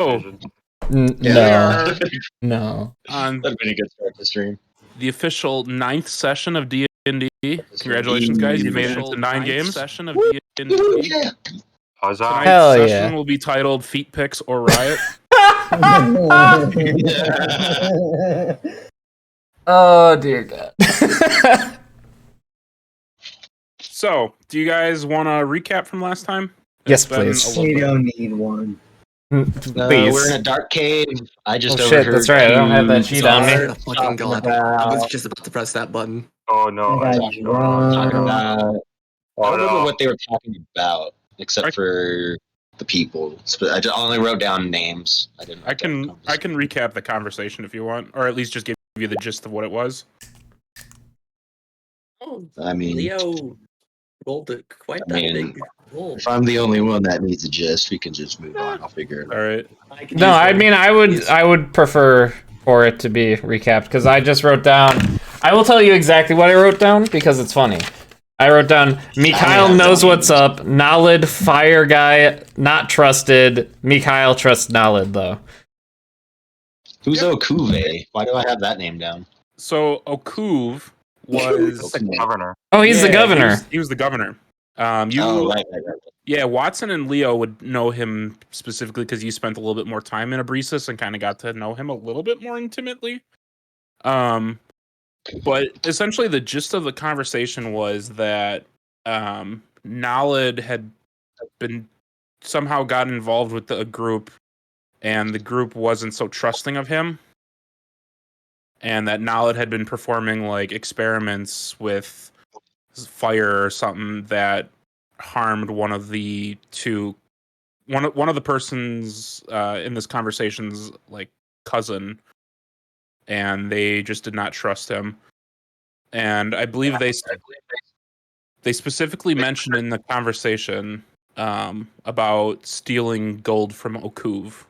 No. No. On That'd been a good start to stream. the official 9th session of D&D. Congratulations, guys! You made it into 9 games. Session of D&D. Yeah. Tonight's Hell session yeah. will be titled "Feet Picks or Riot." Oh dear God. So, do you guys want to recap from last time? Yes, It's been please. a little We bit. don't need one. Please. We're in a dark cave. I just Oh, shit, overheard that's right, I don't have that you sheet on me. Oh, fucking god. I was about, just about to press that button. Oh no! I got talking drunk. about. I don't remember no. what they were talking about, except for the people. I only wrote down names. I didn't. I can recap the conversation if you want, or at least just give you the gist of what it was. Oh, I mean, Leo rolled quite that big roll. if I'm the only one that needs a gist, we can just move on. I'll figure it out. All right. No, I mean I would prefer for it to be recapped because I just wrote down. I will tell you exactly what I wrote down because it's funny. I wrote down Mikhail knows what's up. Nalid, fire guy, not trusted. Mikhail trusts Nalid though. Who's Okuve? Why do I have that name down? So Okuv was The governor. Oh, he's the governor. He was the governor. Right. Yeah, Watson and Leo would know him specifically because you spent a little bit more time in Abresis and kind of got to know him a little bit more intimately. But essentially the gist of the conversation was that Nalid had been somehow got involved with a group, and the group wasn't so trusting of him, and that Nalid had been performing like experiments with fire or something that harmed one of the persons in this conversation's like cousin, and they just did not trust him. And I believe they specifically mentioned in the conversation about stealing gold from Okuv.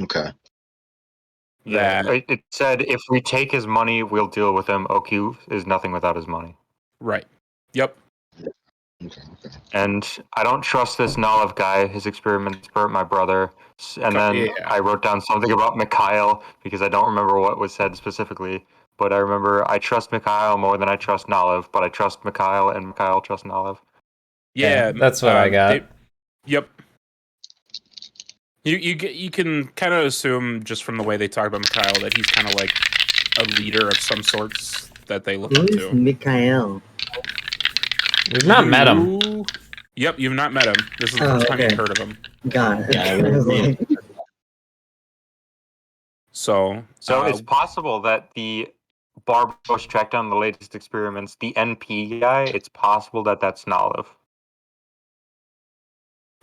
Okay. Yeah, it said if we take his money, we'll deal with him. OQ is nothing without his money. Right. Yep. Okay. And I don't trust this Nalev guy. His experiments burnt my brother. And then I wrote down something about Mikhail because I don't remember what was said specifically. But I remember I trust Mikhail more than I trust Nalev. But I trust Mikhail and Mikhail trusts Nalev. Yeah, that's what I got. Yep. You can kind of assume just from the way they talk about Mikhail that he's kind of like a leader of some sorts that they look up Who's to. Mikhail? We've not met him. Yep, you've not met him. This is the first time you've heard of him. Got it. Yeah, So it's possible that the Barbaros tracked down the latest experiments. The NP guy, it's possible that that's Nalev.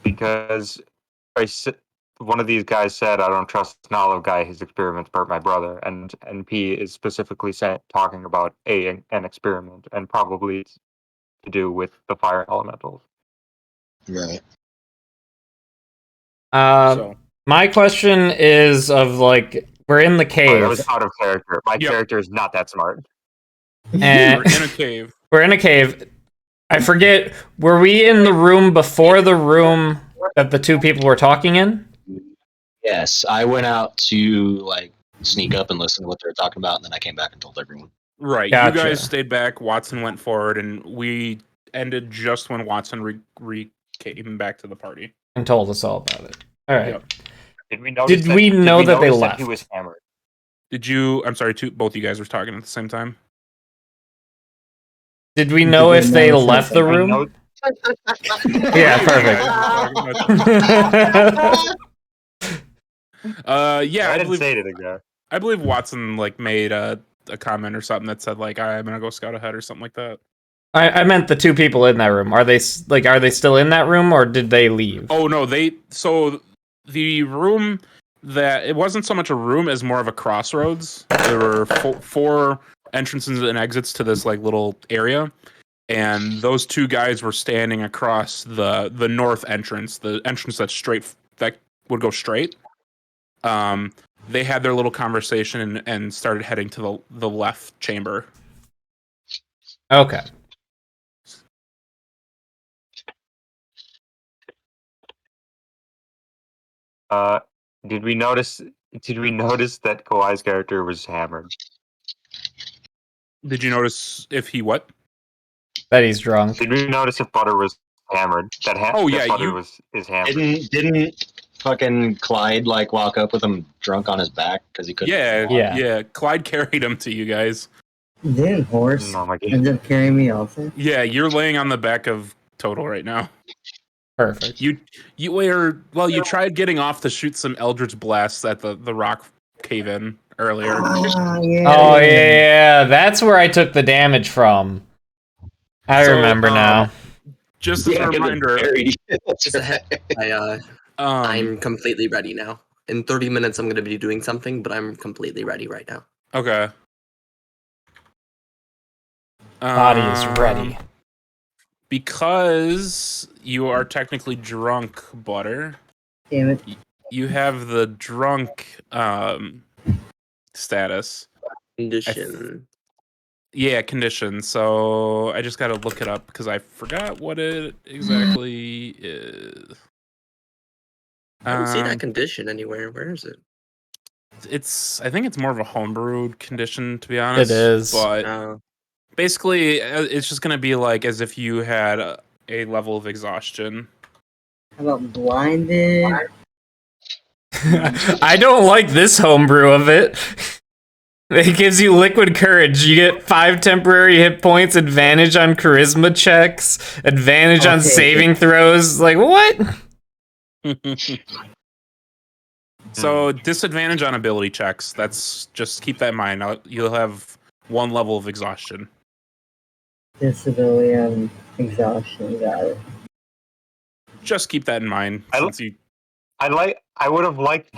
Because one of these guys said, I don't trust this Nalev guy, his experiments burnt my brother. And NP is specifically talking about an experiment and probably to do with the fire elementals. Right. My question is of like we're in the cave. That was out of character. My character is not that smart. And we're in a cave. We're in a cave. I forget. Were we in the room before the room that the two people were talking in? Yes, I went out to like sneak up and listen to what they were talking about, and then I came back and told everyone. Right. Gotcha. You guys stayed back. Watson went forward, and we ended just when Watson came back to the party and told us all about it. All right. Yep. Did we know that they left? He was hammered. Did you? I'm sorry. Both you guys were talking at the same time. Did we know if they left the room? Yeah, perfect. Yeah, I didn't say anything there. I believe Watson like made a comment or something that said like I'm gonna go scout ahead or something like that. I meant the two people in that room. Are they still in that room or did they leave? Oh no, so the room that it wasn't so much a room as more of a crossroads. There were four entrances and exits to this like little area, and those two guys were standing across the north entrance, the entrance that would go straight. They had their little conversation and started heading to the left chamber. Okay. Did we notice? Did we notice that Kawhi's character was hammered? Did you notice if he what? That he's drunk. Did we notice if Butter was hammered? That Butter is hammered. Didn't fucking Clyde like walk up with him drunk on his back because he couldn't? Yeah. Clyde carried him to you guys. Didn't horse Oh my God. end up carrying me also? Yeah, you're laying on the back of Total right now. Perfect. You tried getting off to shoot some Eldritch blasts at the rock cave in earlier. Oh yeah, that's where I took the damage from. I remember now. Just as a reminder, I'm completely ready now. In 30 minutes, I'm going to be doing something, but I'm completely ready right now. Okay. Body is ready. Because you are technically drunk, Butter. Damn it. You have the drunk status. Condition. Condition. So I just got to look it up because I forgot what it exactly is. I don't see that condition anywhere. Where is it? I think it's more of a homebrewed condition, to be honest. It is. But basically, it's just going to be like as if you had a level of exhaustion. How about blinded? I don't like this homebrew of it. It gives you liquid courage. You get 5 temporary hit points, advantage on charisma checks, advantage on saving throws. Like, what? So, disadvantage on ability checks. Just keep that in mind. You'll have 1 level of exhaustion. Disability and exhaustion, got it. Just keep that in mind. I would have liked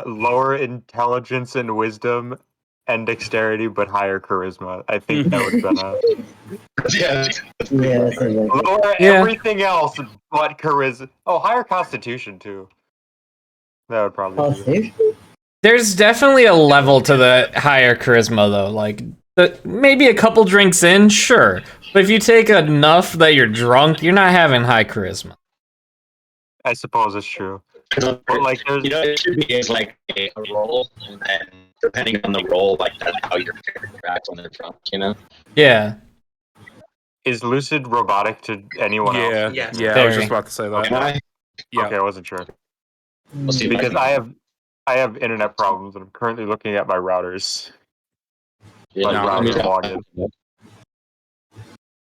lower intelligence and wisdom and dexterity, but higher charisma. I think that would have been lower everything else but charisma. Oh, higher constitution too. That would probably be it. There's definitely a level to the higher charisma, though. Like, maybe a couple drinks in, sure. But if you take enough that you're drunk, you're not having high charisma. I suppose it's true. But like, it should be like a roll, and then depending on the roll, like that's how your character acts when they're drunk. Yeah. Is lucid robotic to anyone else? Yeah. I was just about to say that. Yeah. Okay, I wasn't sure. We'll see because I have internet problems, and I'm currently looking at my routers. Login.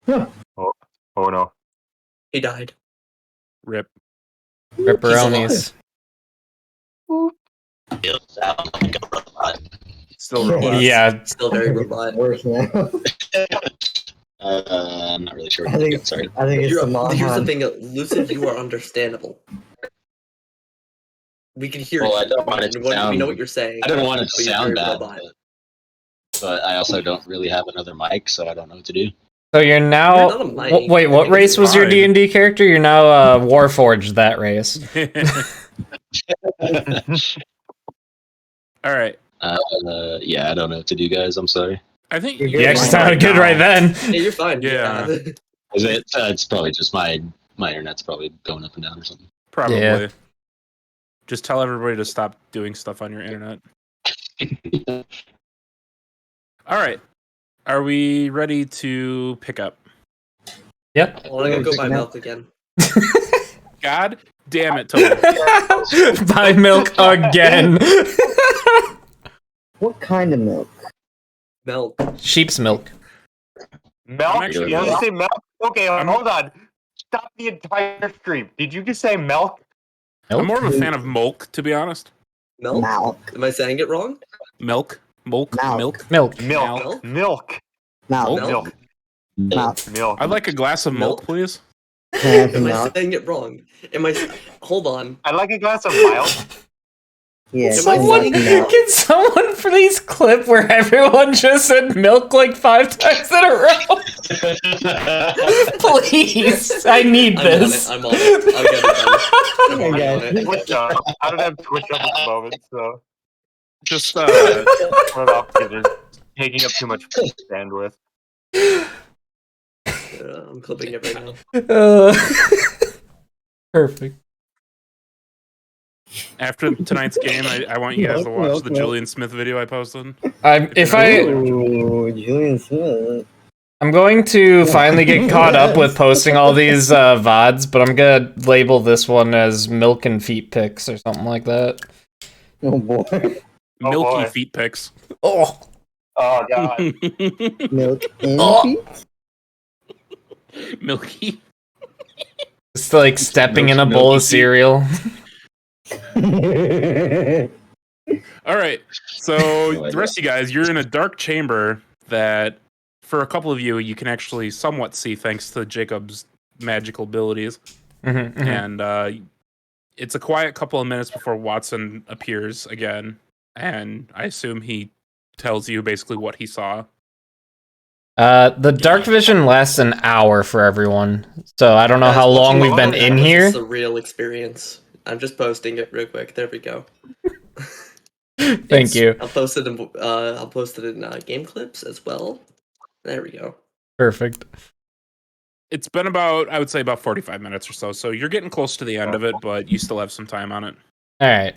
Oh no. He died. Rip. Ripperonis. Still robot. Yeah. Still very robot. Worse now. I'm not really sure. Sorry. I think it's the Here's the thing, Lucid, you are understandable. We can hear Well, you. I don't want it to sound, we know what you're saying. I don't want it to but you're sound very bad, robot. but I also don't really have another mic, so I don't know what to do. So you're now... You're not a mic. Wait, what race was your D&D character? You're now Warforged, that race. All right. Yeah, I don't know what to do, guys. I'm sorry. I think You actually sounded good right then. Yeah, you're fine. Yeah. Is it? It's probably just my internet's probably going up and down or something. Probably. Yeah. Just tell everybody to stop doing stuff on your internet. All right. Are we ready to pick up? Yep. Well, I'm gonna go buy milk again. God damn it, Toby. Buy milk again. What kind of milk? Milk. Sheep's milk. Milk? You want to say milk? Okay, hold on. Stop the entire stream. Did you just say milk? I'm more of a fan of milk, to be honest. Milk? Milk. Am I saying it wrong? Milk. Milk. Milk. Milk. Milk. Milk. Milk. Milk. I'd like a glass of milk, please. Am I saying it wrong? Hold on. I'd like a glass of mild. Yeah. Can someone please clip where everyone just said milk like 5 times in a row? Please, I need this. I'm on it. I'll get it done. Twitch up. I don't have Twitch up at the moment, so Just turn it off because they're taking up too much bandwidth. I'm clipping it right now. Perfect. After tonight's game, I want you guys to watch the Milk. Julian Smith video I posted. I'm Julian Smith. I'm going to finally get caught up with posting all these VODs, but I'm gonna label this one as milk and feet pics or something like that. Oh boy. Milky boy. feet pics. Oh, Oh god. Milk and Oh. Milky. it's like stepping in a bowl of cereal. feet. All right. So the rest of you guys, you're in a dark chamber that, for a couple of you, you can actually somewhat see thanks to Jacob's magical abilities. And it's a quiet couple of minutes before Watson appears again, and I assume he tells you basically what he saw. The dark vision lasts an hour for everyone, so I don't know how long we've been in here. It's a real experience. I'm just posting it real quick. There we go. Thank you. I'll post it in game clips as well. There we go. Perfect. It's been about, I would say, about 45 minutes or so. So you're getting close to the end of it, but you still have some time on it. All right.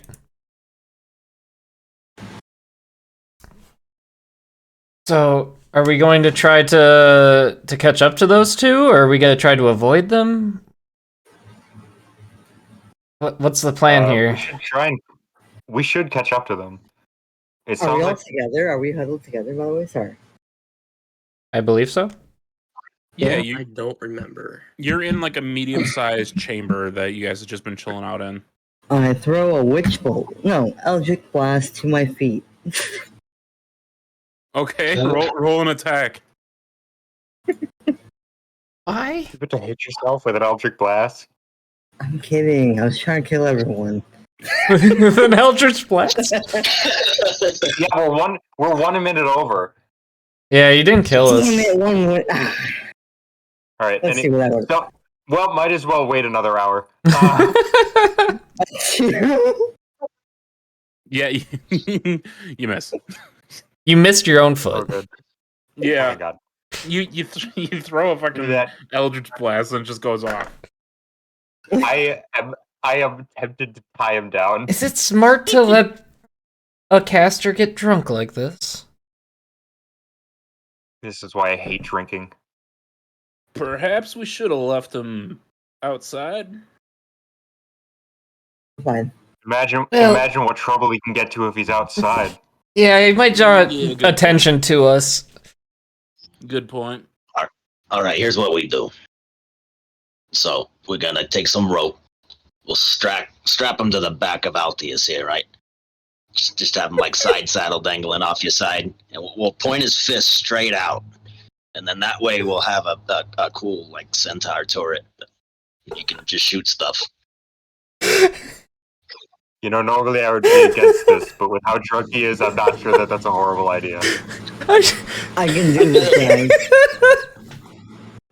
So, are we going to try to catch up to those two, or are we going to try to avoid them? What's the plan here? We should catch up to them. It Are we sounds all like together? Are we huddled together, by the way? Sorry. I believe so. Yeah, I don't remember. you're in like a medium-sized chamber that you guys have just been chilling out in. I throw a witch bolt. No, Eldritch Blast to my feet. Okay, roll an attack. Why? you get to hit yourself with an Eldritch Blast. I'm kidding. I was trying to kill everyone. With an Eldritch Blast? Yeah, we're one minute over. Yeah, you didn't kill us. Damn it, one went. All right. Let's see what I so, well, might as well wait another hour. Yeah, you miss. You missed your own Oh, foot. good. Yeah, Oh my god. you throw a fucking That Eldritch Blast and it just goes off. I am tempted to tie him down. Is it smart to let a caster get drunk like this? This is why I hate drinking. Perhaps we should have left him outside. Fine. Imagine what trouble he can get to if he's outside. Yeah, he might draw Yeah, good attention to us. Good point. All right, here's what we do. So we're gonna take some rope. We'll strap him to the back of Altius here, right? Just have him like side saddle dangling off your side, and we'll point his fist straight out, and then that way we'll have a cool like centaur turret. You can just shoot stuff. You know, normally I would be against this, but with how drunk he is, I'm not sure that that's a horrible idea. I can do this, guys.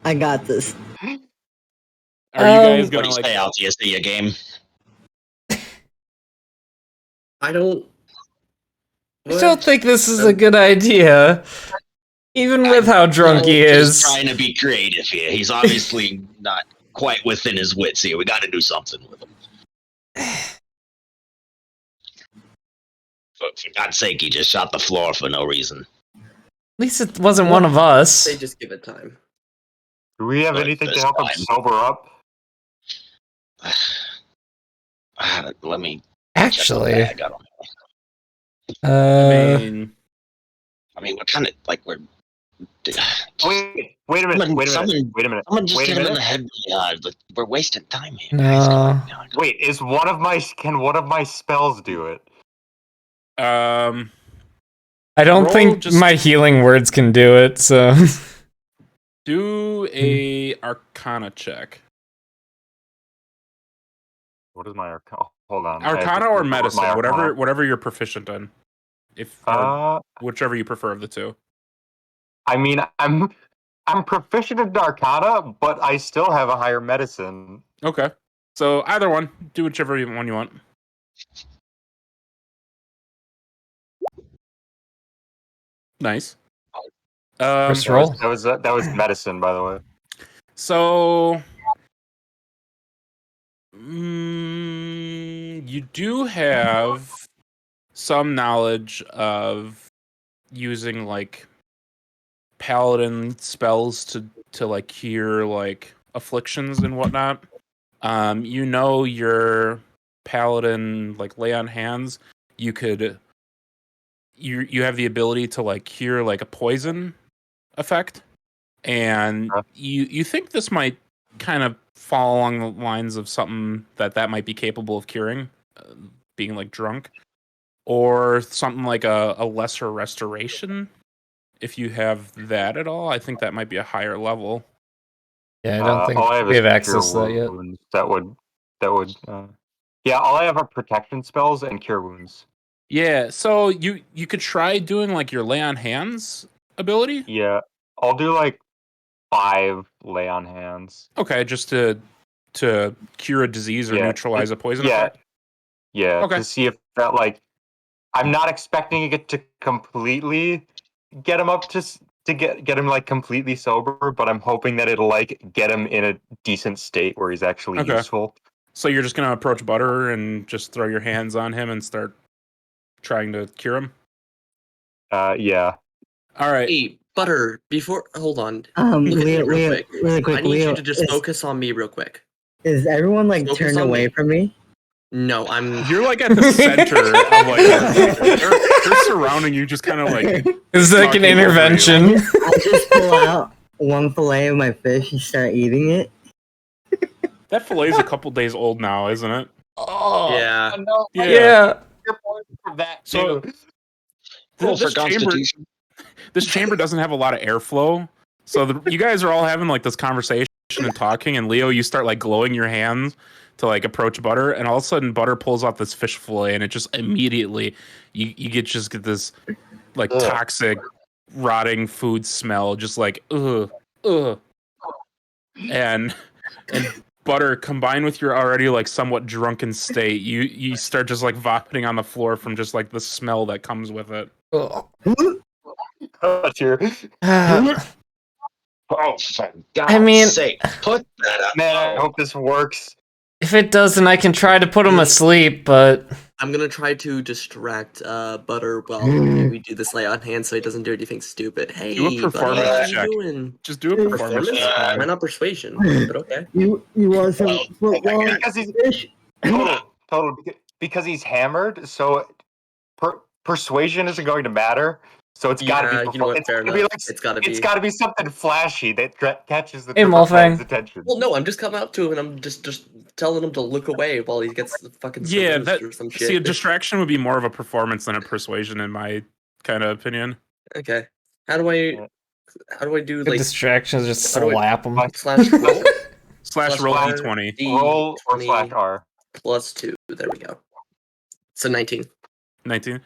I got this. Are you guys What gonna do you like? say, Altius? Do your game? I don't. I don't think this is a good idea. Even with how drunk he Just is. trying to be creative here. He's obviously not quite within his wits here. We got to do something with him. For God's sake, he just shot the floor for no reason. At least it wasn't one of us. They just give it time. Do we have But anything to this help him time- sober up? Let me Actually, check the bag. I mean, we're kind of like we're. Wait a minute. Someone- Wait a someone- minute. Wait a minute. Someone just Wait a hit him in minute. the head really hard. Like, we're wasting time here. No. guys. Come on. Wait, can one of my spells do it? I don't Roll think just- my healing words can do it, so. Do a Arcana check. What is my Arcana? Hold on. I have to Arcana or remember medicine, my Arcana. whatever you're proficient in. Whichever you prefer of the two. I mean, I'm proficient in Arcana, but I still have a higher medicine. Okay. So either one. Do whichever one you want. Nice. First roll. That was medicine, by the way. So you do have some knowledge of using like paladin spells to like cure like afflictions and whatnot. You know your paladin like lay on hands. You could you have the ability to like cure like a poison effect, and you think this might kind of fall along the lines of something that might be capable of curing, being like drunk, or something like a lesser restoration. If you have that at all, I think that might be a higher level. Yeah, I don't think all I have we is have cure access to that yet. wounds. That would. Yeah, all I have are protection spells and cure wounds. Yeah, so you could try doing like your lay on hands ability. Yeah, I'll do like 5 lay on hands. Okay, just to cure a disease or Yeah, neutralize a poison yeah, effect. yeah. Okay. To see if that like, I'm not expecting it to completely get him up to get him like completely sober, but I'm hoping that it'll like get him in a decent state where he's actually Okay. useful. So you're just gonna approach Butter and just throw your hands on him and start trying to cure him. Yeah. All right. Hey, Butter, hold on. Look at Leo, me real Leo, quick. really quick, I need Leo, you to just focus on me real quick. is everyone like Focus turned on away me. from me? No, I'm. You're like at the center of like they're surrounding you, just kind of like. It's like an talking over you. intervention. I just pull out one fillet of my fish and start eating it. That fillet is a couple days old now, isn't it? Oh, Yeah. No, yeah. Your point for that So too. Roll for this chamber, Constitution. this chamber doesn't have a lot of airflow, so you guys are all having like this conversation and talking, and Leo, you start like glowing your hands to like approach Butter, and all of a sudden Butter pulls out this fish fillet, and it just immediately you get this like toxic rotting food smell, just like ugh, and Butter combined with your already like somewhat drunken state, you start just like vomiting on the floor from just like the smell that comes with it. Oh. Oh, for God's I mean- sake. Put that up. Man, I hope this works. If it doesn't, I can try to put him asleep, but I'm gonna try to distract Butter while we do this lay on hands so he doesn't do anything stupid. Hey, Do a buddy, performance what check. you doing? Just do a performance Performance? check. Why not persuasion? But okay. You want some football Because he's fish? total because he's hammered. So persuasion isn't going to matter. So it's got to Yeah, be. you know what, It's fair gotta be enough. like It's gotta be. It's got to be something flashy that catches the Hey, man's Molfang. attention. Well, no, I'm just coming up to him and I'm just telling him to look away while he gets the fucking Yeah, cirrhosis that or some shit. see a distraction would be more of a performance than a persuasion in my kind of opinion. Okay. How do I do the like distractions just how do I- slap him. slash roll? Slash roll R, d20. Roll or D20 slash R. plus 2. There we go. So 19. 19.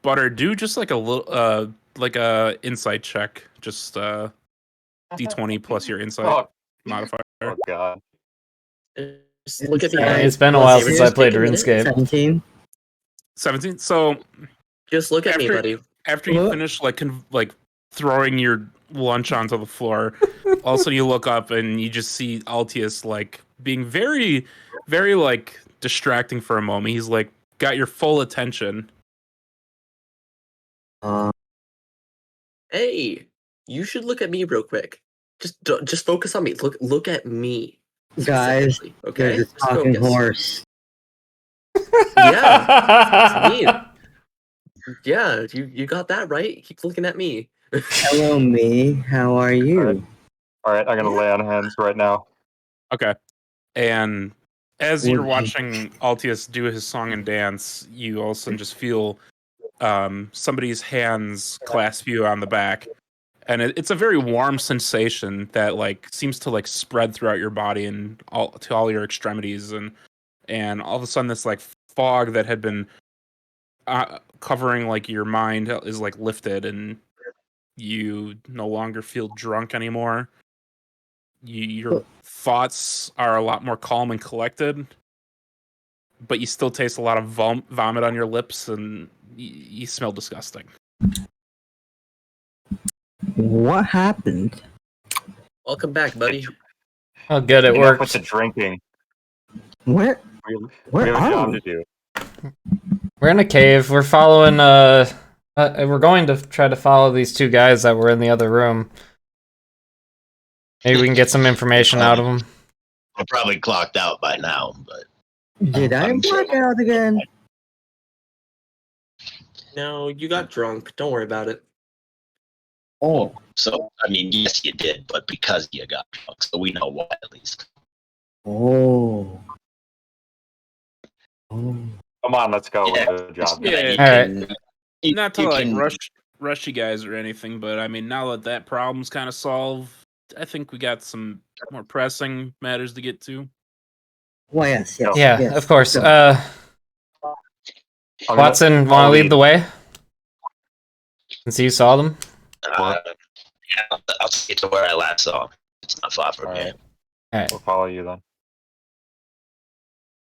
Butter, do just like a little like a insight check. Just d20 plus your insight Oh, modifier. oh god. Just look at me. Yeah, guys. it's been a while Seriously, since I just played take a minute. RuneScape. 17. 17. So Just look at me, After- buddy. after you What? finish like throwing your lunch onto the floor, all of a sudden you look up and you just see Altius like being very, very like distracting for a moment. He's like got your full attention. Hey, you should look at me real quick. Just focus on me. Look at me. Guys, Specifically, okay? there's a Just talking focus. horse. Yeah, me. Yeah, you got that right. Keep looking at me. Hello, me. How are you? All right, I'm gonna lay on hands right now. Okay. And as you're Would you- watching Altius do his song and dance, you all of a sudden just feel somebody's hands clasp you on the back. And it's a very warm sensation that like seems to like spread throughout your body and to all your extremities, and all of a sudden this like fog that had been covering like your mind is like lifted, and you no longer feel drunk anymore. Your thoughts are a lot more calm and collected, but you still taste a lot of vomit on your lips, and you smell disgusting. What happened? Welcome back, buddy. Oh, good, it Enough with worked. the drinking. Where We have a Where job are to we? do. We're in a cave. We're following. We're going to try to follow these two guys that were in the other room. Maybe we can get some information out of them. We're probably clocked out by now, but Did I I'm sure- black out again? No, you got drunk. Don't worry about it. Oh, so I mean, yes, you did, but because you got drunk, so we know why at least. oh, oh. Come on, let's go. Yeah. We'll do a job. Yeah. You All right. can- you- Not to you like can- rush you guys or anything, but I mean, now that that problem's kind of solved, I think we got some more pressing matters to get to. Well, yes, yes, Yeah, yes. of course. So, I mean, Watson, want to lead the way? Since you saw them. yeah, I'll take it to where I last saw. It's not far from here. Alright. We'll follow you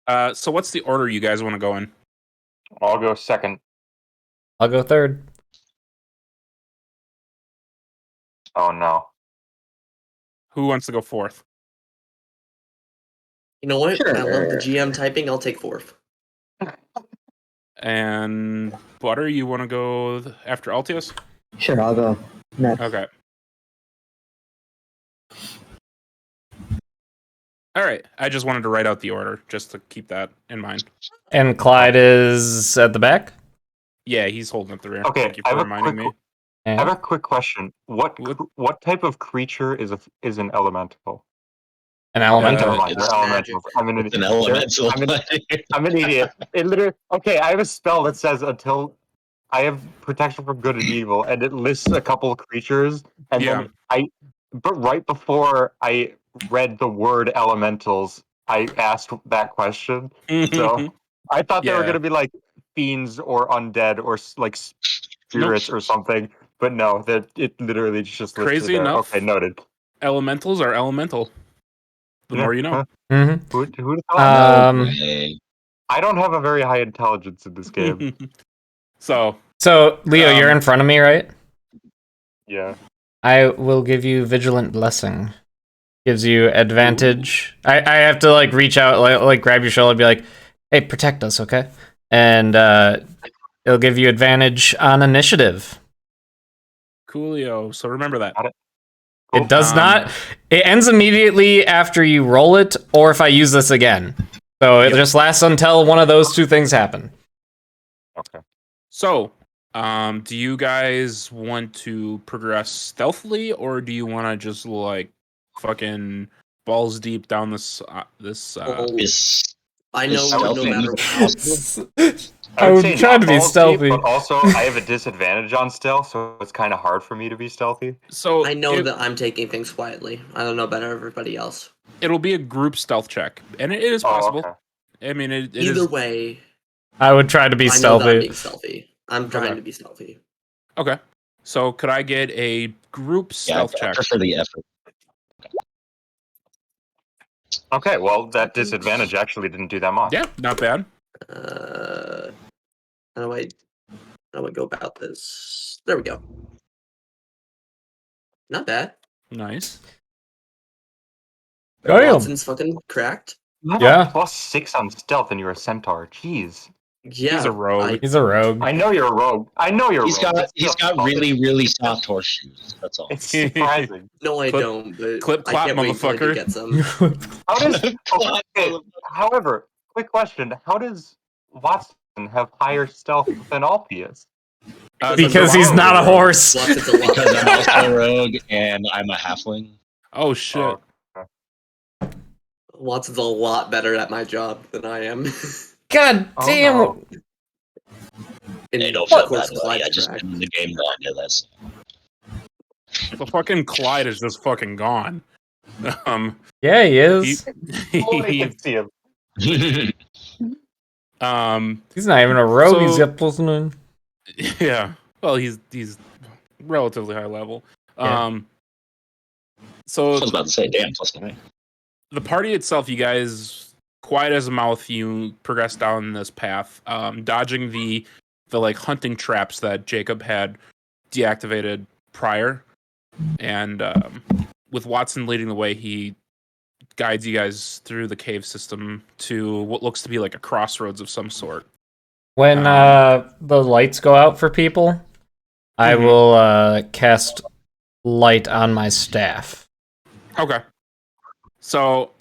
then. So what's the order you guys want to go in? I'll go second. I'll go third. Oh no. Who wants to go fourth? You know what? Sure. I love the GM typing. I'll take fourth. And Butter, you want to go after Altius? sure, I'll go next. Okay. All right. I just wanted to write out the order just to keep that in mind. And Clyde is at the back. Yeah, he's holding up the rear. Okay, Thank you I for have a reminding me. I have a quick question. What type of creature is an elemental? An Never elemental. mind. It's They're elementals. I'm an It's an idiot. elemental. I'm an idiot. It literally. Okay, I have a spell that says until I have protection from good and evil, and it lists a couple of creatures, and Yeah. then but right before I read the word elementals, I asked that question. So I thought they were Yeah. gonna be like fiends or undead or like spirits or something, but no, that it literally just listed Crazy there. enough. Okay, noted. Elementals are elemental. The Yeah, more you know. huh. Mm-hmm. Who'd have thought? Way. I don't have a very high intelligence in this game. So, So, Leo, you're in front of me, right? Yeah. I will give you Vigilant Blessing. Gives you advantage. I have to like reach out, like grab your shoulder, and be like, "Hey, protect us, okay?" And it'll give you advantage on initiative. Coolio. So remember that. It does Um, not. It ends immediately after you roll it, or if I use this again. So it just lasts until one of those two things happen. Okay. So, do you guys want to progress stealthily, or do you want to just like fucking balls deep down this Oh, Is I know stealthy no matter what. I would try to be balls deep, stealthy. but also I have a disadvantage on stealth, so it's kind of hard for me to be stealthy. So I know that I'm taking things quietly. I don't know about everybody else. it'll be a group stealth check, and it is Oh, possible. okay. I mean, it Either is way, I would try to be I know that I'm stealthy. being stealthy. I'm trying Okay. to be stealthy. okay. So could I get a group stealth I check? prefer the effort. Okay, well, that disadvantage actually didn't do that much. Yeah, not bad. How do I go about this? There we go. Not bad. Nice. Damn. Watson's fucking cracked. You have Yeah. a +6 on stealth, and you're a centaur. Jeez. Yeah, He's a rogue. He's a rogue. I know you're a rogue. I know you're a He's rogue. got It's he's just got funny. really soft horseshoes. That's all. It's surprising. No, I Clip- don't. But clip I clop, can't wait till I motherfucker. can get some. How does? Okay, however, quick question: how does Watson have higher stealth than Alpius? Because he's not a horse. Watson's a lot Because I'm better. also a rogue and I'm a halfling. Oh shit. Oh, Watson's a lot better at my job than I am. God Oh, damn. no. And Hey, don't of feel course, bad, buddy. I Clyde's just cracked. been in the game longer. That's The fucking Clyde is just fucking gone. Yeah, he He, is. Nobody he- can see him. He's not even a rogue. So- He's got +9. yeah. Well, he's relatively high level. Yeah. I So was about to say, damn, +9. the party itself, you guys, quiet as a mouse, you progress down this path, dodging the like hunting traps that Jacob had deactivated prior, and with Watson leading the way, he guides you guys through the cave system to what looks to be like a crossroads of some sort. When the lights go out for people, I will cast light on my staff. Okay. So,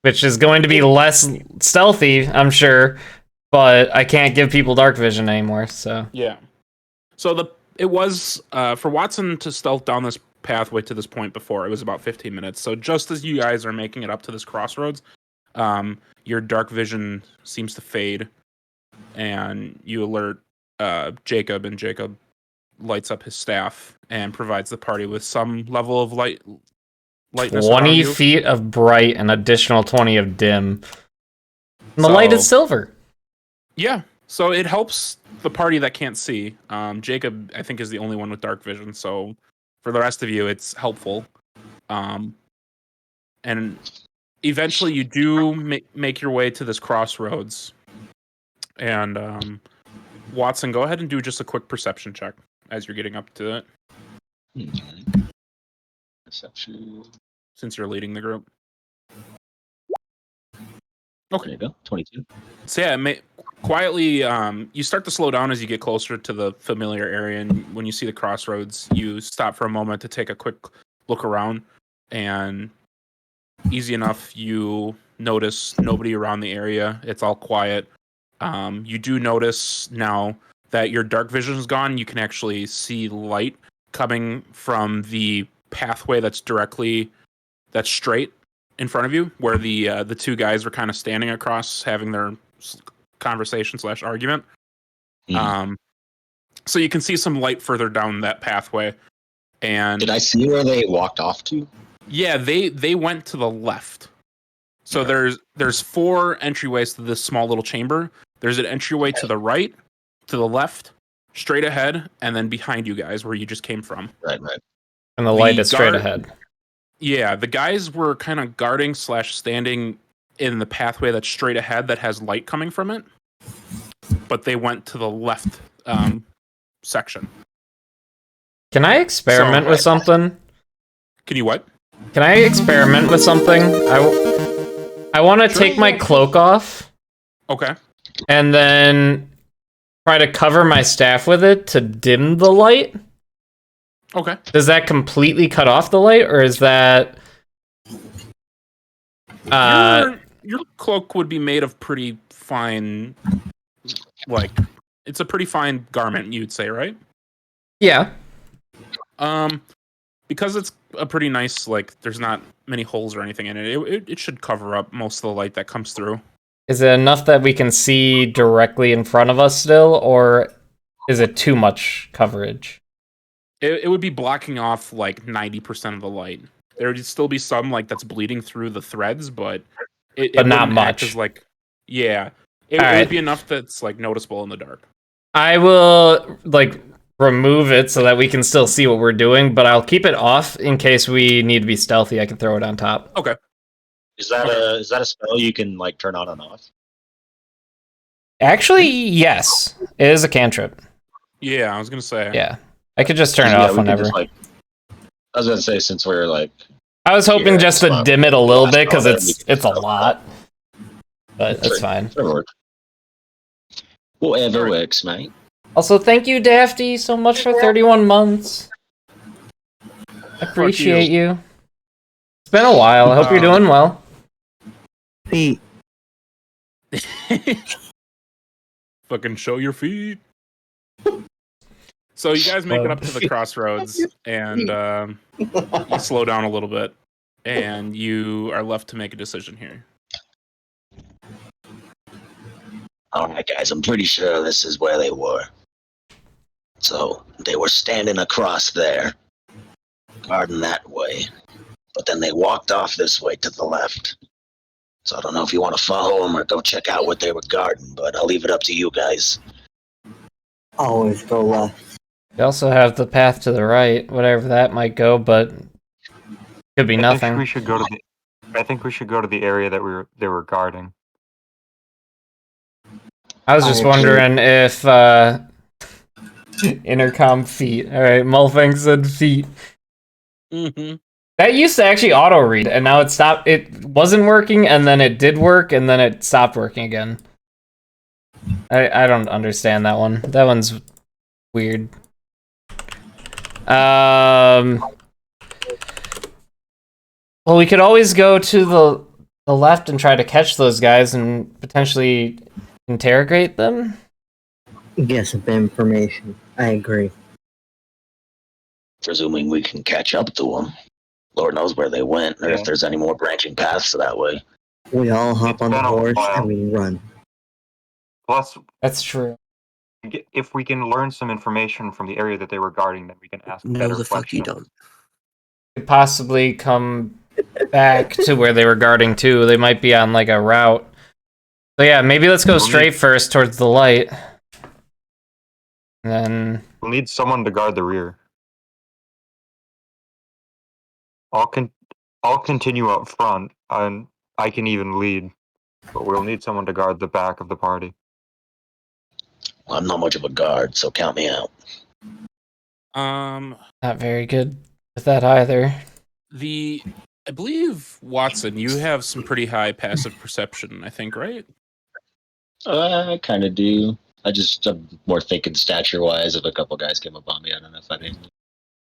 which is going to be less stealthy, I'm sure, but I can't give people dark vision anymore, so. yeah. So it was for Watson to stealth down this pathway to this point before, it was about 15 minutes. So just as you guys are making it up to this crossroads, your dark vision seems to fade, and you alert Jacob, and Jacob lights up his staff and provides the party with some level of lightness. 20 feet of bright and additional 20 of dim. And the light is silver. Yeah, so it helps the party that can't see. Jacob, I think, is the only one with dark vision, so for the rest of you, it's helpful. And eventually you do make your way to this crossroads. And Watson, go ahead and do just a quick perception check as you're getting up to it. Perception. Since you're leading the group. Okay. There you go. 22. So yeah, quietly, you start to slow down as you get closer to the familiar area, and when you see the crossroads, you stop for a moment to take a quick look around, and easy enough, you notice nobody around the area. It's all quiet. You do notice now that your dark vision is gone. You can actually see light coming from the pathway that's straight in front of you, where the two guys were kind of standing across, having their conversation / argument. So you can see some light further down that pathway. And did I see where they walked off to? Yeah, they went to the left. So there's 4 entryways to this small little chamber. There's an entryway to the right, to the left, straight ahead, and then behind you guys where you just came from. Right. And the light is straight ahead. Yeah, the guys were kind of guarding / standing in the pathway that's straight ahead that has light coming from it. But they went to the left section. Can I experiment with something? Can you what? Can I experiment with something? I want to take my cloak off. Okay. And then try to cover my staff with it to dim the light. Okay. Does that completely cut off the light, or is that... Your cloak would be made of pretty fine... it's a pretty fine garment, you'd say, right? Yeah. Because it's a pretty nice, there's not many holes or anything in it, it should cover up most of the light that comes through. Is it enough that we can see directly in front of us still, or is it too much coverage? It would be blocking off 90% of the light. There would still be some that's bleeding through the threads, but it not much. As, yeah, it would be enough that's noticeable in the dark. I will remove it so that we can still see what we're doing, but I'll keep it off in case we need to be stealthy. I can throw it on top. Okay. Is that a spell you can turn on and off? Actually, yes. It is a cantrip. Yeah, I was gonna say. Yeah. I could just turn it off whenever. I was gonna say, since we're I was hoping just to dim it a little bit because it's a lot. But that's fine. Whatever works, mate. Also, thank you, Dafty, so much for 31 months. Appreciate you. It's been a while. I hope you're doing well. Feet. Fucking show your feet. So you guys make it up to the crossroads, and you slow down a little bit, and you are left to make a decision here. Alright, guys, I'm pretty sure this is where they were. So, they were standing across there, guarding that way. But then they walked off this way to the left. So I don't know if you want to follow them or go check out what they were guarding, but I'll leave it up to you guys. Always go left. We also have the path to the right, whatever that might go, but could be nothing. I think we should go to the area that they were guarding. I was just wondering if intercom feet. All right, Mulfang said feet. Mm-hmm. That used to actually auto read, and now it stopped. It wasn't working, and then it did work, and then it stopped working again. I don't understand that one. That one's weird. Well, we could always go to the left and try to catch those guys and potentially interrogate them. Get some information. I agree. Presuming we can catch up to them. Lord knows where they went, or if there's any more branching paths that way. We all hop on the horse and we run. Plus, That's true. if we can learn some information from the area that they were guarding, then we can ask No, better the fuck you questions. don't. Could possibly come back to where they were guarding too. They might be on like a route. So yeah, maybe let's go straight first towards the light. And then We'll need someone to guard the rear. I'll continue up front, and I can even lead. But we'll need someone to guard the back of the party. Well, I'm not much of a guard, so count me out. not very good with that either. I believe, Watson, you have some pretty high passive perception, I think, right? I kind of do. I'm more thinking stature-wise. If a couple guys came up on me, I don't know if I did.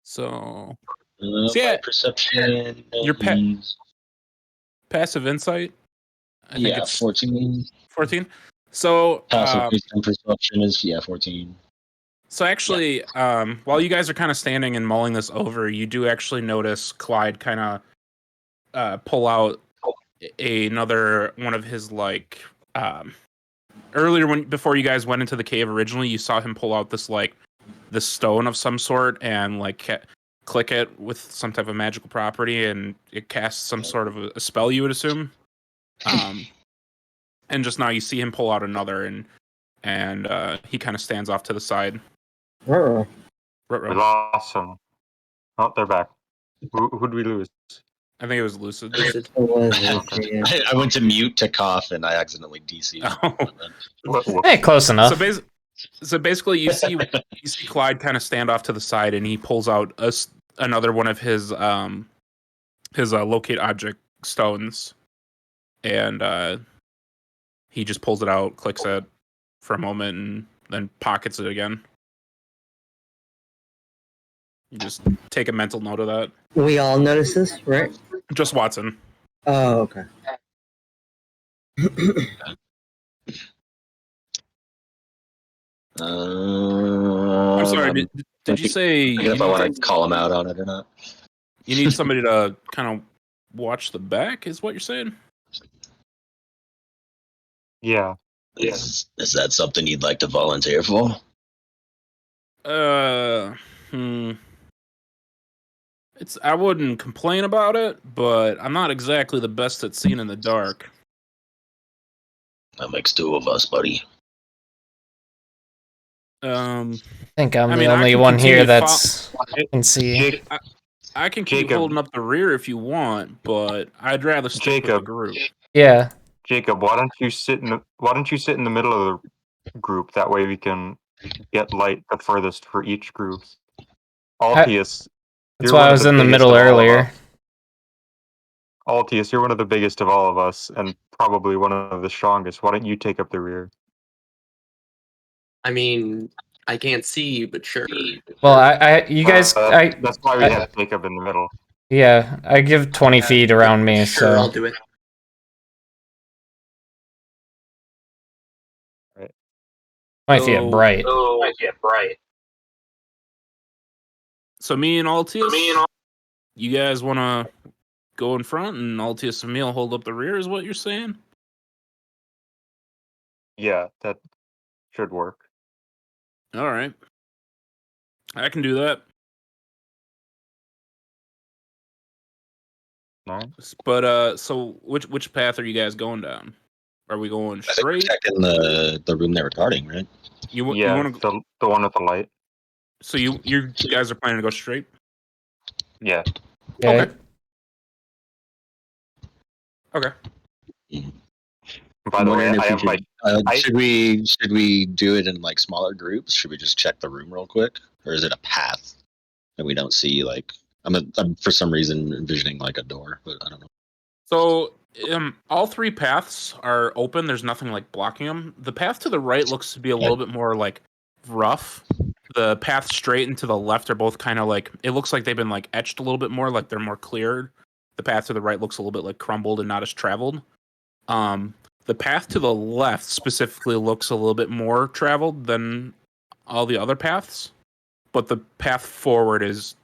So My perception. Your passive insight. I think it's 14. 14. So Passive wisdom perception is 14. So actually, while you guys are kind of standing and mulling this over, you do actually notice Clyde kind of pull out another one of his earlier before you guys went into the cave originally, you saw him pull out this stone of some sort and click it with some type of magical property, and it casts some sort of a spell, you would assume. And just now you see him pull out another, and he kind of stands off to the side. Uh-oh. We lost some. Oh, they're back. Who'd we lose? I think it was Lucid. It was, yeah. I went to mute to cough, and I accidentally DC'd. Oh. Hey, close enough. So basically, you see Clyde kind of stand off to the side, and he pulls out another one of his locate object stones, and he just pulls it out, clicks it for a moment, and then pockets it again. You just take a mental note of that. We all notice this, right? Just Watson. Oh, okay. I'm sorry. Did you say? If I want to call him out on it or not. You need somebody to kind of watch the back, is what you're saying? Yeah. Is that something you'd like to volunteer for? I wouldn't complain about it, but I'm not exactly the best at seeing in the dark. That makes two of us, buddy. I think I'm the only one here that's can see. I can keep holding up the rear if you want, but I'd rather stick with the group. Yeah. Jacob, why don't you sit in the middle of the group? That way we can get light the furthest for each group. Altius, that's why I was in the middle earlier. Altius, you're one of the biggest of all of us, and probably one of the strongest. Why don't you take up the rear? I mean, I can't see, but sure. Well, you guys, that's why we have Jacob in the middle. Yeah, I give 20 feet around me, Sure, so I'll do it. might get bright. So me and Altius, you guys want to go in front, and Altius and me will hold up the rear, is what you're saying? Yeah, that should work. All right. I can do that. Nice. But so which path are you guys going down? Are we going straight? Checking the room they were guarding, right? You want to the one with the light. So you guys are planning to go straight? Yeah. Okay. Okay. By the way, I have should we do it in smaller groups? Should we just check the room real quick, or is it a path that we don't see I'm for some reason envisioning like a door, but I don't know. So all three paths are open. There's nothing like blocking them. The path to the right looks to be a little bit more like rough. The path straight and to the left are both kind of like, it looks like they've been like etched a little bit more, like they're more cleared. The path to the right looks a little bit like crumbled and not as traveled. The path to the left specifically looks a little bit more traveled than all the other paths, but the path forward is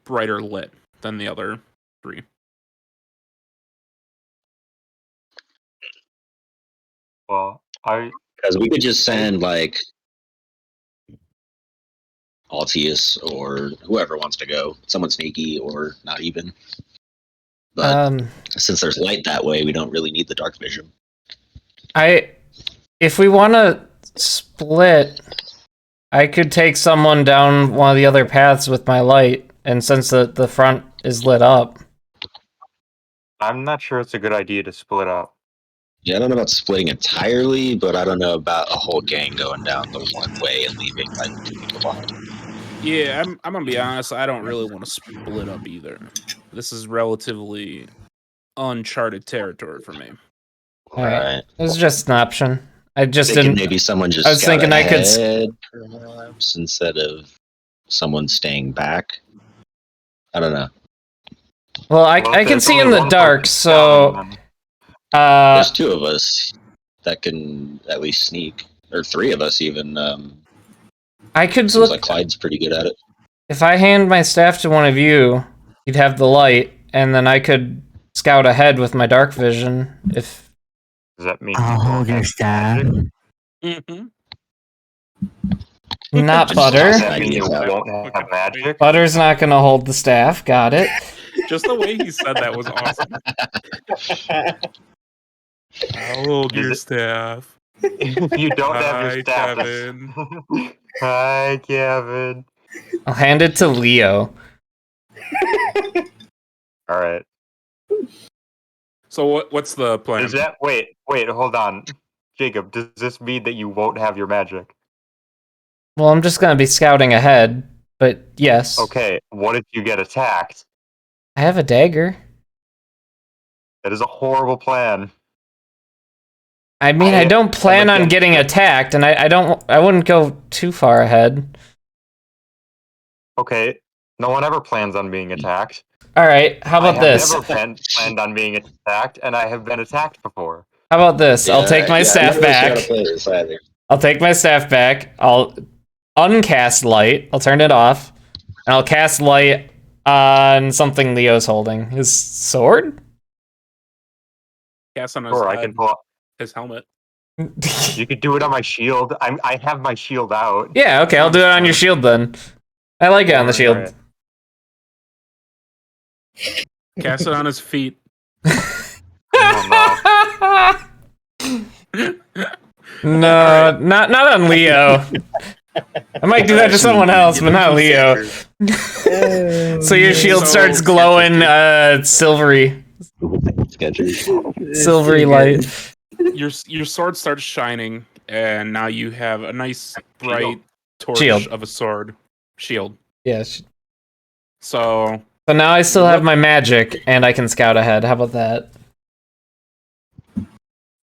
brighter lit than the other three. Well, Because we could just send like Altius or whoever wants to go, someone sneaky or not even. But since there's light that way, we don't really need the dark vision. If we want to split, I could take someone down one of the other paths with my light, and since the front is lit up. I'm not sure it's a good idea to split up. Yeah, I don't know about splitting entirely, but I don't know about a whole gang going down the one way and leaving like 2 people behind. Yeah, I'm gonna be honest. I don't really want to split up either. This is relatively uncharted territory for me. All right, it was just an option. I just Thinking didn't. maybe someone just. I was thinking I could. Perhaps instead of someone staying back. I don't know. Well, I can see in the dark, so. There's 2 of us that can at least sneak, or 3 of us even. I could seems look. like Clyde's pretty good at it. If I hand my staff to one of you, you'd have the light, and then I could scout ahead with my dark vision. If Does that mean I'll hold your staff. Mm-hmm. not Just Butter. toss that mean you Magic. won't have magic? Butter's not gonna hold the staff. Got it. Just the way he said that was awesome. I'll hold your staff. You don't have Hi, your staff. Kevin. Hi, Kevin. I'll hand it to Leo. All right. So what's the plan? Is that wait, hold on. Jacob, does this mean that you won't have your magic? Well, I'm just gonna be scouting ahead, but yes. Okay, what if you get attacked? I have a dagger. That is a horrible plan. I mean, I don't plan on against getting it. attacked, and I wouldn't go too far ahead. Okay, no one ever plans on being attacked. All right, how about I have this? never planned on being attacked, and I have been attacked before. How about this? I'll take my I staff never really sure how back. to play this either. I'll take my staff back. I'll uncast light. I'll turn it off. And I'll cast light on something Leo's holding. His sword? Cast on his, Or I can pull. his helmet. You could do it on my shield. I have my shield out. Yeah, okay, I'll do it on your shield then. I like it on the shield. Alright. Cast it on his feet. Oh, No, not on Leo. I might do that to someone else, but not Leo. So your shield starts glowing silvery light. Your sword starts shining, and now you have a nice bright torch Shield. of a sword shield. Yes. So So now I still have my magic, and I can scout ahead. How about that?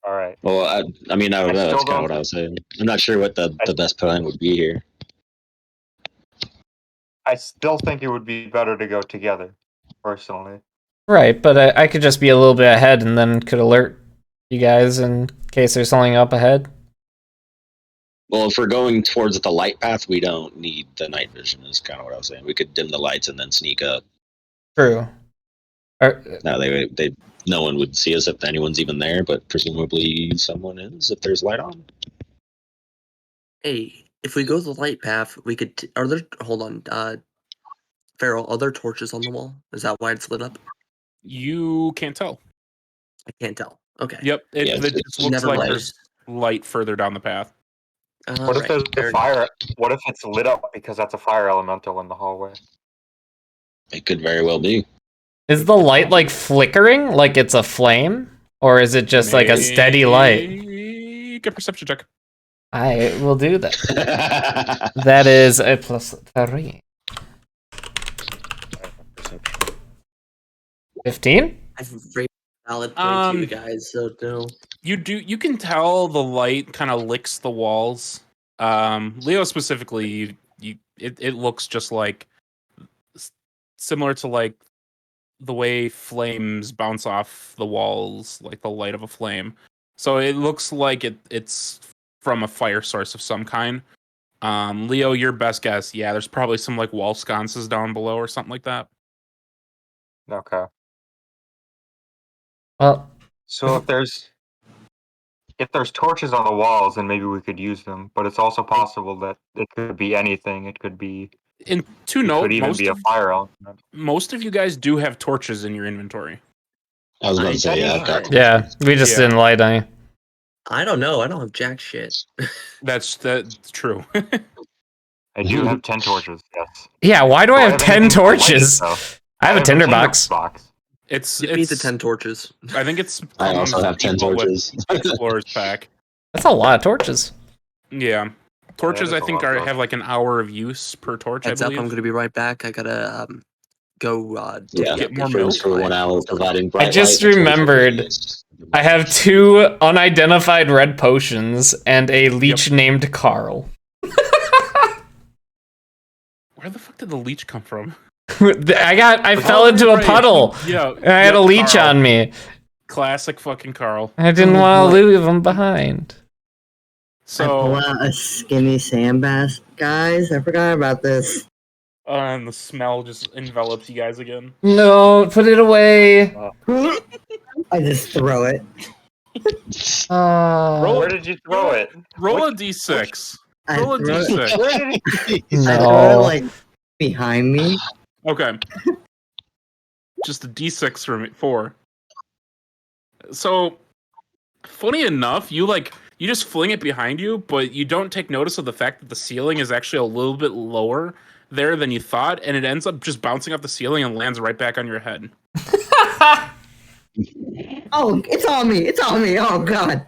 All right. Well, I mean, I don't know. still That's kind don't- of what I was saying. I'm not sure what the best plan would be here. I still think it would be better to go together, personally. Right, but I could just be a little bit ahead, and then could alert you guys in case there's something up ahead. Well, if we're going towards the light path, we don't need the night vision. Is kind of what I was saying. We could dim the lights and then sneak up. True. No, no one would see us if anyone's even there, but presumably someone is if there's light on. Hey, if we go the light path, we could. Are there? Hold on, Farrell. Are there torches on the wall? Is that why it's lit up? you can't tell. I can't tell. Okay. Yep, it Yeah, just looks Never like mind. there's light further down the path. What if there's a fire? What if it's lit up because that's a fire elemental in the hallway? It could very well be. Is the light like flickering, like it's a flame, or is it just like a steady light? Make a perception check. I will do that. That is a +3. 15? I have a very valid point to you guys, so no. You can tell the light kind of licks the walls. Leo specifically, it looks just like similar to like the way flames bounce off the walls, like the light of a flame. So it looks like it's from a fire source of some kind. Leo, your best guess, yeah, there's probably some like wall sconces down below or something like that. Okay. Well, So if there's torches on the walls, then maybe we could use them. But it's also possible that it could be anything. It could be. And to It note, could even be a fire element. most of you guys do have torches in your inventory. I was about to say, yeah, I've got Alright. yeah, we just didn't light any. I don't know. I don't have jack shit. That's true. I do have 10 torches. Yes. Yeah, why do I have 10 anything to light it, torches? though? I have a tinder box. Give me the 10 torches. I think it's. I also have 10 equal with torches. Explorer's pack. That's a lot of torches. Yeah, torches. that I is a think lot of have like an hour of use per torch. Heads I up, believe. I'm gonna be right back. I gotta go Yeah, get more films milk. for 1 hour, providing bright I just light, remembered I have 2 unidentified red potions and a leech named Carl. Where the fuck did the leech come from? I fell into a right. puddle. Yeah, I had a leech Carl. on me. Classic fucking Carl. I didn't want to leave him behind. I pull So, out a skinny sandbass. Guys, I forgot about this. and the smell just envelops you guys again. No, put it away. I just throw it. Where did you throw it? Roll a d6. I Roll a throw it, d6. Where did it? I throw it No. like behind me. Okay. Just a d6 from 4. So, funny enough, you just fling it behind you, but you don't take notice of the fact that the ceiling is actually a little bit lower there than you thought, and it ends up just bouncing off the ceiling and lands right back on your head. Oh, it's on me! It's on me! Oh god!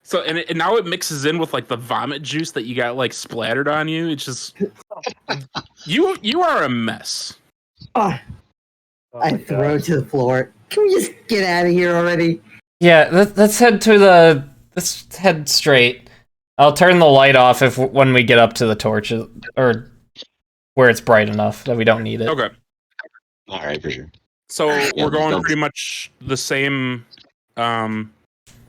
So and now it mixes in with like the vomit juice that you got like splattered on you. It's just you are a mess. Oh, I throw it to the floor. Can we just get out of here already? Yeah, let's head to the. Let's head straight. I'll turn the light off when we get up to the torches, or where it's bright enough that we don't need it. Okay. All right, for sure. So Yeah, we're going that's- pretty much the same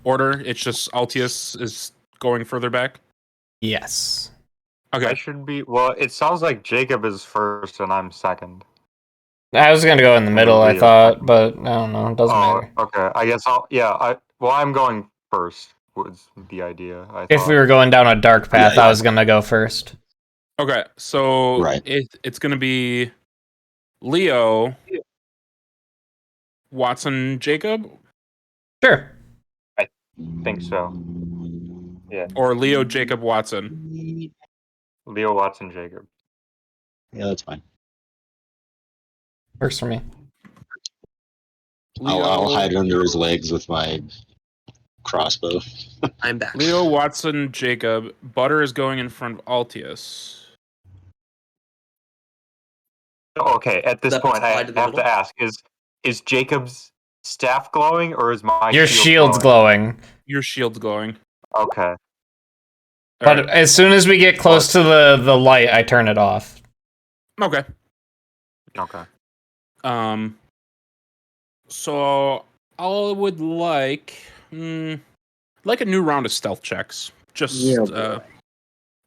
order. It's just Altius is going further back. Yes. I Okay. should be. Well, it sounds like Jacob is first and I'm second. I was gonna go in the middle, I thought, but I don't know. It doesn't matter. Okay. I guess I'll. Yeah. I'm going first. Was the idea? If we were going down a dark path, Yeah. I was gonna go first. Okay. So Right. it's gonna be Leo, Watson, Jacob, Sure. think so. or Leo, Jacob, Watson. Leo, Watson, Jacob. Yeah, that's fine. Works for me. I'll hide under his legs with my crossbow. I'm back. Leo, Watson, Jacob. Butter is going in front of Altius. Okay. At this That point, I slide have to the middle? to ask: Is Jacob's staff glowing or is my Your shield's glowing. Your shield's glowing. Okay. But Alright. as soon as we get close to the light, I turn it off. Okay. Okay. So I would like a new round of stealth checks. Just Yeah, boy.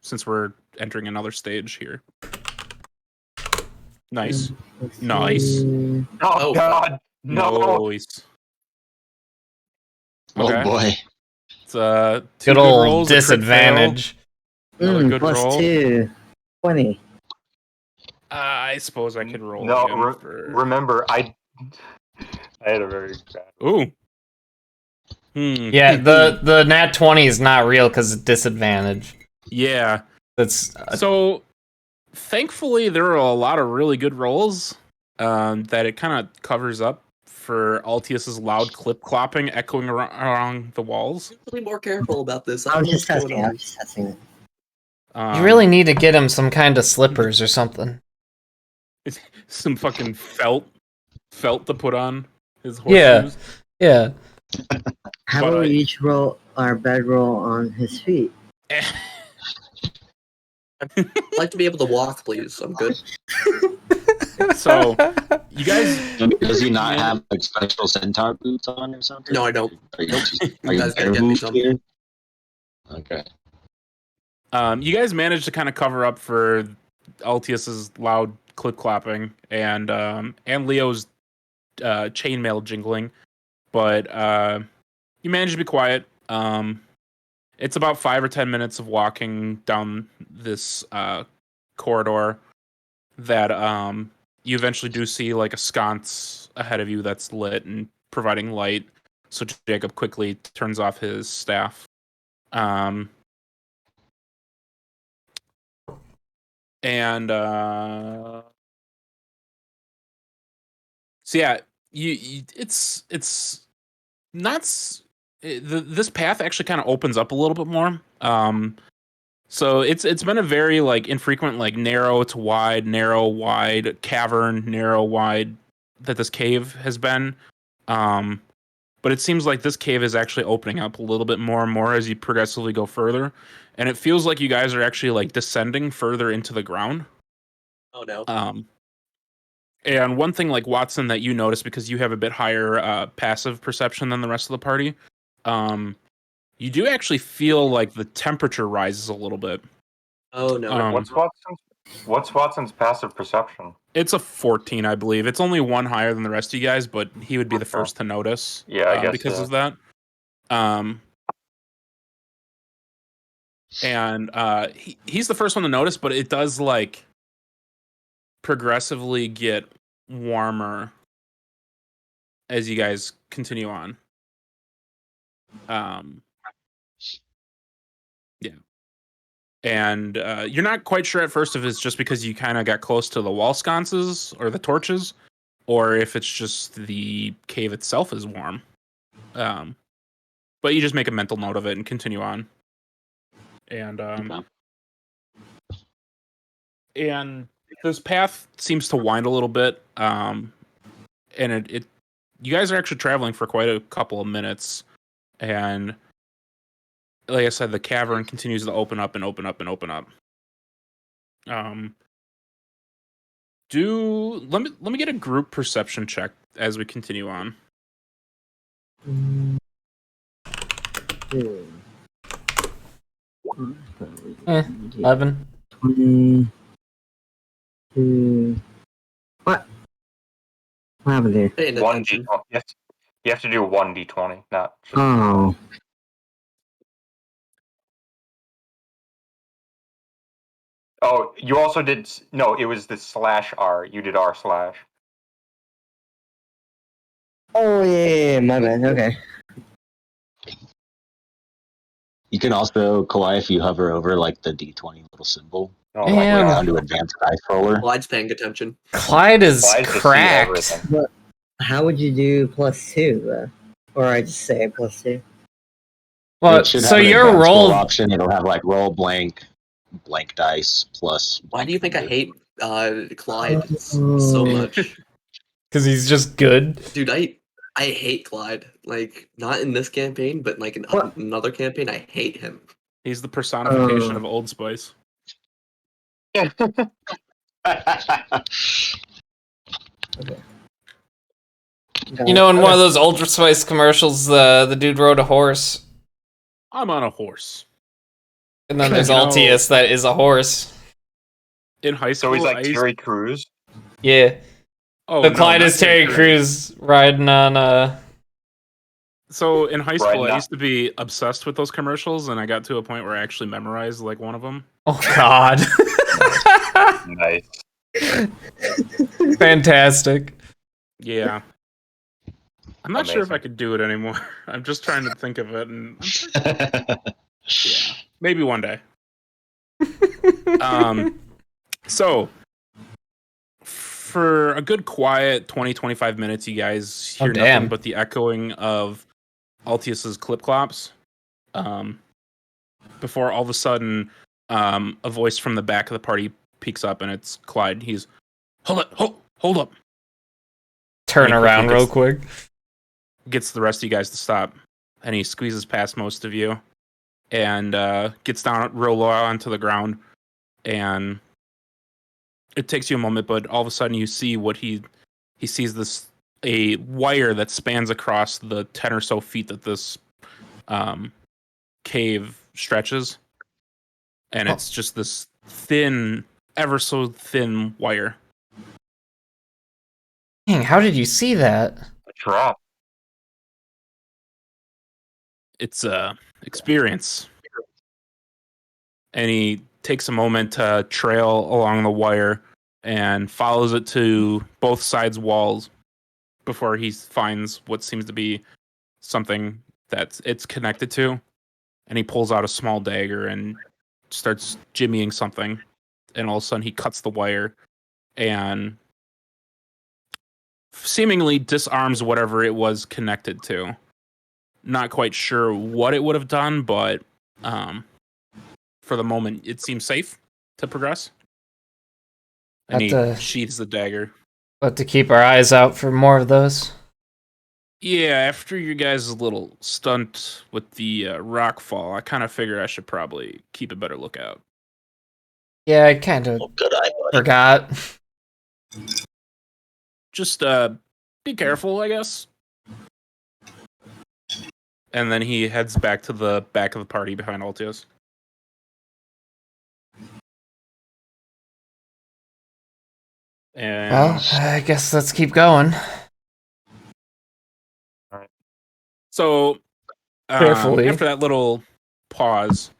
since we're entering another stage here. Nice. Nice. Mm, Oh, Oh. God. No. Nice. Oh Okay. boy. It's two Good rolls, old a crit disadvantage. Another good plus roll. 2. 20. I suppose I could roll No. again for... Remember, I had a very bad. Ooh. Yeah, the nat 20 is not real because it's disadvantage. Yeah. That's So, thankfully, there are a lot of really good rolls that it kind of covers up for Altius's loud clip-clopping echoing around the walls. Be more careful about this. I was just what's testing. going I on. was just testing it. you really need to get him some kind of slippers or something. Some fucking felt. felt to put on his horseshoes. Yeah. How But about we each roll our bedroll on his feet? I'd like to be able to walk, please. I'm good. So, you guys. Does he not have like special centaur boots on or something? No, I don't. Are you, Nope. are You you guys gotta bare get me boot some. here? Okay. You guys managed to kind of cover up for Altius's loud clip clapping and Leo's chainmail jingling, but you managed to be quiet. It's about 5 or 10 minutes of walking down this corridor that you eventually do see like a sconce ahead of you that's lit and providing light. So Jacob quickly turns off his staff. And so yeah, it's not this path actually kind of opens up a little bit more. So it's been a very like infrequent, like narrow to wide, narrow, wide, cavern, narrow, wide that this cave has been. But it seems like this cave is actually opening up a little bit more and more as you progressively go further. And it feels like you guys are actually like descending further into the ground. Oh no. And one thing like Watson that you notice because you have a bit higher passive perception than the rest of the party, you do actually feel like the temperature rises a little bit. Oh no. What's Watson's passive perception? It's a 14, I believe. It's only one higher than the rest of you guys, but he would be the first to notice. Yeah, I guess because yeah. of that. And he's the first one to notice, but it does like progressively get warmer as you guys continue on. Yeah. And you're not quite sure at first if it's just because you kind of got close to the wall sconces or the torches, or if it's just the cave itself is warm. But you just make a mental note of it and continue on. And and this path seems to wind a little bit. And it you guys are actually traveling for quite a couple of minutes, and like I said, the cavern continues to open up and open up and open up. Let me get a group perception check as we continue on. 11. 22. What? What happened there? Paying One attention. d20. You have to do 1d20, not just Oh. Oh, you also did no, it was the /R. You did R/. Oh yeah, my bad. Okay. You can also, Kawhi, if you hover over like the D20 little symbol, Oh Damn. my down god. to advanced dice roller. Clyde's paying attention. Clyde is Clyde can see cracked. everything. How would you do +2? Or I just say +2. Well, It should so have an your advanced roll. option. It'll have like roll blank dice plus. Why do you think I hate Clyde Oh. so much? Because he's just good. Dude, I hate Clyde. Like, not in this campaign, but like in What? another campaign, I hate him. He's the personification of Old Spice. You know, in one of those Ultra Spice commercials, the dude rode a horse. I'm on a horse. And then there's You know- Altius that is a horse. In high school, So he's like I used- Terry Crews. Yeah. Oh, The no, Clyde not is Terry Crews riding on So in high school, Right, I used to be obsessed with those commercials, and I got to a point where I actually memorized like one of them. Oh god. Nice. Fantastic. Yeah. I'm not sure if Amazing. I could do it anymore. I'm just trying to think of it, and I'm sure, yeah, maybe one day. So for a good quiet 20-25 minutes, you guys Oh, hear damn. nothing but the echoing of Altius's clip clops. Before all of a sudden, a voice from the back of the party peeks up, and it's Clyde. He's hold up. turn And he quickly around real quick. Gets the rest of you guys to stop, and he squeezes past most of you, and gets down real low onto the ground, and it takes you a moment, but all of a sudden you see what he sees a wire that spans across the 10 or so feet that this cave stretches, and it's just this thin, ever so thin wire. Dang, how did you see that? A trap. It's a experience. And he takes a moment to trail along the wire and follows it to both sides' walls before he finds what seems to be something that it's connected to. And he pulls out a small dagger and starts jimmying something. And all of a sudden he cuts the wire and seemingly disarms whatever it was connected to. Not quite sure what it would have done, but for the moment, it seems safe to progress. And he sheaths the dagger. But to keep our eyes out for more of those. Yeah, after you guys' little stunt with the rock fall, I kind of figure I should probably keep a better lookout. Yeah, I kind of forgot. Just be careful, I guess. And then he heads back to the back of the party behind Altios. And well, I guess let's keep going. All right. So, Carefully. after that little pause,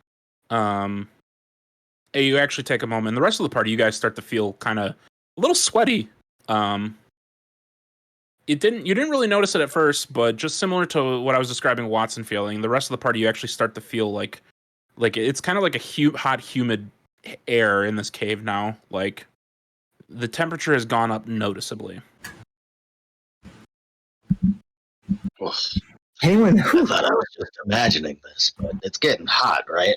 you actually take a moment. The rest of the party, you guys start to feel kind of a little sweaty. You didn't really notice it at first, but just similar to what I was describing Watson feeling, the rest of the party, you actually start to feel like it's kind of like a hot, humid air in this cave now. Like the temperature has gone up noticeably. Anyone I thought I was just imagining this, but it's getting hot, right?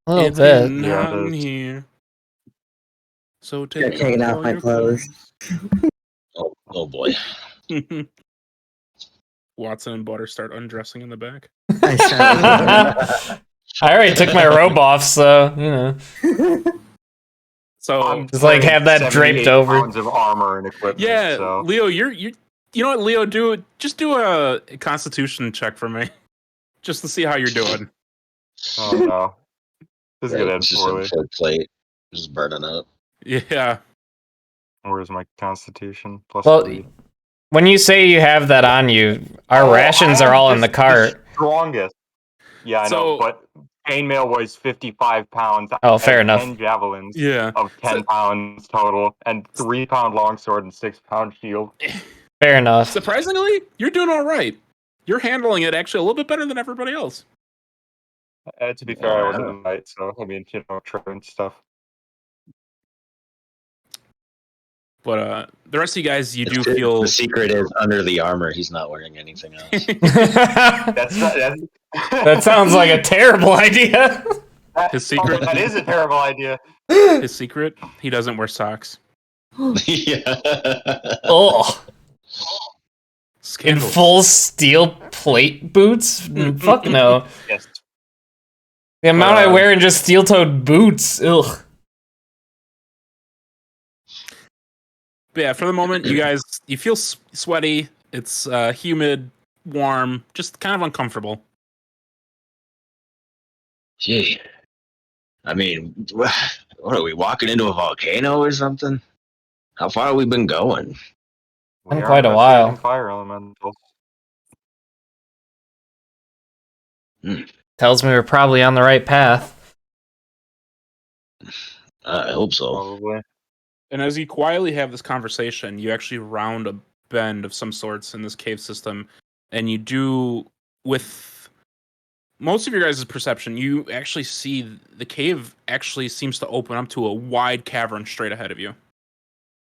A little It's bit. getting Yeah, hot it in is. here. So You're take taking off off all my your clothes. Oh boy. Watson and Butter start undressing in the back. I start I already took my robe off, so, you know. So Just like have that draped 78 over. pounds of armor and equipment. yeah, So. Leo, you know what, Leo, do a Constitution check for me, just to see how you're doing. Oh no. This is gonna end It's just a poorly. full plate, just burning up. Yeah. Where's my constitution? Well, +3. when you say you have that on you, our rations are all in the cart. Strongest. Yeah, I So- know, but chainmail weighs 55 pounds. Oh, I fair have enough. 10 javelins Yeah. of 10 pounds total, and 3-pound longsword and 6-pound shield. Fair enough. Surprisingly, you're doing all right. You're handling it actually a little bit better than everybody else. To be fair, I wasn't in the night, so I mean, and stuff. But the rest of you guys, you do The feel secret is under the armor. He's not wearing anything else. That's not. That sounds like a terrible idea. His secret? That is a terrible idea. his secret. He doesn't wear socks. Yeah. Oh, in Scandal. full steel plate boots? Fuck no. Yes. The amount I wear in just steel-toed boots. Ugh. But yeah, for the moment, you guys, you feel sweaty. It's humid, warm, just kind of uncomfortable. Gee. I mean, what are we walking into a volcano or something? How far have we been going? We Been are quite a while. investigating fire elementals. Tells me we're probably on the right path. I hope so. Probably. And as you quietly have this conversation, you actually round a bend of some sorts in this cave system, and you do, with most of your guys' perception, you actually see the cave actually seems to open up to a wide cavern straight ahead of you.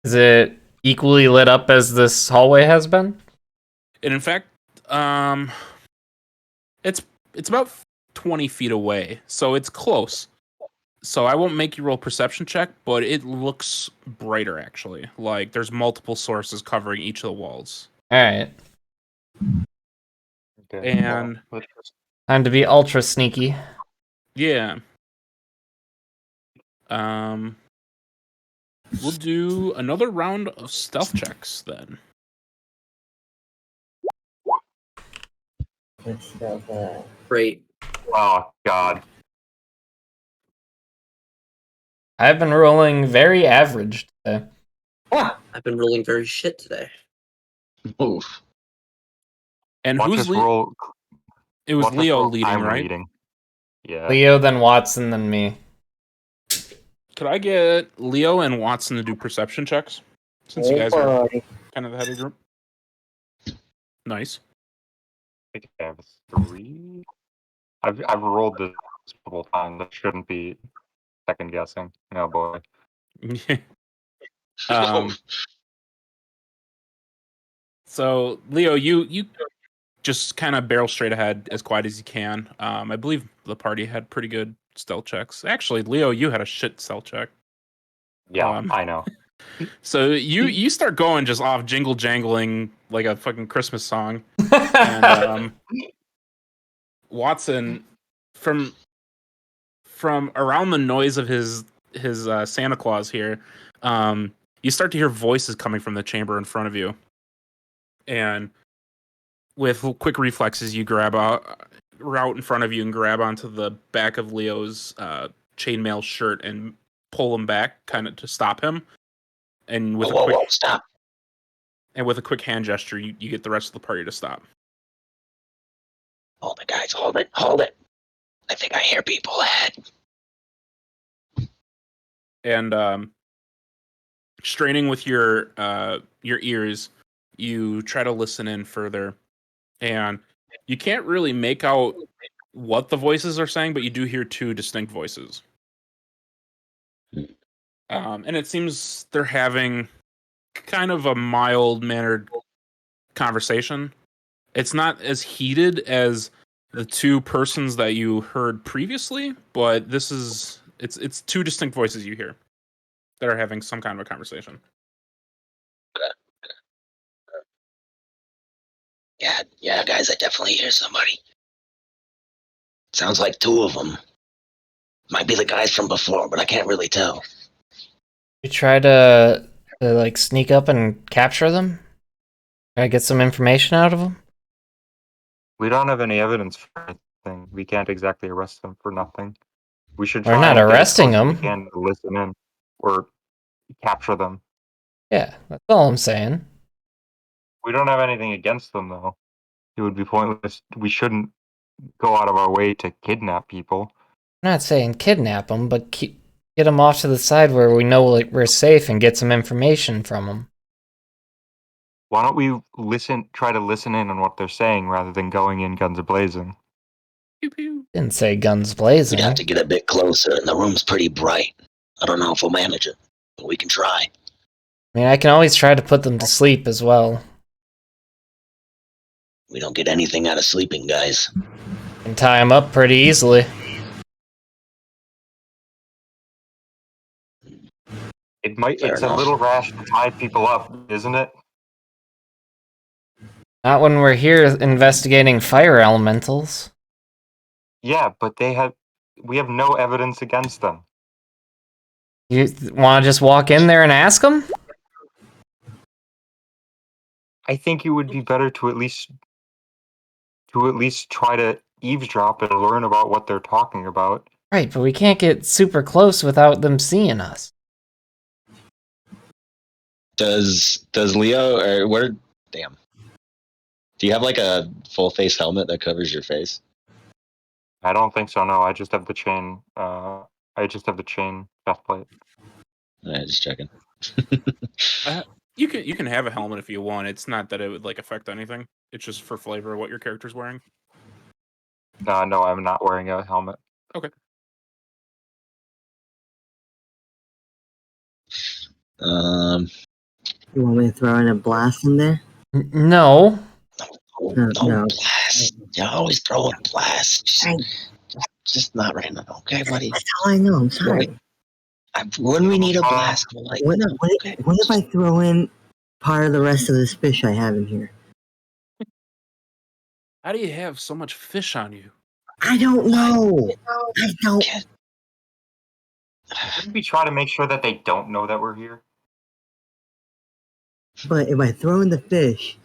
Is it equally lit up as this hallway has been? And in fact, it's about 20 feet away, so it's close. So I won't make you roll perception check, but it looks brighter actually. Like there's multiple sources covering each of the walls. All right. Okay, And Time to be ultra sneaky. yeah. We'll do another round of stealth checks then. Let's go. Great. oh god. I've been rolling very average today. I've been rolling very shit today. Oof. And Watch who's us roll. It was watch us Leo roll leading, time right? reading. Yeah. Leo, then Watson, then me. Could I get Leo and Watson to do perception checks? Since you guys are kind of the head of the group. Nice. I think I have 3. I've rolled this multiple times. That shouldn't be second guessing. Oh boy. um, so Leo, you just kind of barrel straight ahead as quiet as you can. I believe the party had pretty good stealth checks. Actually, Leo, you had a shit stealth check. Yeah, I know. So you start going just off jingle jangling like a fucking Christmas song. And Watson, from around the noise of his Santa Claus here, you start to hear voices coming from the chamber in front of you, and with quick reflexes, you grab out in front of you and grab onto the back of Leo's chainmail shirt and pull him back, kind of to stop him. And with Whoa, stop! And with a quick hand gesture, you get the rest of the party to stop. Hold it, guys. Hold it. I think I hear people ahead. And straining with your ears, you try to listen in further, and you can't really make out what the voices are saying, but you do hear 2 distinct voices. And it seems they're having kind of a mild-mannered conversation. It's not as heated as the 2 persons that you heard previously, but it's 2 distinct voices you hear that are having some kind of a conversation. Yeah, guys, I definitely hear somebody. Sounds like 2 of them. Might be the guys from before, but I can't really tell. You try to like sneak up and capture them? Try to get some information out of them? We don't have any evidence for anything. We can't exactly arrest them for nothing. We should We're try not and get as arresting close as we them. can to listen in or capture them. Yeah, that's all I'm saying. We don't have anything against them, though. It would be pointless. We shouldn't go out of our way to kidnap people. I'm not saying kidnap them, but get them off to the side where we know like we're safe and get some information from them. Why don't we try to listen in on what they're saying rather than going in guns a-blazing? Pew pew. Didn't say guns blazing. We'd have to get a bit closer, and the room's pretty bright. I don't know if we'll manage it, but we can try. I mean, I can always try to put them to sleep as well. We don't get anything out of sleeping, guys. Can tie them up pretty easily. Fair It's enough. a little rash to tie people up, isn't it? Not when we're here investigating fire elementals. Yeah, but we have no evidence against them. You want to just walk in there and ask them? I think it would be better to at least try to eavesdrop and learn about what they're talking about. Right, but we can't get super close without them seeing us. Does Leo or where? Damn. Do you have like a full face helmet that covers your face? I don't think so. No, I just have the chain. I just have the chain chest plate. Just checking. You can have a helmet if you want. It's not that it would like affect anything. It's just for flavor of what your character's wearing. No, I'm not wearing a helmet. Okay. You want me to throw in a blast in there? No. No No. blast. You're always throwing blasts. I Just not right now, okay, buddy? That's all I know. I'm sorry. When we need a blast, we'll like, What, okay. what if I throw in part of the rest of this fish I have in here? How do you have so much fish on you? I don't know. I don't. Kid. Shouldn't we try to make sure that they don't know that we're here? But if I throw in the fish,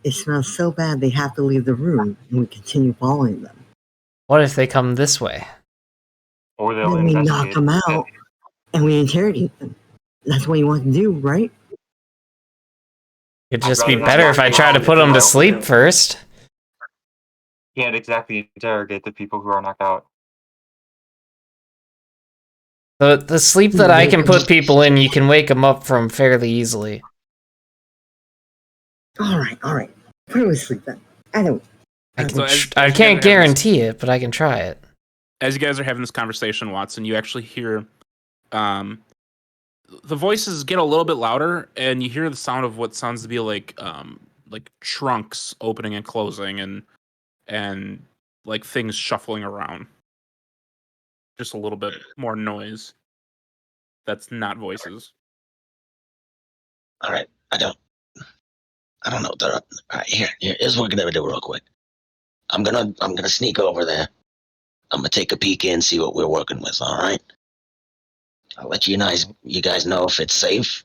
it smells so bad they have to leave the room, and we continue following them. What if they come this way? Or they'll Then we knock investigate. them out, and we interrogate them. That's what you want to do, right? It'd just I'd be rather better not if I knock try to them put out them to if sleep they're- first. Can't exactly interrogate the people who are knocked out. The sleep that I can put people in, you can wake them up from fairly easily. All right. Put them to sleep then. I don't. I So as can't you guys are having guarantee it, but I can try it. As you guys are having this conversation, Watson, you actually hear the voices get a little bit louder, and you hear the sound of what sounds to be like trunks opening and closing, and like things shuffling around. Just a little bit more noise. That's not voices. All right, I don't know. All right, here's what we're gonna do real quick. I'm gonna sneak over there. I'm gonna take a peek in, see what we're working with. All right. I'll let you guys know if it's safe,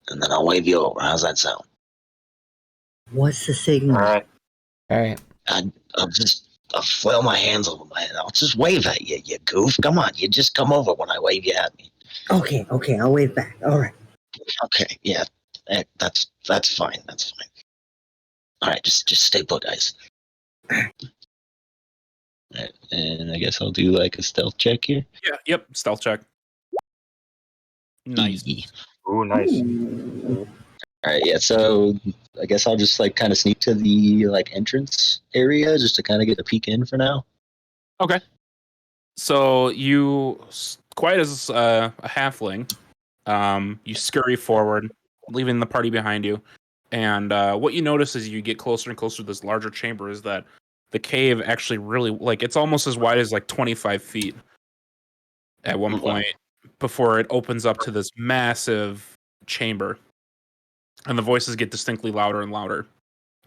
and then I'll wave you over. How's that sound? What's the signal? All right. All right. I'll flail my hands over my head. I'll just wave at you, you goof. Come on, you just come over when I wave you at me. Okay. I'll wave back. All right. Okay, yeah, that's fine. That's fine. All right, just stay put, guys. Alright, and I guess I'll do like a stealth check here. Yeah. Yep. Stealth check. Nice. Easy. Ooh, nice. All right, yeah. So I guess I'll just like kind of sneak to the like entrance area just to kind of get a peek in for now. Okay. So you, quite as a halfling, you scurry forward, leaving the party behind you. And what you notice as you get closer and closer to this larger chamber is that the cave actually really, like, it's almost as wide as like 25 feet at one point before it opens up to this massive chamber. And the voices get distinctly louder and louder.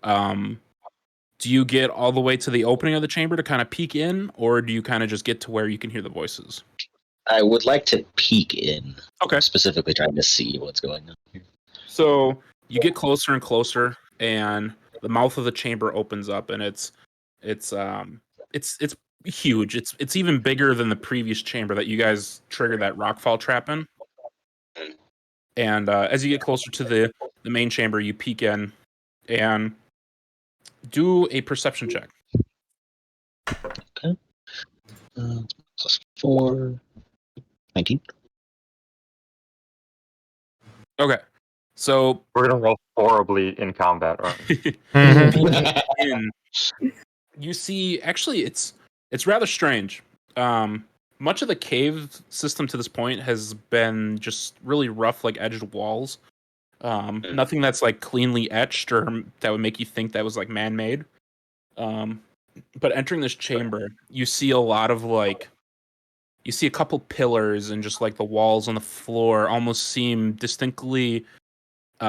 Do you get all the way to the opening of the chamber to kind of peek in, or do you kind of just get to where you can hear the voices? I would like to peek in. Okay. I'm specifically trying to see what's going on here. So you get closer and closer, and the mouth of the chamber opens up, and it's huge. It's even bigger than the previous chamber that you guys triggered that rockfall trap in. And as you get closer to the main chamber, you peek in and do a perception check. Okay. Plus 4. 19. Okay. So We're gonna roll horribly in combat, right? in, you see, actually, it's rather strange. Much of the cave system to this point has been just really rough, like edged walls. Nothing that's like cleanly etched or that would make you think that was like man-made. But entering this chamber, you see a lot of like, you see a couple pillars, and just like the walls on the floor almost seem distinctly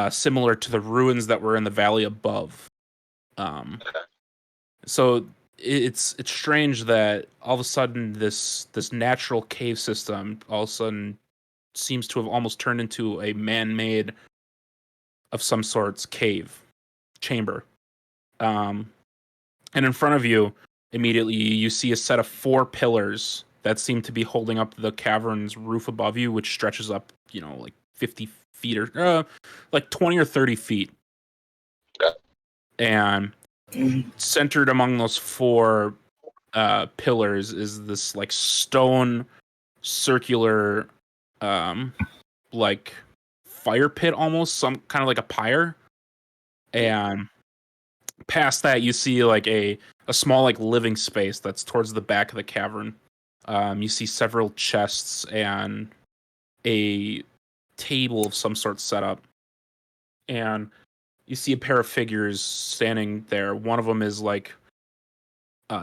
similar to the ruins that were in the valley above. So it's strange that all of a sudden this natural cave system all of a sudden seems to have almost turned into a man-made of some sorts cave chamber. And in front of you, immediately you see a set of 4 pillars that seem to be holding up the cavern's roof above you, which stretches up, like 50 feet or like 20 or 30 feet. And centered among those 4 pillars is this like stone circular like fire pit, almost some kind of like a pyre. And past that you see like a small like living space that's towards the back of the cavern. You see several chests and a table of some sort set up, and you see a pair of figures standing there. One of them is like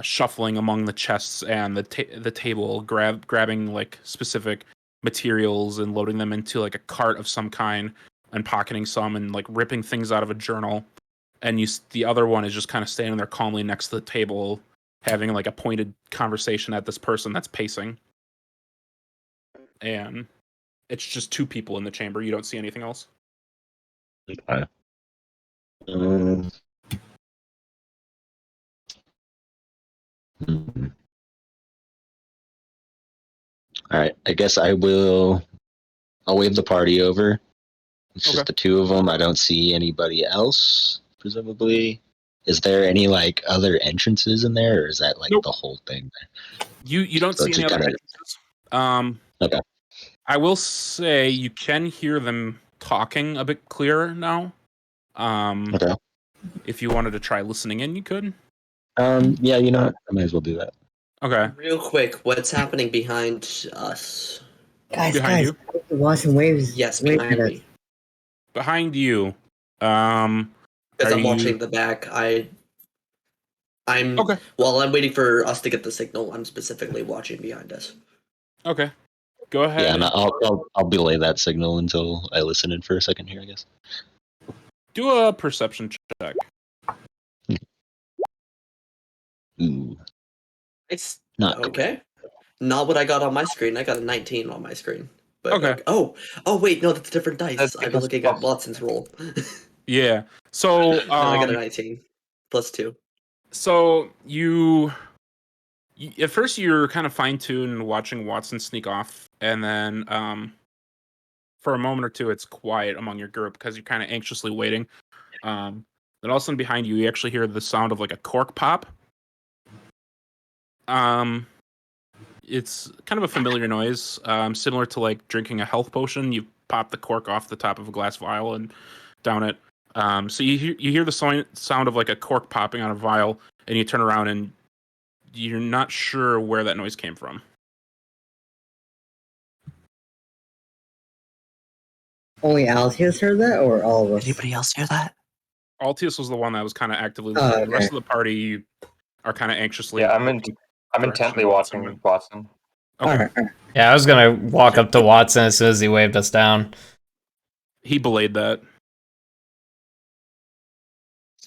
shuffling among the chests and the table, grabbing like specific materials and loading them into like a cart of some kind, and pocketing some and like ripping things out of a journal. And the other one is just kind of standing there calmly next to the table, having like a pointed conversation at this person that's pacing. And it's just two people in the chamber. You don't see anything else. Okay. Um, hmm. All right. I guess I'll wave the party over. It's Okay. just the two of them. I don't see anybody else, presumably. Is there any like other entrances in there, or is that like Nope. the whole thing? You don't So see any just other kinda- entrances. Okay. I will say you can hear them talking a bit clearer now. Okay. If you wanted to try listening in, you could. Yeah, you know what? I might as well do that. Okay. Real quick, what's happening behind us? Guys, Behind you? watching waves. Yes, wave behind at us. me. Behind you. Because Are I'm watching you- the back. I'm Okay. While I'm waiting for us to get the signal, I'm specifically watching behind us. Okay. Go ahead. Yeah, and I'll belay that signal until I listen in for a second here, I guess. Do a perception check. Ooh, It's not great. okay. Not what I got on my screen. I got a 19 on my screen. But Okay. oh wait, no, that's different dice. That's I've been because looking plus- at Watson's roll. Yeah. So No, I got a 19 plus 2. So you at first you're kind of fine-tuned watching Watson sneak off, and then for a moment or two it's quiet among your group because you're kind of anxiously waiting. Then all of a sudden behind you actually hear the sound of like a cork pop. It's kind of a familiar noise, similar to like drinking a health potion. You pop the cork off the top of a glass vial and down it. So you hear the sound of like a cork popping on a vial, and you turn around and you're not sure where that noise came from. Only Altius heard that, or all of us? Anybody else hear that? Altius was the one that was kind of actively Oh, listening. The okay. rest of the party are kind of anxiously. Yeah, I'm direction intently Watson watching went. Watson. Okay. All right. Yeah, I was gonna walk up to Watson as soon as he waved us down. He belayed that.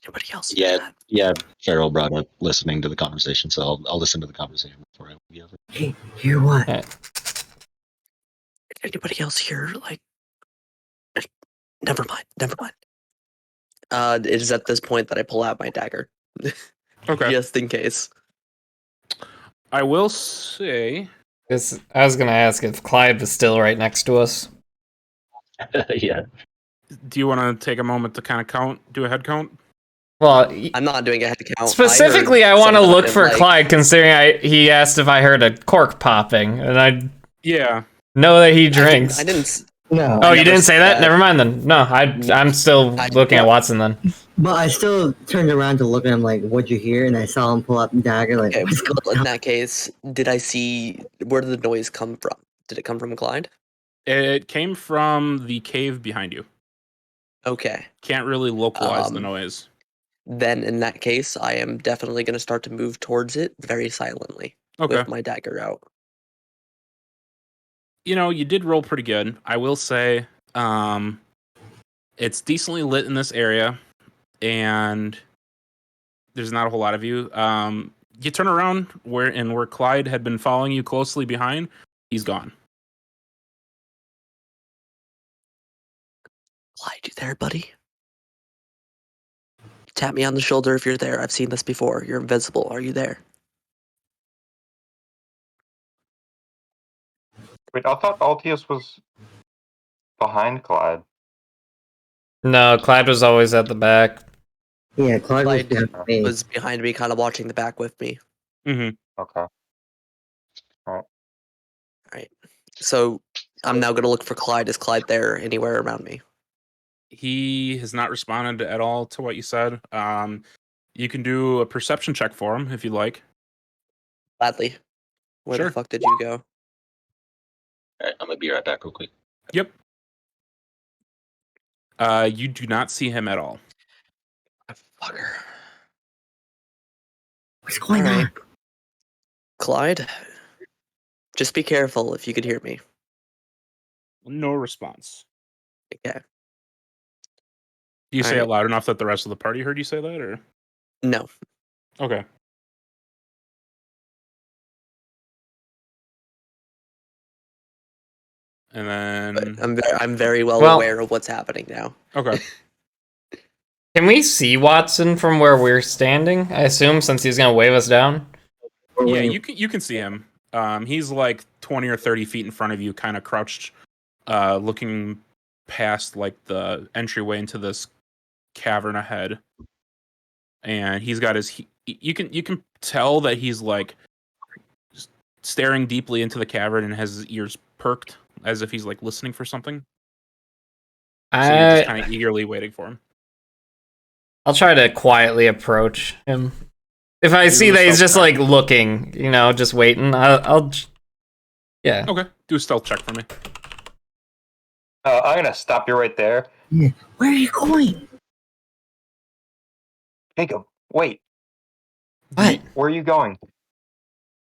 Anybody else hear Yeah, that? yeah. Farrell brought up listening to the conversation, so I'll listen to the conversation before I give it. Hey, hear what? Yeah. Anybody else hear like? Never mind. It is at this point that I pull out my dagger, Okay. just in case. I will say. I was gonna ask if Clyde was still right next to us. Yeah. Do you want to take a moment to kind of do a head count? Well, I'm not doing a head count. specifically, I heard want to something look for like- Clyde, considering he asked if I heard a cork popping, and I Yeah. know that he drinks. I didn't. No. Oh, I you never didn't say said that? that. Never mind then. No, I'm still looking at Watson then. But I still turned around to look at him like, what'd you hear? And I saw him pull up the dagger like, Okay, what's well, going in on? that case, did I see where did the noise come from? Did it come from Clyde? It came from the cave behind you. Okay. Can't really localize the noise. Then in that case, I am definitely going to start to move towards it very silently Okay. with my dagger out. You know, you did roll pretty good. I will say, it's decently lit in this area, and there's not a whole lot of you. You turn around where Clyde had been following you closely behind, he's gone. Clyde, you there, buddy? Tap me on the shoulder if you're there. I've seen this before. You're invisible. Are you there? Wait, I thought Altius was behind Clyde. No, Clyde was always at the back. Yeah, Clyde was Clyde behind me. was behind me, kind of watching the back with me. Mm-hmm. Okay. So I'm now going to look for Clyde. Is Clyde there anywhere around me? He has not responded at all to what you said. You can do a perception check for him if you'd like. Gladly. Where Sure. the fuck did you go? All right, I'm gonna be right back real quick. Yep. You do not see him at all. Fucker. What's going Alright. on? Clyde, just be careful if you could hear me. No response. Okay. Do you say it Alright. loud enough that the rest of the party heard you say that, or No. okay? And But then I'm very well Well- aware of what's happening now. okay. Can we see Watson from where we're standing? I assume since he's gonna wave us down. Yeah, you can see him. He's like 20 or 30 feet in front of you, kind of crouched, looking past like the entryway into this cavern ahead. And he's got his. You can tell that he's like staring deeply into the cavern and has his ears perked as if he's like listening for something. So you're just kind of eagerly waiting for him. I'll try to quietly approach him. If I see a that he's stealth just check. like looking, just waiting, I'll yeah. Okay, do a stealth check for me. I'm gonna stop you right there. Yeah. Where are you going? Jacob, wait. What? Where are you going?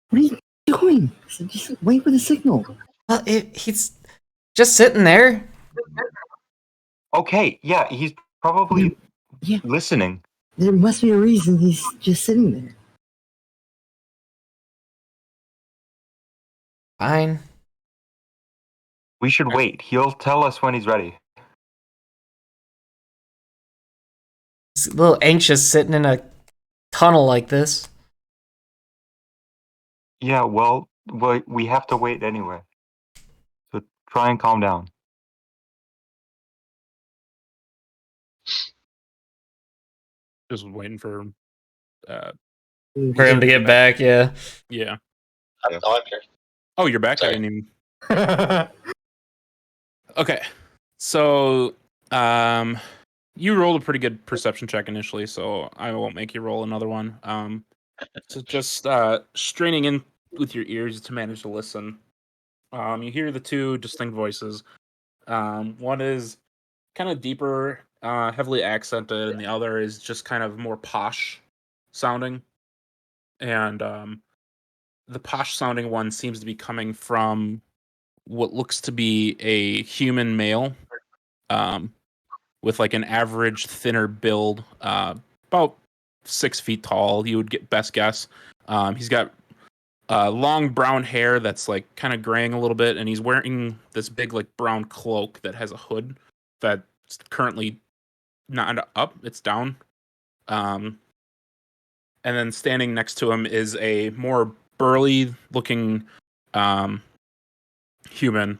What are you doing? Just wait for the signal. Well, he's just sitting there. Okay, yeah, he's probably Yeah. listening. There must be a reason he's just sitting there. Fine. We should wait. He'll tell us when he's ready. He's a little anxious sitting in a tunnel like this. Yeah, well, we have to wait anyway. So try and calm down. Just waiting for. For him to get back, yeah. Yeah. I'm here. Oh, you're back. Sorry. I didn't even. Okay, so you rolled a pretty good perception check initially, so I won't make you roll another one. So just straining in with your ears to manage to listen. You hear the two distinct voices. One is kind of deeper, heavily accented, and the other is just kind of more posh sounding. And the posh sounding one seems to be coming from what looks to be a human male, with like an average thinner build, about 6 feet tall. You would get best guess. He's got long brown hair that's like kind of graying a little bit, and he's wearing this big like brown cloak that has a hood that's currently not up; it's down. And then standing next to him is a more burly looking human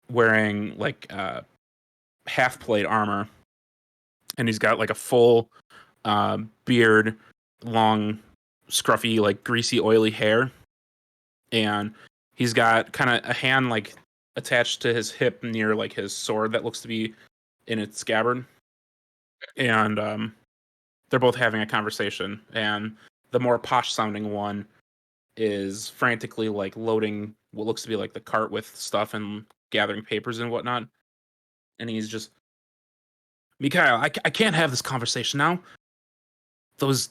wearing like half plate armor, and he's got like a full beard, long, scruffy, like greasy, oily hair, and he's got kind of a hand like attached to his hip near like his sword that looks to be in its scabbard, and they're both having a conversation, and the more posh sounding one is frantically like loading what looks to be like the cart with stuff and gathering papers and whatnot, and he's just, Mikhail, I can't have this conversation now. Those,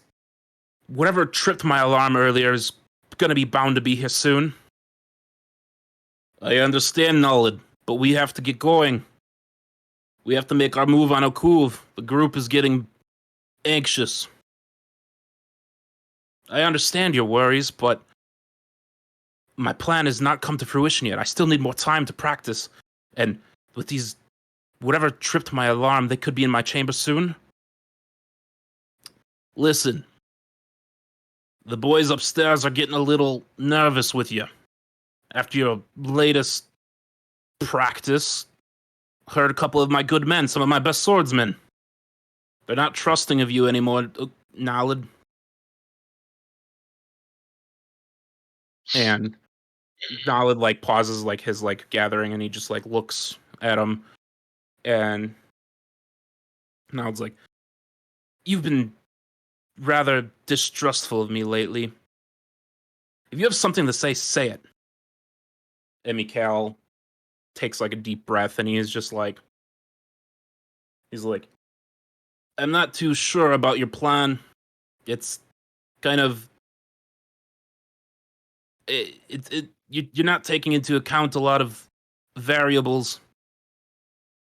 whatever tripped my alarm earlier is gonna be bound to be here soon. I understand, Nolid, but we have to get going. We have to make our move on Okuv. The group is getting anxious. I understand your worries, but my plan has not come to fruition yet. I still need more time to practice. And with these, whatever tripped my alarm, they could be in my chamber soon. Listen, the boys upstairs are getting a little nervous with you. After your latest practice, heard a couple of my good men, some of my best swordsmen. They're not trusting of you anymore, Nalid. And Nalid like pauses like his like gathering, and he just like looks at him, and Nalid's like, "You've been rather distrustful of me lately. If you have something to say it." And Mikhail takes like a deep breath, and he's like, "I'm not too sure about your plan. It's kind of you're not taking into account a lot of variables.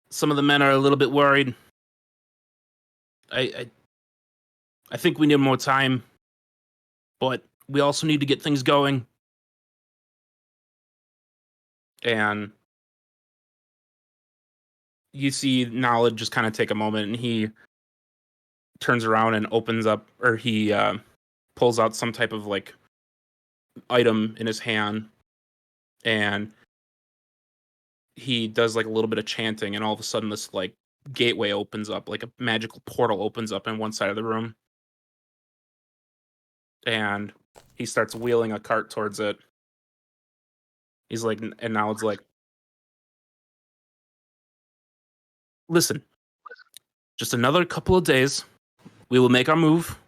Some of the men are a little bit worried. I think we need more time, but we also need to get things going. And you see Knowledge just kind of take a moment, and he turns around and opens up, or he pulls out some type of like item in his hand, and he does like a little bit of chanting, and all of a sudden this like gateway opens up, like a magical portal opens up in one side of the room, and he starts wheeling a cart towards it. He's like, and now it's like, listen, just another couple of days, we will make our move.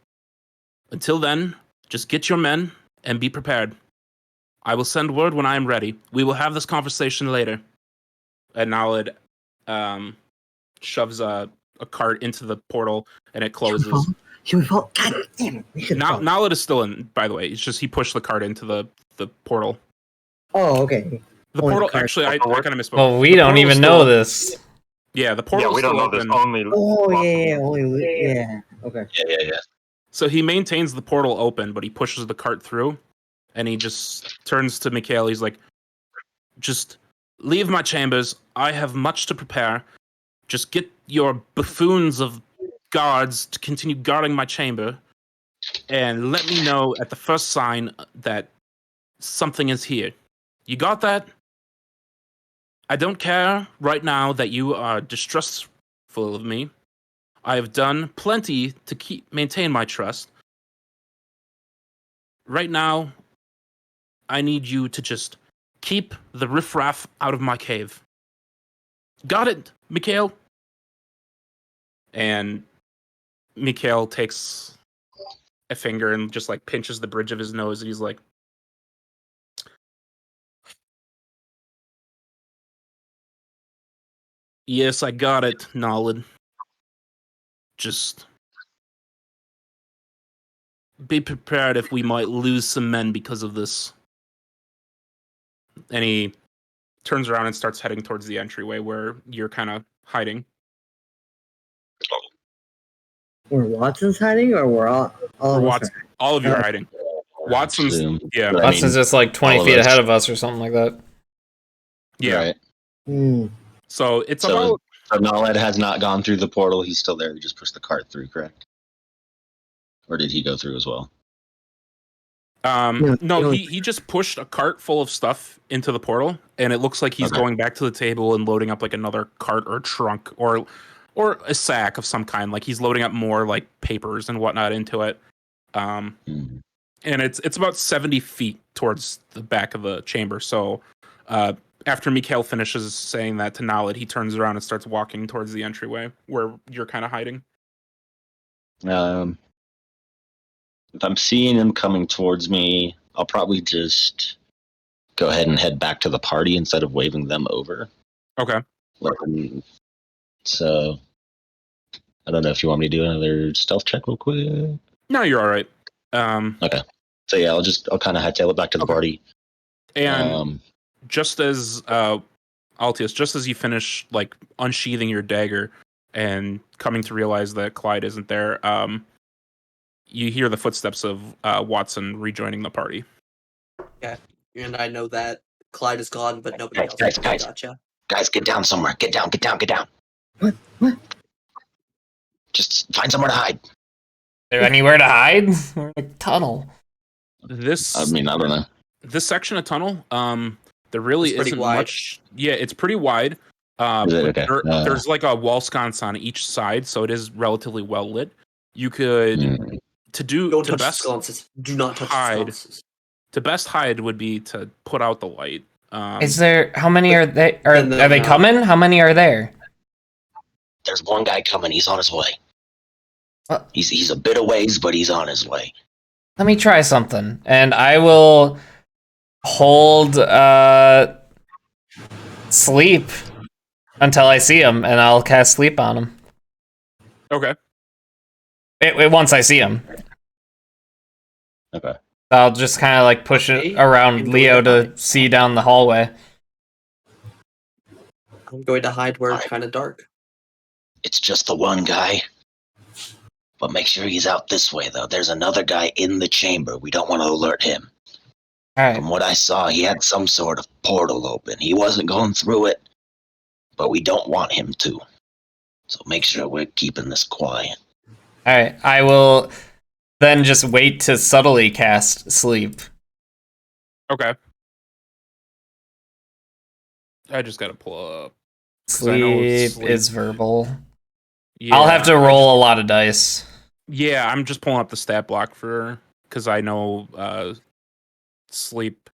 Until then, just get your men and be prepared. I will send word when I am ready. We will have this conversation later. And Naled shoves a cart into the portal, and it closes. Should we fall? God damn it. We should fall. Naled is still in, by the way. It's just he pushed the cart into the portal. Oh, okay. The portal, actually, I kind of misspoke. Well, we The don't portal even is know still- this. Yeah, the portal Yeah, we is don't still know this. open. Only. Oh, yeah. Okay. Yeah. So he maintains the portal open, but he pushes the cart through, and he just turns to Mikhail. He's like, just leave my chambers. I have much to prepare. Just get your buffoons of guards to continue guarding my chamber, and let me know at the first sign that something is here. You got that? I don't care right now that you are distrustful of me. I have done plenty to maintain my trust. Right now, I need you to just keep the riffraff out of my cave. Got it, Mikhail? And Mikhail takes a finger and just like pinches the bridge of his nose, and he's like, yes, I got it, Naled. Just be prepared if we might lose some men because of this. And he turns around and starts heading towards the entryway where you're kind of hiding. Where Watson's hiding, or we're all of us Watson, all of you are Oh. hiding. Watson's, Presume. yeah, But I Watson's mean, just like 20 all of feet us. ahead of us or something like that. yeah. Right. Hmm. So it's So- about So Naled has not gone through the portal. He's still there. He just pushed the cart through, correct? Or did he go through as well? no, he just pushed a cart full of stuff into the portal, and it looks like he's Okay. going back to the table and loading up like another cart or trunk or a sack of some kind. Like he's loading up more like papers and whatnot into it. Hmm. And it's about 70 feet towards the back of the chamber. So after Mikhail finishes saying that to Naled, he turns around and starts walking towards the entryway where you're kind of hiding. If I'm seeing him coming towards me, I'll probably just go ahead and head back to the party instead of waving them over. Okay. So I don't know if you want me to do another stealth check real quick. No, you're all right. So yeah, I'll kind of hightail it back to the Okay. party. And just as Altius, just as you finish like unsheathing your dagger and coming to realize that Clyde isn't there, you hear the footsteps of Watson rejoining the party. And I know that Clyde is gone, but nobody Guys, else. guys, guys. Gotcha. Guys, get down somewhere. Get down. What? Just find somewhere to hide. Is there anywhere to hide? We're in a tunnel. This I mean, I don't know. this section of tunnel, there really It's pretty isn't wide. much. Yeah, it's pretty wide. Is it? But Okay. there's like a wall sconce on each side, so it is relatively well lit. You could Hmm. Don't to touch the best sconces. Do not touch hide. the sconces. to best hide would be to put out the light. Is there? How many are they? Are then they no. coming? How many are there? There's one guy coming. He's on his way. What? He's a bit of ways, but he's on his way. Let me try something, and I will hold sleep until I see him, and I'll cast sleep on him. Okay. Once I see him. Okay. I'll just kind of like push Okay, it around I'm Leo going to to hide. see down the hallway. I'm going to hide where it's kind of dark. It's just the one guy. But make sure he's out this way, though. There's another guy in the chamber. We don't want to alert him. All right. From what I saw, he had some sort of portal open. He wasn't going through it, but we don't want him to. So make sure we're keeping this quiet. All right. I will then just wait to subtly cast sleep. Okay. I just gotta pull up. 'Cause I know Sleep is verbal. Yeah, I'll have to roll a lot of dice. Yeah, I'm just pulling up the stat block for because I know sleep.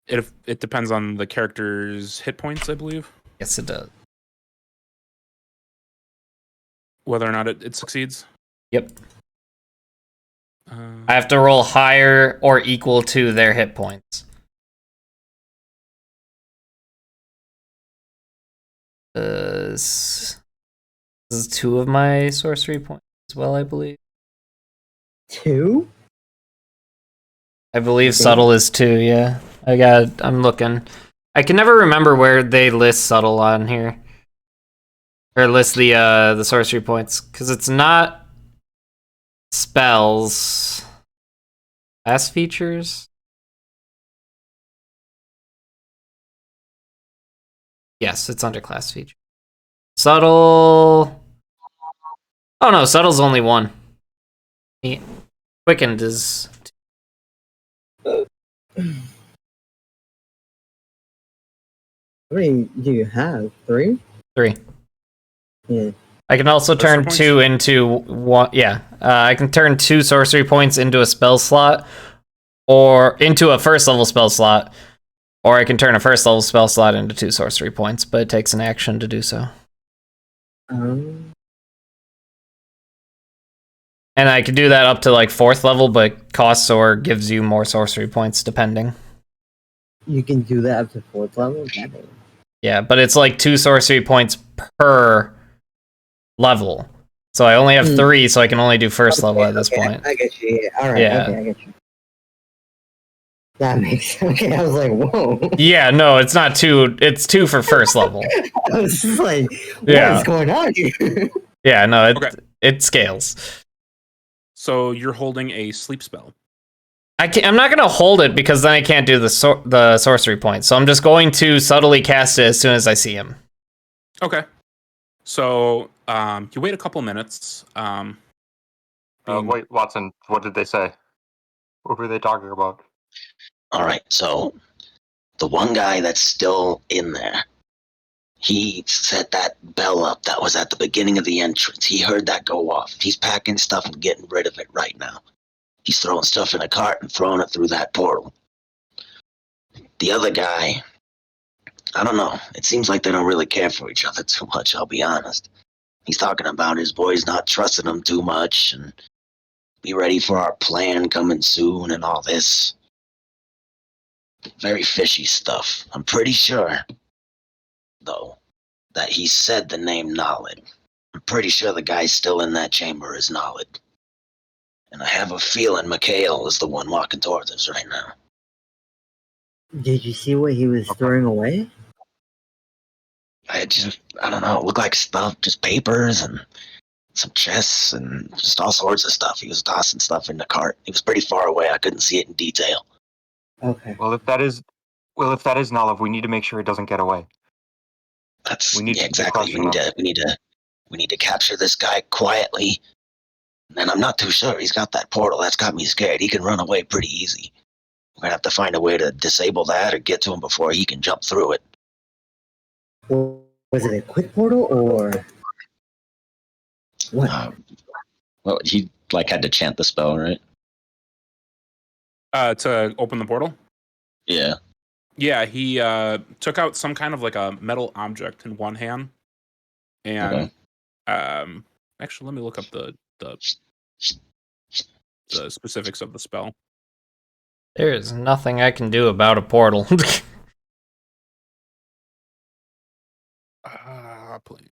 It depends on the character's hit points, I believe, Yes, it does. whether or not it succeeds. Yep. I have to roll higher or equal to their hit points. This is 2 of my sorcery points as well, I believe. 2? I believe subtle is 2, yeah. I'm looking. I can never remember where they list subtle on here. Or list the sorcery points, because it's not spells. Class features? Yes, it's under class feature. Subtle. Oh no, subtle's only 1. Quickened is. How many do you have? 3? 3. Yeah. I can also turn Sorcery 2 into 1. Yeah, I can turn 2 sorcery points into a spell slot, or into a first level spell slot, or I can turn a first level spell slot into 2 sorcery points, but it takes an action to do so. Um, And I can do that up to like 4th level, but costs or gives you more sorcery points depending. you can do that up to 4th level? Yeah, but it's like 2 sorcery points per level. So I only have 3, so I can only do first level at this point. I get you. Yeah. Alright, Yeah. okay, I get you. That makes okay. I was like, whoa. Yeah, no, it's not 2. It's 2 for first level. I was just like, Yeah. what's going on here? Yeah, no, Okay. it scales. So you're holding a sleep spell. I'm not going to hold it because then I can't do the sorcery point. So I'm just going to subtly cast it as soon as I see him. Okay. So you wait a couple minutes. Wait, Watson, what did they say? What were they talking about? All right, so the one guy that's still in there, he set that bell up that was at the beginning of the entrance. He heard that go off. He's packing stuff and getting rid of it right now. He's throwing stuff in a cart and throwing it through that portal. The other guy, I don't know. It seems like they don't really care for each other too much, I'll be honest. He's talking about his boys not trusting him too much and be ready for our plan coming soon and all this. Very fishy stuff. I'm pretty sure, though, that he said the name Nolid. I'm pretty sure the guy still in that chamber is Nolid. And I have a feeling Mikhail is the one walking towards us right now. Did you see what he was throwing away? I don't know, it looked like stuff, just papers and some chests and just all sorts of stuff. He was tossing stuff in the cart. He was pretty far away. I couldn't see it in detail. Okay. Well, if that is Nalav, we need to make sure it doesn't get away. That's We need to exactly. crush We need to capture this guy quietly. And I'm not too sure. He's got that portal. That's got me scared. He can run away pretty easy. We're gonna have to find a way to disable that or get to him before he can jump through it. Well, was it a quick portal or what? Well, he like had to chant the spell, right? To open the portal. Yeah. Yeah, he took out some kind of like a metal object in one hand, and actually, let me look up the specifics of the spell. There is nothing I can do about a portal. Please.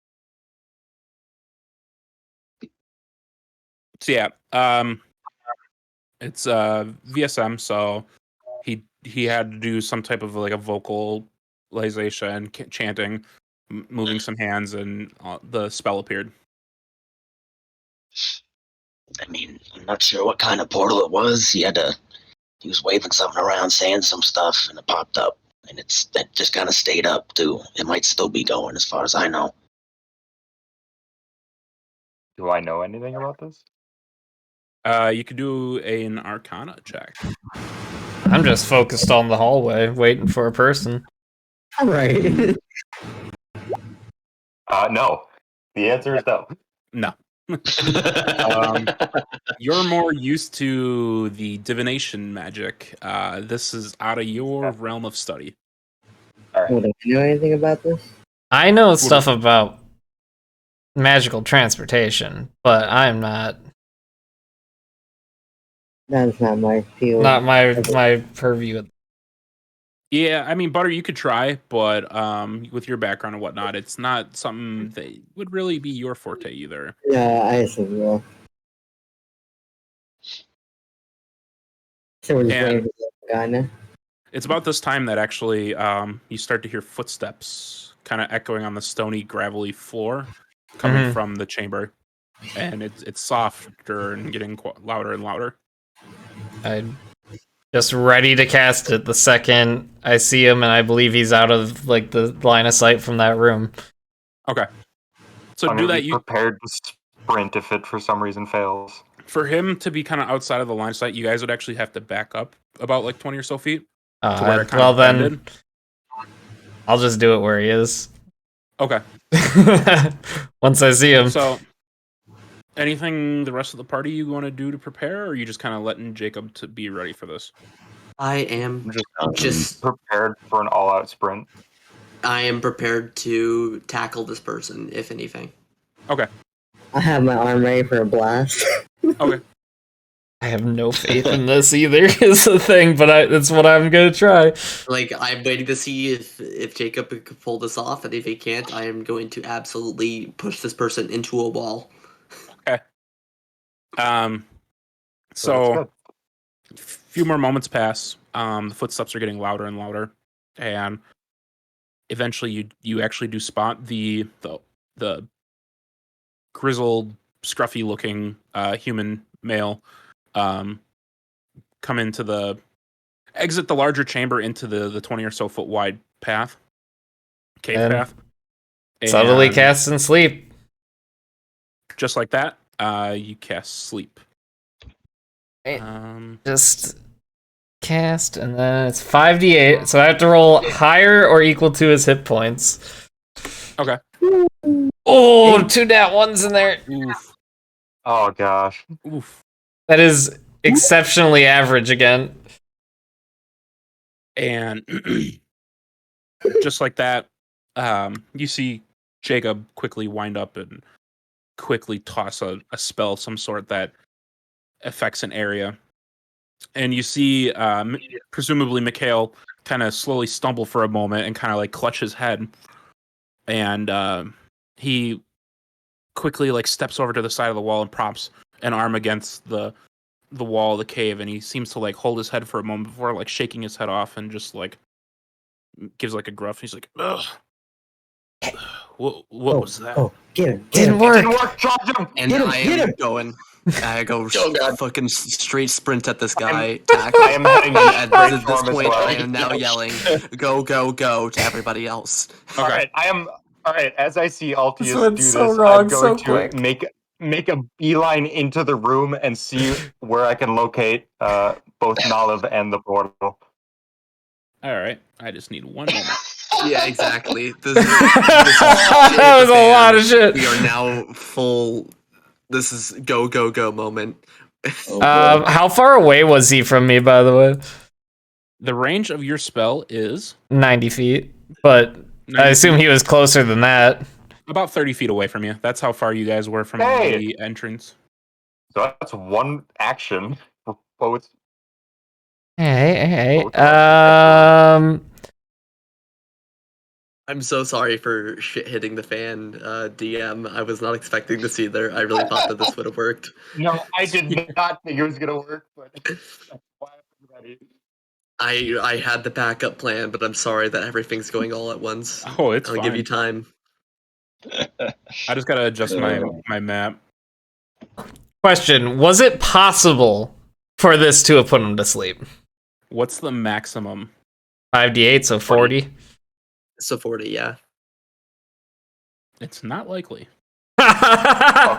So yeah, It's VSM, so he had to do some type of like a vocalization, chanting, moving some hands, and the spell appeared. I mean, I'm not sure what kind of portal it was. He was waving something around, saying some stuff, and it popped up. And it just kind of stayed up, too. It might still be going, as far as I know. Do I know anything about this? You could do an Arcana check. I'm just focused on the hallway, waiting for a person. Right. No. The answer is no. No. You're more used to the divination magic. This is out of your realm of study. All right. Well, do you know anything about this? I know stuff about magical transportation, but I'm not. That's not my field. Not my purview. Yeah, I mean, Butter, you could try, but with your background and whatnot, it's not something that would really be your forte either. Yeah, I assume so. So we're just waiting for the guy now. It's about this time that actually you start to hear footsteps kind of echoing on the stony, gravelly floor coming from the chamber. And it's softer and getting louder and louder. I'm just ready to cast it the second I see him, and I believe he's out of like the line of sight from that room. Okay. So I'm do gonna that. be prepared to sprint if it for some reason fails. For him to be kind of outside of the line of sight, you guys would actually have to back up about like 20 or so feet. To where it kind well of then, bended. I'll just do it where he is. Okay. Once I see him. So, anything the rest of the party you want to do to prepare, or are you just kind of letting Jacob to be ready for this? I am just prepared for an all-out sprint. I am prepared to tackle this person, if anything. Okay. I have my arm ready for a blast. Okay. I have no faith in this either, is the thing, but it's what I'm gonna try. Like, I'm waiting to see if Jacob could pull this off, and if he can't, I am going to absolutely push this person into a wall. Okay. So a few more moments pass. The footsteps are getting louder and louder, and eventually you actually do spot the grizzled, scruffy looking human male come into the exit the larger chamber into the 20 or so foot wide path, cave path. Subtly And cast and sleep. just like that, you cast sleep. Just cast, and then it's 5d8, so I have to roll higher or equal to his hit points. Okay. Oh, 2 nat 1s in there. Oof. Oh gosh. Oof. That is exceptionally average again. And just like that, you see Jacob quickly wind up and quickly toss a spell of some sort that affects an area. And you see, presumably, Mikhail kind of slowly stumble for a moment and kind of like clutch his head. And he quickly like steps over to the side of the wall and props an arm against the wall of the cave. And he seems to like hold his head for a moment before like shaking his head off and just like gives like a gruff. He's like, ugh. What was that? Oh, get him. Didn't work. Charge him! And Get him, I get am him! going. I go fucking straight sprint at this guy. I am heading At this brainstorm as point, well. I am now yelling, "Go, go, go!" to everybody else. Okay. Alright, alright, as I see Altius This do went this, so wrong I'm going so to quick. make a beeline into the room and see where I can locate both Nalav and the portal. All right. I just need one moment. Yeah, exactly. This That was a lot of shit. We are now full. This is go, go, go moment. How far away was he from me, by the way? The range of your spell is 90 feet, but 90 I assume feet. he was closer than that. About 30 feet away from you. That's how far you guys were from Hey! the entrance. So that's one action for both. Hey. I'm so sorry for shit hitting the fan, DM. I was not expecting this either. I really thought that this would have worked. No, I did not think it was gonna work, but that's why I'm ready. I had the backup plan, but I'm sorry that everything's going all at once. Oh, it's I'll fine. give you time. I just gotta adjust my map. Question: was it possible for this to have put him to sleep? What's the maximum? 5d8, so 40. So 40, yeah. It's not likely. All right,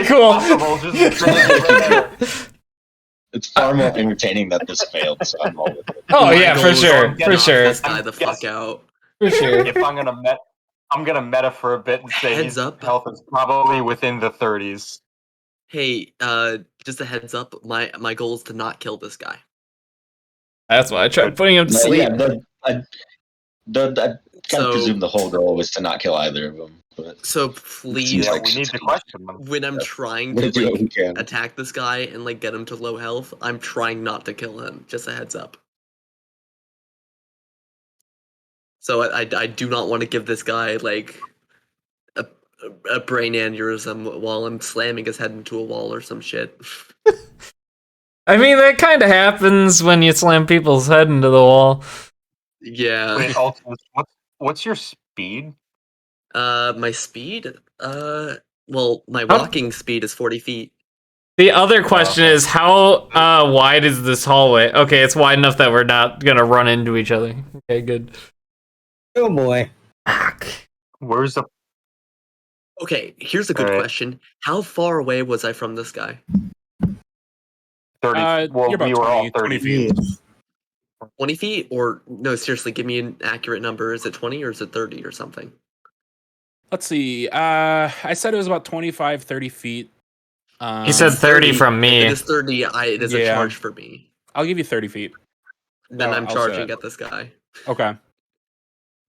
cool. It's far more entertaining that this failed, so I'm all with it. Oh yeah, for sure, for Knock sure, this guy the fuck out. for sure. If I'm gonna meta for a bit and say Heads his up. health is probably within the 30s. Hey, just a heads up. My goal is to not kill this guy. That's why I tried putting him to No, sleep. yeah, I kind So- of presumed the whole goal was to not kill either of them. But So Seems please, Yeah, like we need to question them. when I'm Yeah. trying we'll to do what we like can. attack this guy and like get him to low health, I'm trying not to kill him. Just a heads up. So I do not want to give this guy like a brain aneurysm while I'm slamming his head into a wall or some shit. I mean, that kind of happens when you slam people's head into the wall. Yeah. Wait, Ultimus, what's your speed? My speed? Well, my How- walking speed is 40 feet. The other question is, how wide is this hallway? Okay, it's wide enough that we're not gonna run into each other. Okay, good. Oh boy. Fuck. Where's the Okay, here's a good Alright. question. How far away was I from this guy? 30? Well, You're about we were all 20 30 feet. feet. 20 feet? Or, no, seriously, give me an accurate number. Is it 20 or is it 30 or something? Let's see. I said it was about 25, 30 feet. He said 30 from If me. it is 30, it is a Yeah. charge for me. I'll give you 30 feet. Then I'm I'll say charging that. at this guy. Okay.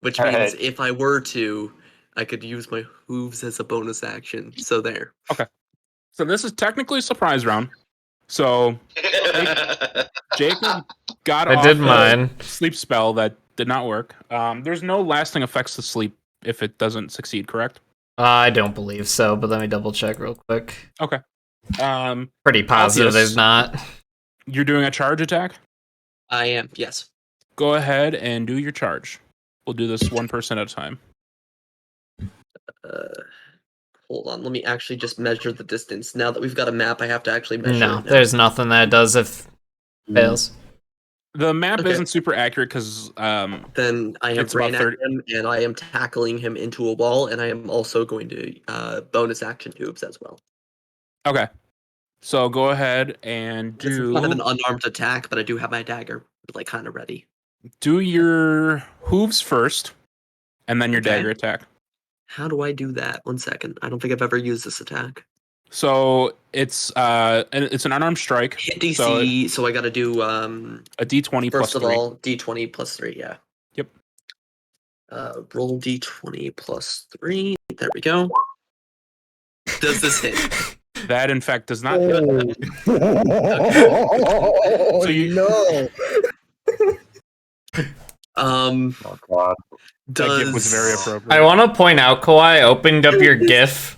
Which Alright. means if I were to, I could use my hooves as a bonus action. So there. So this is technically a surprise round. So Jacob got I off did a mine. sleep spell that did not work. There's no lasting effects to sleep if it doesn't succeed, correct? I don't believe so, but let me double check real quick. Okay. Pretty positive Altius. there's not. You're doing a charge attack? I am, yes. Go ahead and do your charge. We'll do this one person at a time. Hold on, let me actually just measure the distance. Now that we've got a map, I have to actually measure No, it now. there's nothing that does if fails. The map Okay. isn't super accurate because Then I am It's about brain at him, and I am tackling him into a wall, and I am also going to bonus action hoops as well. okay. So go ahead and This is kind of an do unarmed attack, but I do have my dagger, like, kind of ready. your hooves first, and then your Okay. dagger attack. How do I do that? 1 second. I don't think I've ever used this attack. So it's an unarmed strike. Hit So DC, so I got to do a D20 plus first of 3. all D20 plus 3. Yeah. Yep. Roll D20 plus 3. There we go. Does this hit? That in fact does not hit. Oh, So you- no. Oh god. That Does gift was very appropriate. I want to point out, Kawhi, I opened up your GIF,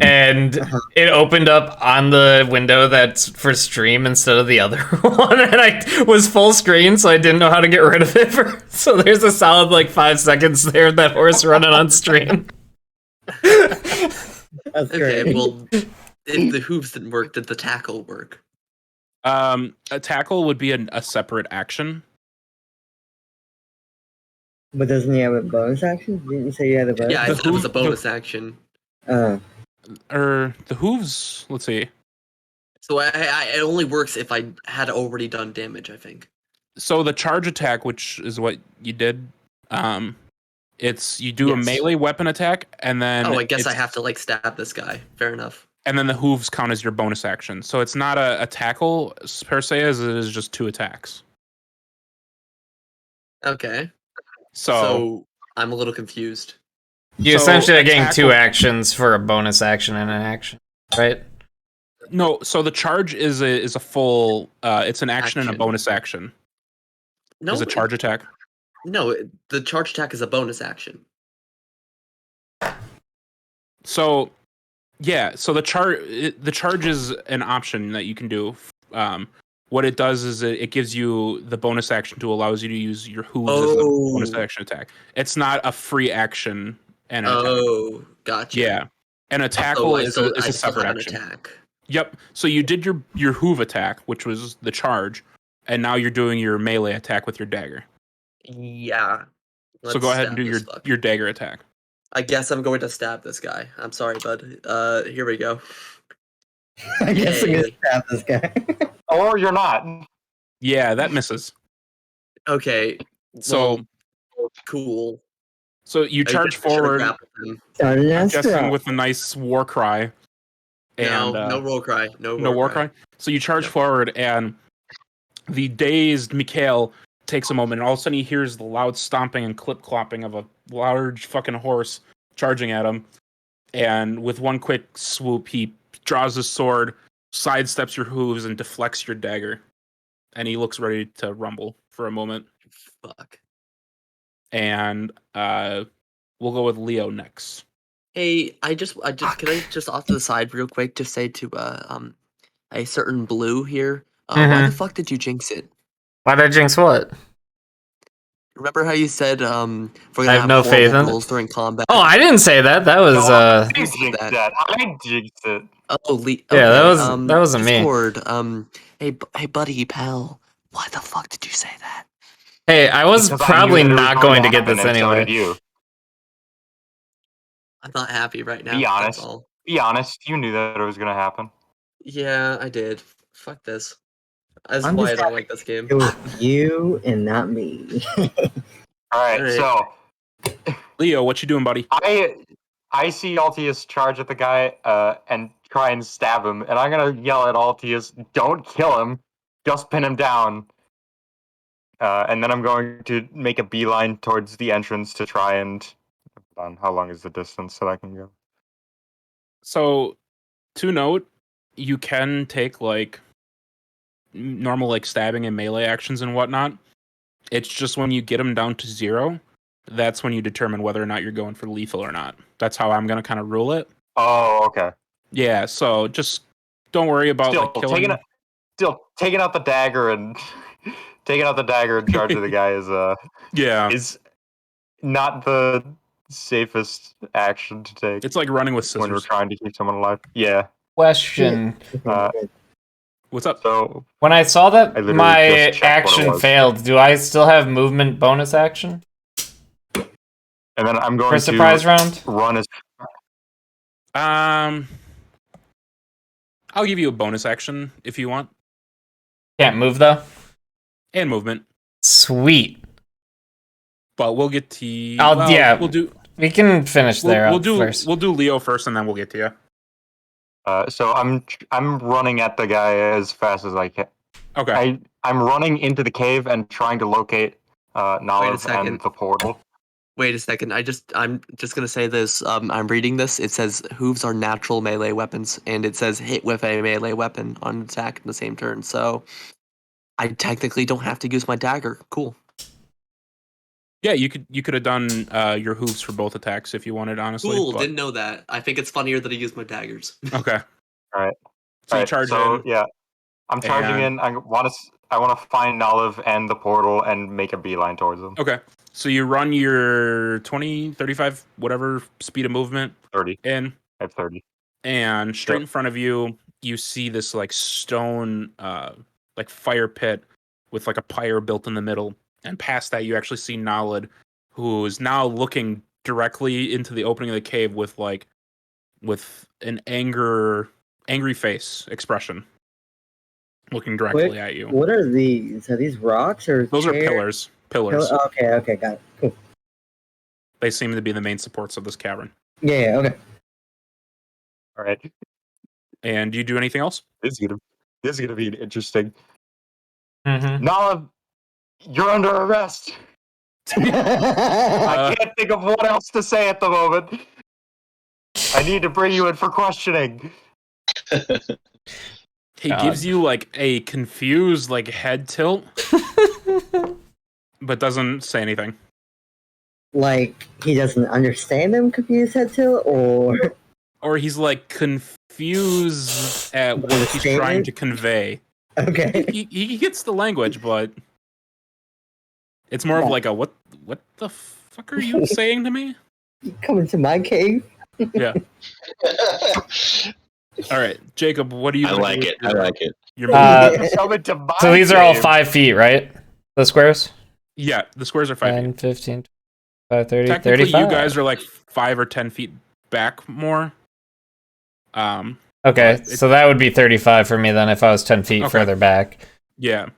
and it opened up on the window that's for stream instead of the other one, and I was full screen, so I didn't know how to get rid of it. So there's a solid like 5 seconds there of that horse running on stream. That's Okay, great. well, if the hooves didn't work, did the tackle work? A tackle would be a separate action. But doesn't he have a bonus action? Didn't you say you had a bonus? Yeah, I The said it was a hoof- bonus action. Oh. Or the hooves, let's see. So it only works if I had already done damage, I think. So the charge attack, which is what you did, it's you do a Yes. melee weapon attack, and then Oh, I guess I it's- have to, like, stab this guy. Fair enough. and then the hooves count as your bonus action. So it's not a tackle per se, as it is just 2 attacks. Okay. So, So I'm a little confused. You So essentially are a getting 2 tackle- actions for a bonus action and an action, right? no, so the charge is a full. It's an action and a Action. bonus action. No, Is a charge attack. No, the charge attack is a bonus action. So, yeah. So the charge is an option that you can do. What it does is it gives you the bonus action to allows you to use your hooves as a bonus action attack. It's not a free action and an attack. Oh, gotcha. Yeah, an tackle is a separate have action. An attack. Yep. So you did your hoove attack, which was the charge, and now you're doing your melee attack with your dagger. Yeah. So go ahead and do your dagger attack. I guess I'm going to stab this guy. I'm sorry, bud. Here we go. I guess I'm gonna stab this guy. Or you're not. Yeah, that misses. Okay. So cool. So you charge forward, I'm guessing with a nice war cry. And, no war cry. No war cry. So you charge forward, and the dazed Mikhail takes a moment, and all of a sudden he hears the loud stomping and clip-clopping of a large fucking horse charging at him. And with one quick swoop, he draws his sword, sidesteps your hooves, and deflects your dagger. And he looks ready to rumble for a moment. Fuck. And we'll go with Leo next. Hey, can I just off to the side real quick just say to a certain blue here, why the fuck did you jinx it? Why did I jinx what? Remember how you said we're gonna I have no faith in rules during combat? Oh, I didn't say that. That was I jinxed it. Oh, okay, yeah, that wasn't Discord, me. Hey, buddy, pal, why the fuck did you say that? Hey, I was probably not going to get this anyway. I'm not happy right now. Be honest. Be honest. You knew that it was gonna happen. Yeah, I did. Fuck this. That's why I don't like this game. It was you and not me. Alright, so Leo, what you doing, buddy? I see Altius charge at the guy and try and stab him, and I'm gonna yell at Altius, don't kill him, just pin him down. And then I'm going to make a beeline towards the entrance to try and how long is the distance that I can go? So, to note, you can take like normal like stabbing and melee actions and whatnot. It's just when you get them down to 0, that's when you determine whether or not you're going for lethal or not. That's how I'm gonna kind of rule it. Oh, okay. Yeah, so just don't worry about killing. Taking out the dagger and taking out the dagger in charge of the guy is not the safest action to take. It's like running with scissors when we're trying to keep someone alive. Yeah. Question. What's up? So when I saw that my action failed, do I still have movement bonus action? And then I'm going for a surprise round. Run as. I'll give you a bonus action if you want. Can't move though. And movement. Sweet. But we'll get to. Yeah. We'll do. We can finish there. We'll do Leo first, and then we'll get to you. So I'm running at the guy as fast as I can. Okay. I'm running into the cave and trying to locate Nalav and the portal. Wait a second. I'm just gonna say this. I'm reading this. It says hooves are natural melee weapons, and it says hit with a melee weapon on attack in the same turn. So I technically don't have to use my dagger. Cool. Yeah, you could have done your hooves for both attacks if you wanted, honestly. Cool. Didn't know that. I think it's funnier that I use my daggers. Okay. All right. So you charge in. Yeah, I'm charging in. I want to find Nalav and the portal and make a beeline towards them. Okay. So you run your 20, 35, whatever speed of movement. 30. In. I have 30. And straight in front of you, you see this like stone, like fire pit with like a pyre built in the middle. And past that, you actually see Nalad, who is now looking directly into the opening of the cave with an angry face expression, looking directly at you. What are these? Are these rocks or? Those are pillars. Pillars. Okay, got it. Cool. They seem to be the main supports of this cavern. Yeah. Okay. All right. And do you do anything else? This is gonna be interesting. Mm-hmm. Nalav, you're under arrest. I can't think of what else to say at the moment. I need to bring you in for questioning. He gives you like a confused like head tilt. but doesn't say anything. Like he doesn't understand him, confused head tilt, Or he's like confused at By the what he's trying statement? to convey. okay. He gets the language, but it's more of like a what the fuck are you saying to me? You come into my cave. Yeah. All right, Jacob, what do you? I like it. I like it. Your So these are all 5 feet, right? The squares? yeah, the squares are 5 10, feet. 15, 25, 30, Technically, 35. you guys are like 5 or 10 feet back more. Okay, so that would be 35 for me then if I was 10 feet further back. Yeah.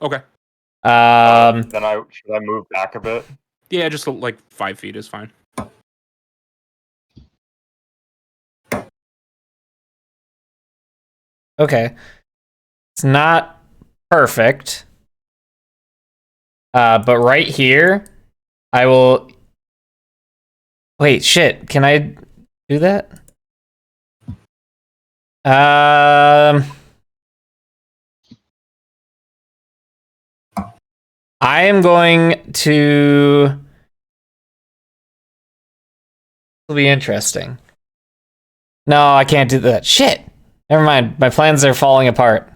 Okay. Then should I move back a bit? Yeah, just like 5 feet is fine. Okay. It's not perfect. But right here, I will... Wait, shit. Can I do that? I am going to... It'll be interesting. No, I can't do that. Shit! Never mind. My plans are falling apart.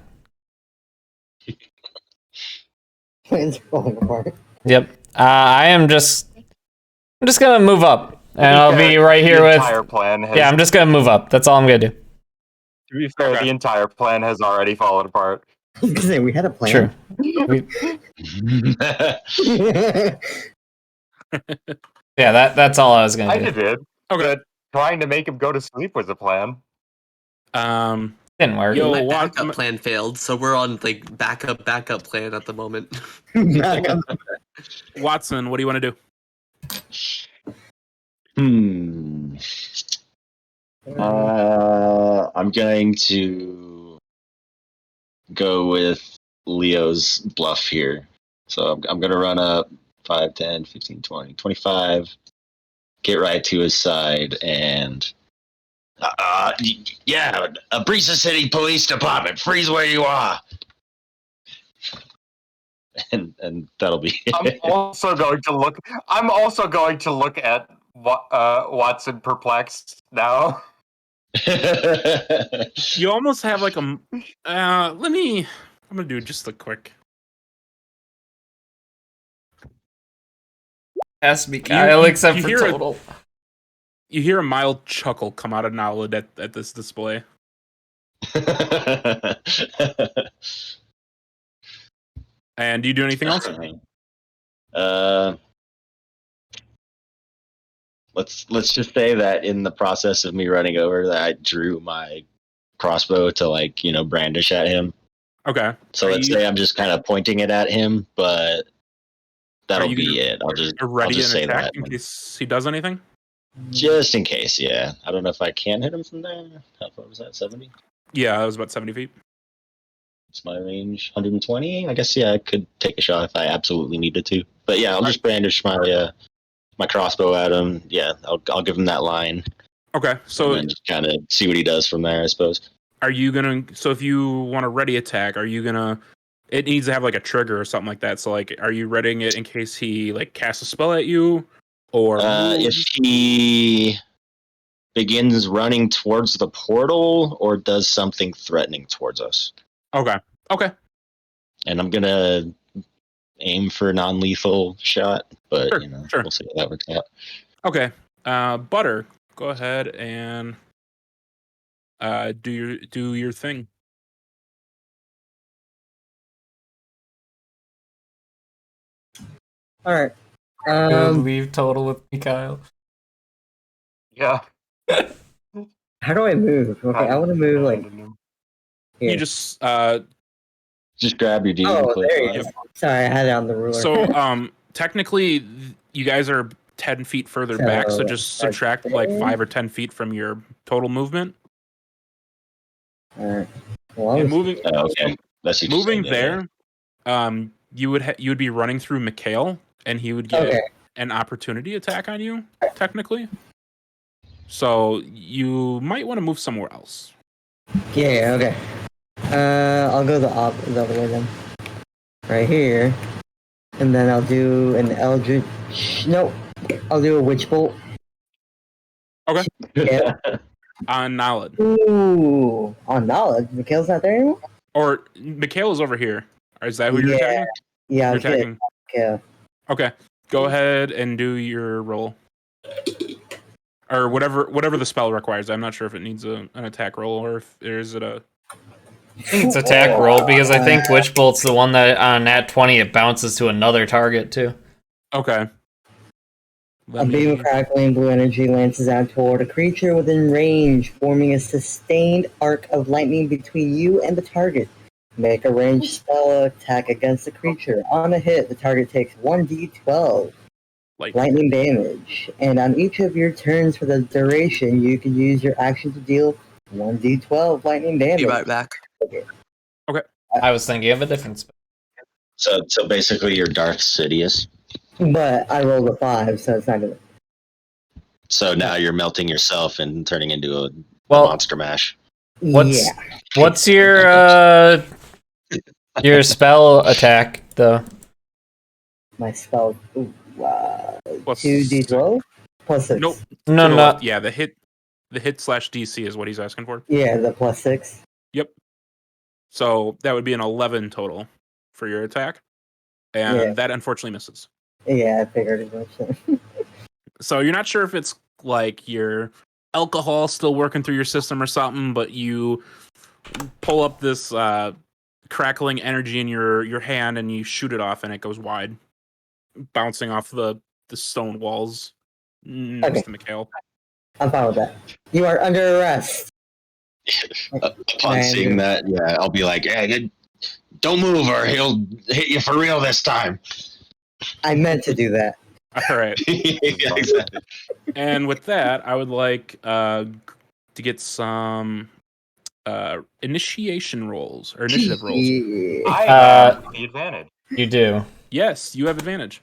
Plans are falling apart. Yep. I'm just gonna move up. And I'll be right here with... Yeah, I'm just gonna move up. That's all I'm gonna do. To be fair, the entire plan has already fallen apart. I was gonna say, we had a plan. True. Yeah, that's all I was gonna do. I did. Okay. Trying to make him go to sleep was a plan. Didn't work. Yo, My backup plan failed, so we're on like backup plan at the moment. Watson, what do you want to do? I'm going to go with Leo's bluff here. So I'm going to run up 5, 10, 15, 20, 25, get right to his side, and yeah, Brisa City Police Department, freeze where you are. And that'll be it. I'm also going to look at Watson perplexed now. You almost have like a. I'm gonna do just a quick. Has to be Kyle, except for hear total. You hear a mild chuckle come out of Nowlid at this display. And do you do anything else? Let's just say that in the process of me running over, that I drew my crossbow to brandish at him. Okay. So let's say I'm just kind of pointing it at him, but that'll be it. I'll just say that in case he does anything. Just in case, yeah. I don't know if I can hit him from there. How far was that? 70? Yeah, that was about 70 feet. It's my range, 120. I guess, yeah, I could take a shot if I absolutely needed to. But yeah, I'll just brandish my crossbow at him. Yeah, I'll give him that line. Okay, so and just kind of see what he does from there, I suppose. Are you gonna? So if you want a ready attack, are you gonna? It needs to have like a trigger or something like that. So like, are you readying it in case he like casts a spell at you, or if he begins running towards the portal or does something threatening towards us? Okay. And I'm gonna aim for a non-lethal shot, but sure. We'll see how that works out. Okay. Butter, go ahead and do your thing. All right. Leave total with me, Kyle. Yeah. How do I move? Okay, I want to move like. Here. You just grab your D. Oh, there you go. Sorry, I had it on the ruler. So technically, you guys are 10 feet further back. So just subtract like 5 or 10 feet from your total movement. All right. Well, and moving. Okay. That's moving there. You would be running through Mikhail, and he would get an opportunity attack on you, technically. So you might want to move somewhere else. Yeah. Okay. I'll go the other way then. Right here. And then I'll do an Eldritch. No, I'll do a Witch Bolt. Okay. Yeah. On Naled. Ooh, on knowledge. Mikhail's not there anymore? Or Mikhail is over here. Is that who you're Yeah. attacking? Yeah, You're I'll get attacking. Mikhail. Okay. Go ahead and do your roll. Or whatever the spell requires. I'm not sure if it needs an attack roll or if is it a. I think it's attack roll because I think Witch Bolt's the one that on nat 20 it bounces to another target too. Okay. A beam of crackling blue energy lances out toward a creature within range, forming a sustained arc of lightning between you and the target. Make a ranged spell attack against the creature. On a hit, the target takes 1d12 lightning damage. And on each of your turns for the duration, you can use your action to deal 1d12 lightning damage. Be right back. Okay. I was thinking of a different spell. So basically, you're Darth Sidious. But I rolled a 5, so it's not gonna. So now you're melting yourself and turning into a monster mash. What's your spell attack though? My spell 2d12 plus 6. Nope. No. Yeah, the hit / DC is what he's asking for. Yeah, the plus 6. Yep. So that would be an 11 total for your attack, and that unfortunately misses. Yeah, I figured as much. So you're not sure if it's like your alcohol still working through your system or something, but you pull up this crackling energy in your hand and you shoot it off, and it goes wide, bouncing off the stone walls next to Mikhail. I'm fine with that. You are under arrest. Upon seeing that, yeah, I'll be like, hey, don't move or he'll hit you for real this time. I meant to do that. All right. Yeah, exactly. And with that, I would like to get some initiation rolls or initiative rolls. I have the advantage. You do. Yes, you have advantage.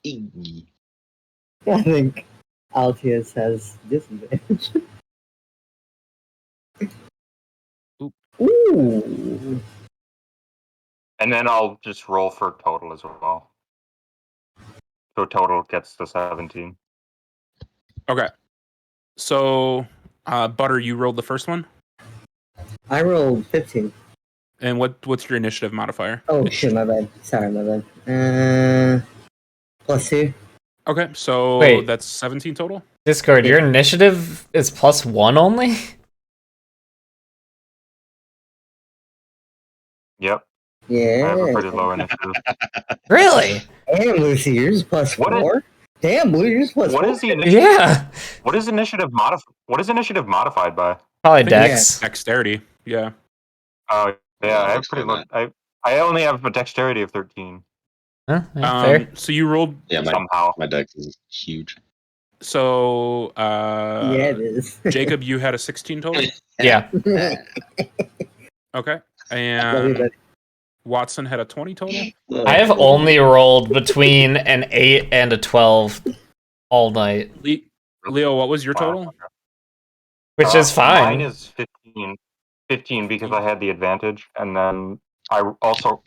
I think Altius has disadvantage. Ooh. And then I'll just roll for total as well. So total gets to 17. Okay. So, Butter, you rolled the first one? I rolled 15. And what's your initiative modifier? Oh, shit, my bad. Sorry, my bad. Plus 2. Okay, so Wait. that's 17 total? Discord, your initiative is +1 only? Yep. Yeah. I have a pretty low initiative. Really? Damn, Lucy, yours plus 4. Damn, Blue, yours plus 4. What is the initiative? Yeah. What is initiative modified by? Probably Dex. Dexterity. Yeah. Oh, yeah, I have pretty low. I only have a dexterity of 13. Huh? Yeah, fair. So you rolled somehow. My dex is huge. So Yeah, it is. Jacob, you had a 16 total? Yeah. Okay. And Watson had a 20 total? I have only rolled between an 8 and a 12 all night. Leo, what was your total? Which is fine. Mine is 15. 15 because I had the advantage, and then I also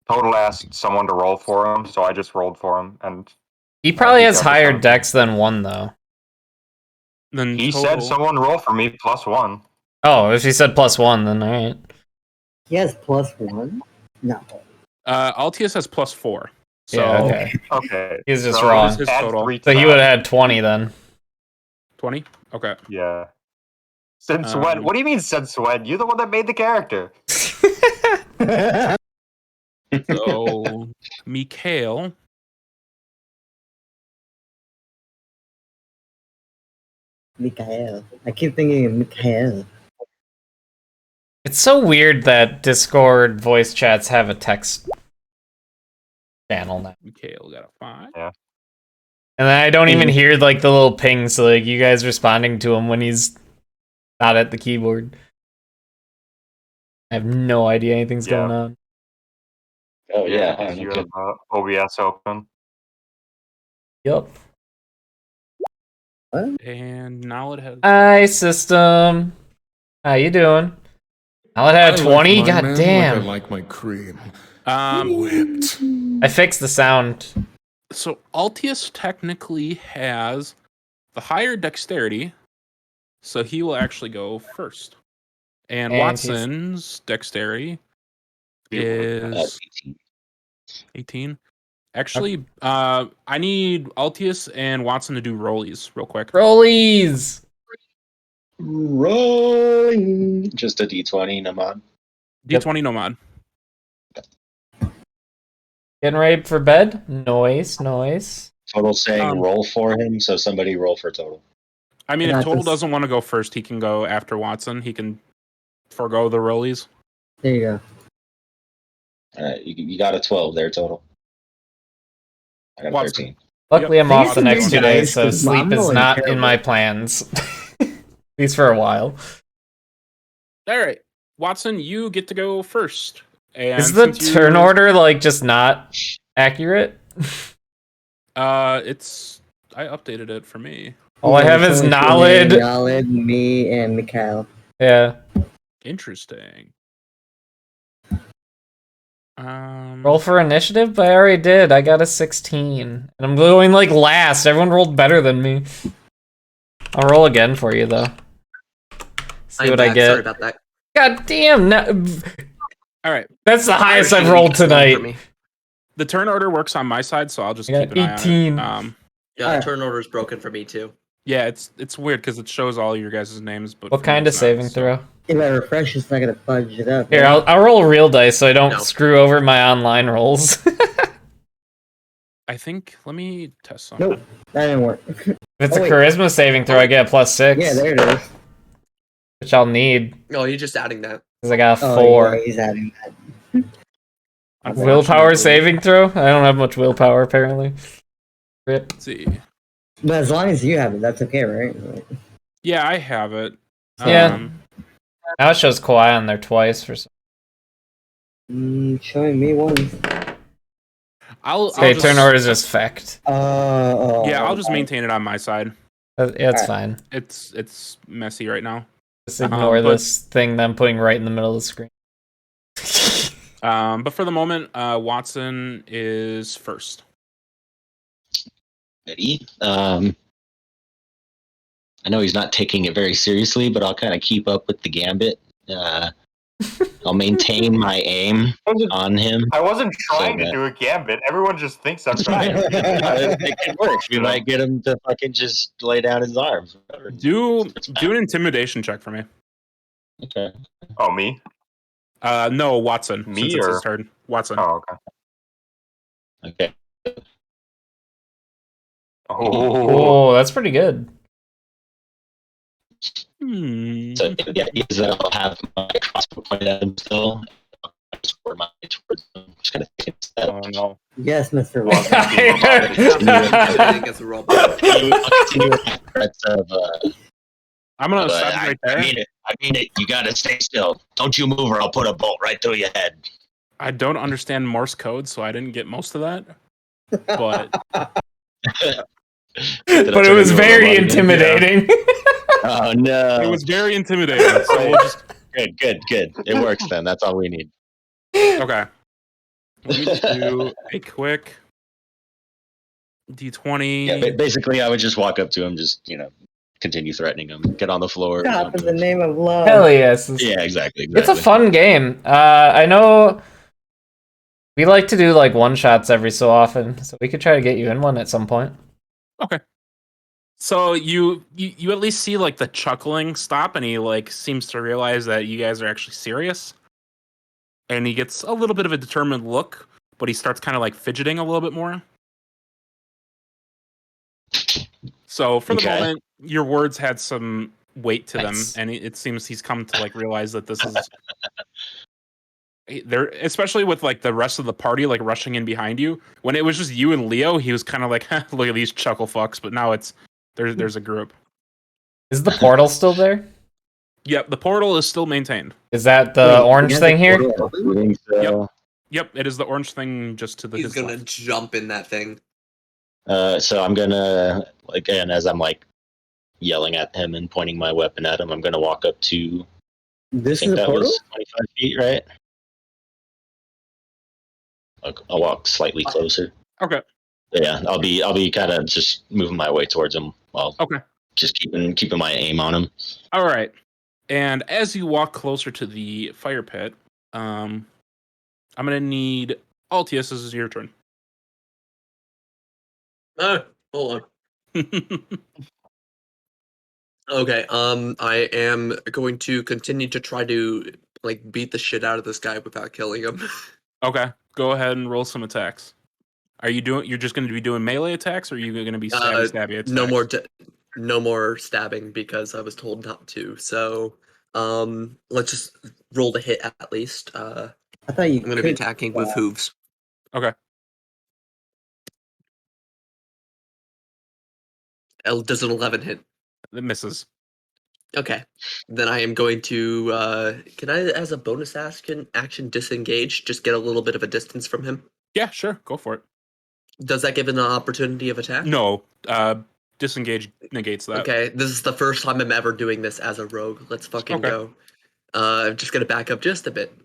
total asked someone to roll for him, so I just rolled for him, and He probably has got the higher 17. Dex than 1 though. Then He said someone roll for me +1. Oh, if he said +1, then alright. He has plus 1? No. Altius has +4. So Yeah, okay. Okay. He's just So wrong. his add total? 3 to So he that. would have had 20 then. 20? Okay. Yeah. Since when? What do you mean since when? You're the one that made the character. So Mikhail. Mikhail. I keep thinking of Mikhail. It's so weird that Discord voice chats have a text channel now. Mikhail got a 5. Yeah. And then I don't even hear like the little pings, so like you guys responding to him when he's not at the keyboard. I have no idea anything's going on. Oh yeah, because you have OBS open. Yup. And now it has. Hi, system. How you doing? Now it had 20. God damn. I like my cream. Whipped. I fixed the sound. So Altius technically has the higher dexterity, so he will actually go first. And Watson's dexterity is 18. Actually, I need Altius and Watson to do rollies real quick. Rollies! Rolling. Just a D20, no mod. D20 no mod. Getting ready for bed? Noise. Total saying roll for him, so somebody roll for Total. I mean, if Total doesn't want to go first, he can go after Watson. He can forego the rollies. There you go. Alright, you got a 12 there, Total. I got Watson. 13. Luckily, I'm off the next 2 days, Nice, so 'cause sleep I'm is really not in terrible. my plans. At least for a while. All right, Watson, you get to go first. And Is the turn order, like, just not accurate? It's... I updated it for me. All I have is Knowledge. Knowledge, me, and Mikhail. Yeah. Interesting. Roll for initiative, but I already did. I got a 16. And I'm going, like, last. Everyone rolled better than me. I'll roll again for you, though. See what I get. Sorry about that. God damn! All right. That's the highest I've rolled tonight. The turn order works on my side, so I'll just I keep got an 18. eye on it. Yeah, the turn order is broken for me too. Yeah, it's weird because it shows all your guys' names, but What for kind me of it's not, saving so- throw? If I refresh, it's not gonna fudge it up. Here, right? I'll roll real dice so I don't No. screw over my online rolls. I think. Let me test something. Nope, that didn't work. If it's Oh, a wait. charisma saving throw, I get a +6. Yeah, there it is. Which I'll need, No, you're just adding that. because I got a Oh, 4. yeah, he's adding that. Willpower saving throw? I don't have much willpower, apparently. Rip. Let's see. But as long as you have it, that's okay, right? Yeah, I have it. Yeah. Now it shows Kawhi on there twice for some. Showing me one. I'll Okay, just, turn order is just fecked. Yeah, I'll just maintain it on my side. Yeah, it's fine. It's messy right now. Just ignore but- this thing that I'm putting right in the middle of the screen. But for the moment, Watson is first. Ready? I know he's not taking it very seriously, but I'll kind of keep up with the gambit. I'll maintain my aim on him. I wasn't trying So to do a gambit. Everyone just thinks I'm trying. It can work. We might get him to fucking just lay down his arms. Do an intimidation check for me. Okay. Oh, me? No, Watson. Me since it's or- his turn. Watson. Oh, okay. Okay. Oh, Oh, that's pretty good. So the idea is that I'll have my crossbow pointed at him still. I'll just forward my towards him. Just kind of think it's that. oh no. Yes, Mr. Well, I think it's a roll. I'll continue with the threats of. I'm gonna But stop you right there. I mean it. You gotta stay still. Don't you move, or I'll put a bolt right through your head. I don't understand Morse code, so I didn't get most of that. But But it was very intimidating. Oh no! it was very intimidating. So we'll just Good. It works then. That's all we need. okay. Let me just do a quick D20. Yeah, basically, I would just walk up to him, just continue threatening him, get on the floor. Stop in the name of love. Hell yes. Yeah, exactly. It's a fun game. I know we like to do like one shots every so often, so we could try to get you in one at some point. Okay. So you at least see like the chuckling stop, and he like seems to realize that you guys are actually serious. And he gets a little bit of a determined look, but he starts kind of like fidgeting a little bit more. So for the Okay. moment, your words had some weight to Nice. them, and it seems he's come to like realize that this is there, especially with like the rest of the party like rushing in behind you. When it was just you and Leo, he was kind of like, "Look at these chuckle fucks." But now it's there's a group. Is the portal still there? Yep, the portal is still maintained. Is that the orange thing here? Yep, it is the orange thing just to the. He's his gonna left. jump in that thing. So I'm gonna again, as I'm like yelling at him and pointing my weapon at him, I'm gonna walk up to. I This think is a that portal? was 25 feet, right? I'll walk slightly closer. Okay. Yeah, I'll be kind of just moving my way towards him while just keeping my aim on him. All right. And as you walk closer to the fire pit, I'm gonna need Altius. This is your turn. Hold on. Okay, I am going to continue to try to like beat the shit out of this guy without killing him. Okay, go ahead and roll some attacks. You're just going to be doing melee attacks, or are you going to be stabby attacks? No more stabbing because I was told not to. So, let's just roll the hit at least. I thought I'm going to be attacking with hooves. Okay. Does an 11 hit? It misses. Okay. Then I am going to can I, as a bonus action disengage, just get a little bit of a distance from him? Yeah, sure. Go for it. Does that give an opportunity of attack? No. Disengage negates that. Okay, this is the first time I'm ever doing this as a rogue. Let's fucking go. I'm just gonna back up just a bit.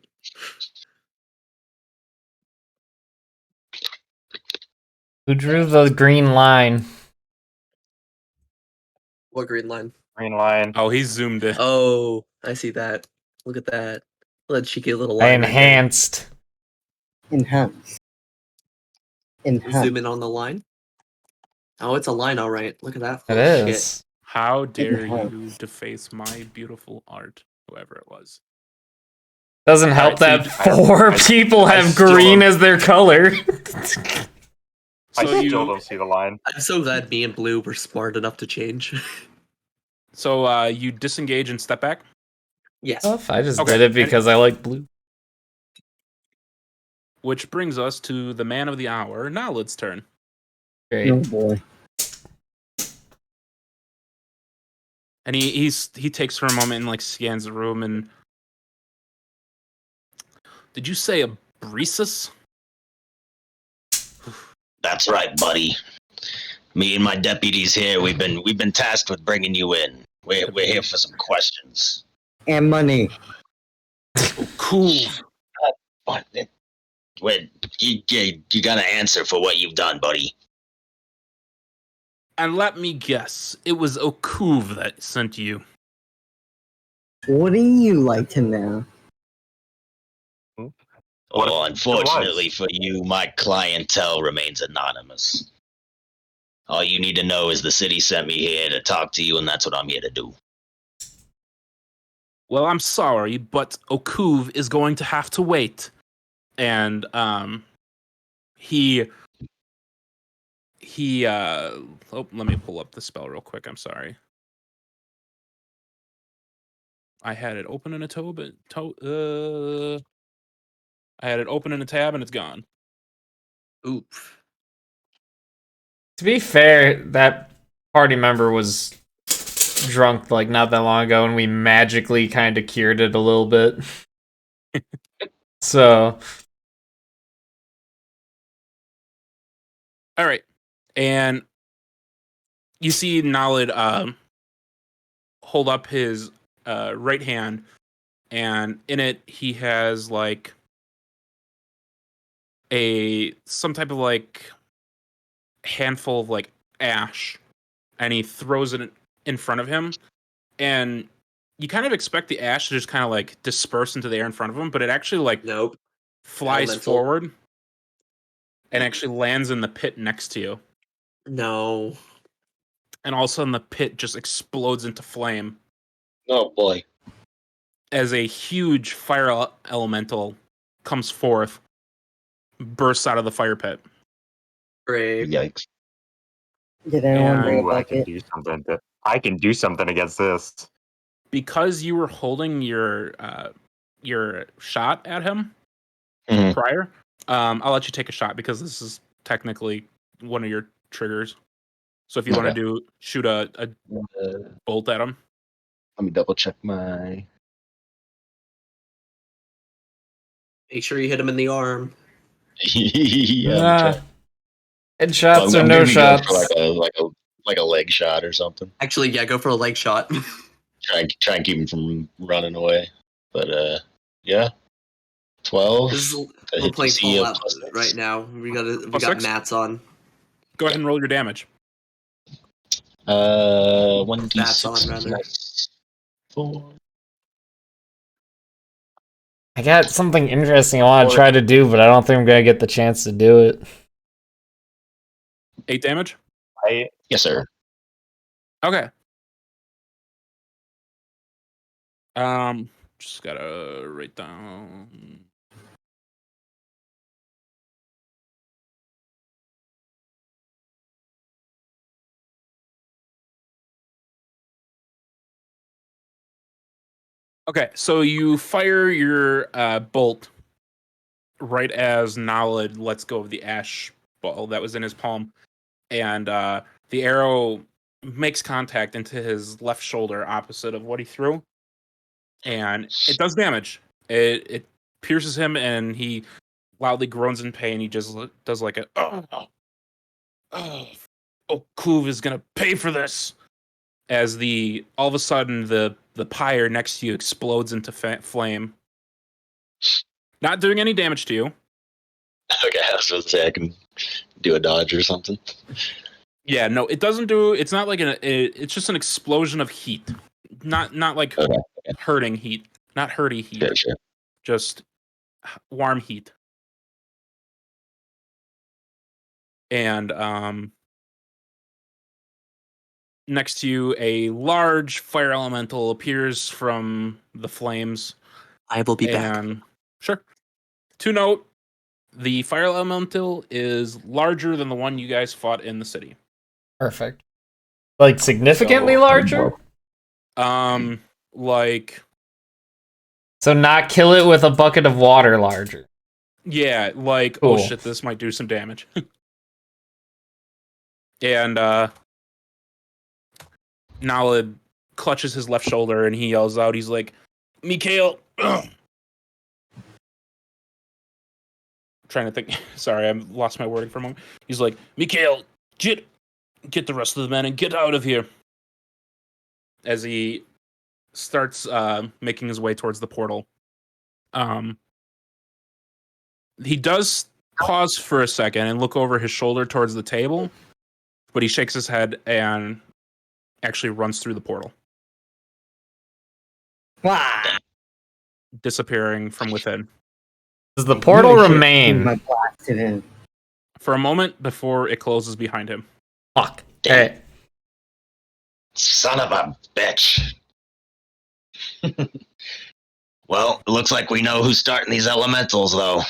Who drew the green line? What green line? Green line. Oh, he's zoomed in. Oh, I see that. Look at that. What a cheeky little I line. enhanced. Enhance. Zoom in on the line. Oh, it's a line, all right. Look at that. It is. Shit. How dare you deface my beautiful art, whoever it was. Doesn't help Alright, that four people have green as their color. I still don't see the line. I'm so glad me and Blue were smart enough to change. So you disengage and step back? Yes. I just did it because I like blue. Which brings us to the man of the hour, Nalid's turn. Great. Oh boy. And he takes for a moment and like scans the room and did you say a Breesus? That's right, buddy. Me and my deputies here, we've been tasked with bringing you in. We're here for some questions. And money. Cool. What? You got to answer for what you've done, buddy. And let me guess, it was Okuv that sent you. Wouldn't you like to know? Well, unfortunately for you, my clientele remains anonymous. All you need to know is the city sent me here to talk to you, and that's what I'm here to do. Well, I'm sorry, but Okuv is going to have to wait. And let me pull up the spell real quick. I'm sorry. I had it open in a I had it open in a tab and it's gone. Oof. To be fair, that party member was drunk like not that long ago, and we magically kind of cured it a little bit. So, all right, and you see Nalid hold up his right hand, and in it he has like some type of like handful of like ash, and he throws it in front of him, and you kind of expect the ash to just kind of like disperse into the air in front of him, but it actually like flies forward and actually lands in the pit next to you. No. And all of a sudden the pit just explodes into flame. Oh boy. As a huge fire elemental comes forth, bursts out of the fire pit. Great. Yikes. Did anyone bring a Ooh, bucket? I can do something against this. Because you were holding your shot at him prior, I'll let you take a shot because this is technically one of your triggers. So if you want to shoot a bolt at him. Let me double check my. Make sure you hit him in the arm. headshots or I'm no gonna go shots. for like a leg shot or something. Actually, yeah, go for a leg shot. Try and keep him from running away. But yeah, 12. We're playing HC of Fallout +6. right now. We got +6? mats on. Go ahead and roll your damage. 1d6 That's on, rather. plus 4. I got something interesting I want to try to do, but I don't think I'm gonna get the chance to do it. 8 damage? Yes, sir. Okay. Just gotta write down. Okay, so you fire your bolt right as Nala lets go of the ash ball that was in his palm, and the arrow makes contact into his left shoulder opposite of what he threw, and it does damage. It pierces him, and he loudly groans in pain. He just does like a Kuv is gonna pay for this. As all of a sudden the pyre next to you explodes into flame, not doing any damage to you. Okay, I was going to say I can do a dodge or something. Yeah, no, it doesn't do. It's not like it's just an explosion of heat, not like Okay. hurting heat, not hurty heat, Sure. just warm heat. And next to you, a large fire elemental appears from the flames. I will be back. Sure. To note, the fire elemental is larger than the one you guys fought in the city. Perfect. Like significantly larger? Like, So not kill it with a bucket of water larger. yeah, like, Cool. oh shit, this might do some damage. And Nala clutches his left shoulder and he yells out, he's like, Mikhail! Trying to think. Sorry, I lost my wording for a moment. He's like, Mikhail, get the rest of the men and get out of here. As he starts making his way towards the portal. He does pause for a second and look over his shoulder towards the table, but he shakes his head and actually runs through the portal, disappearing from within. Does the portal remain? My blasted him. For a moment before it closes behind him. Fuck. Hey. Son of a bitch. Well, it looks like we know who's starting these elementals, though.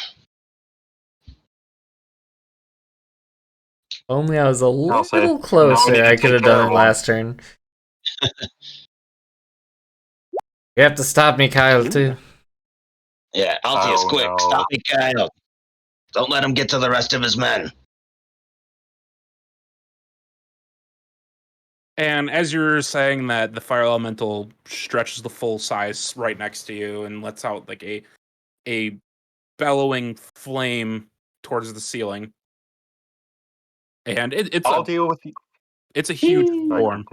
Only I was a say, little closer. nobody I can could have take care done of it one. last turn. You have to stop me, Kyle, too. Yeah, Altius, Oh, quick, no. stop Mikhail. Don't let him get to the rest of his men. And as you're saying that, the fire elemental stretches the full size right next to you and lets out like a bellowing flame towards the ceiling. And I'll deal with you. it's a huge Sorry, form.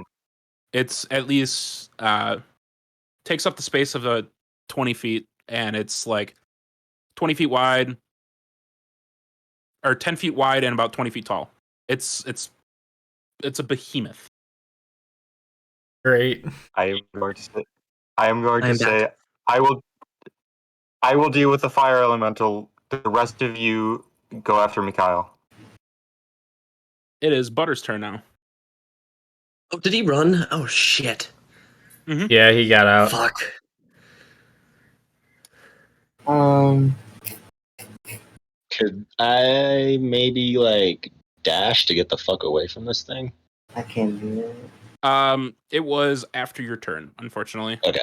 It's at least takes up the space of 20 feet, and it's like 20 feet wide, or 10 feet wide and about 20 feet tall. It's a behemoth. Great. I am going to say back. I will deal with the fire elemental. The rest of you go after Mikhail. It is Butter's turn now. Oh, did he run? Oh shit. Yeah, he got out. Fuck. Could I maybe like dash to get the fuck away from this thing? I can't do that. It was after your turn, unfortunately. Okay.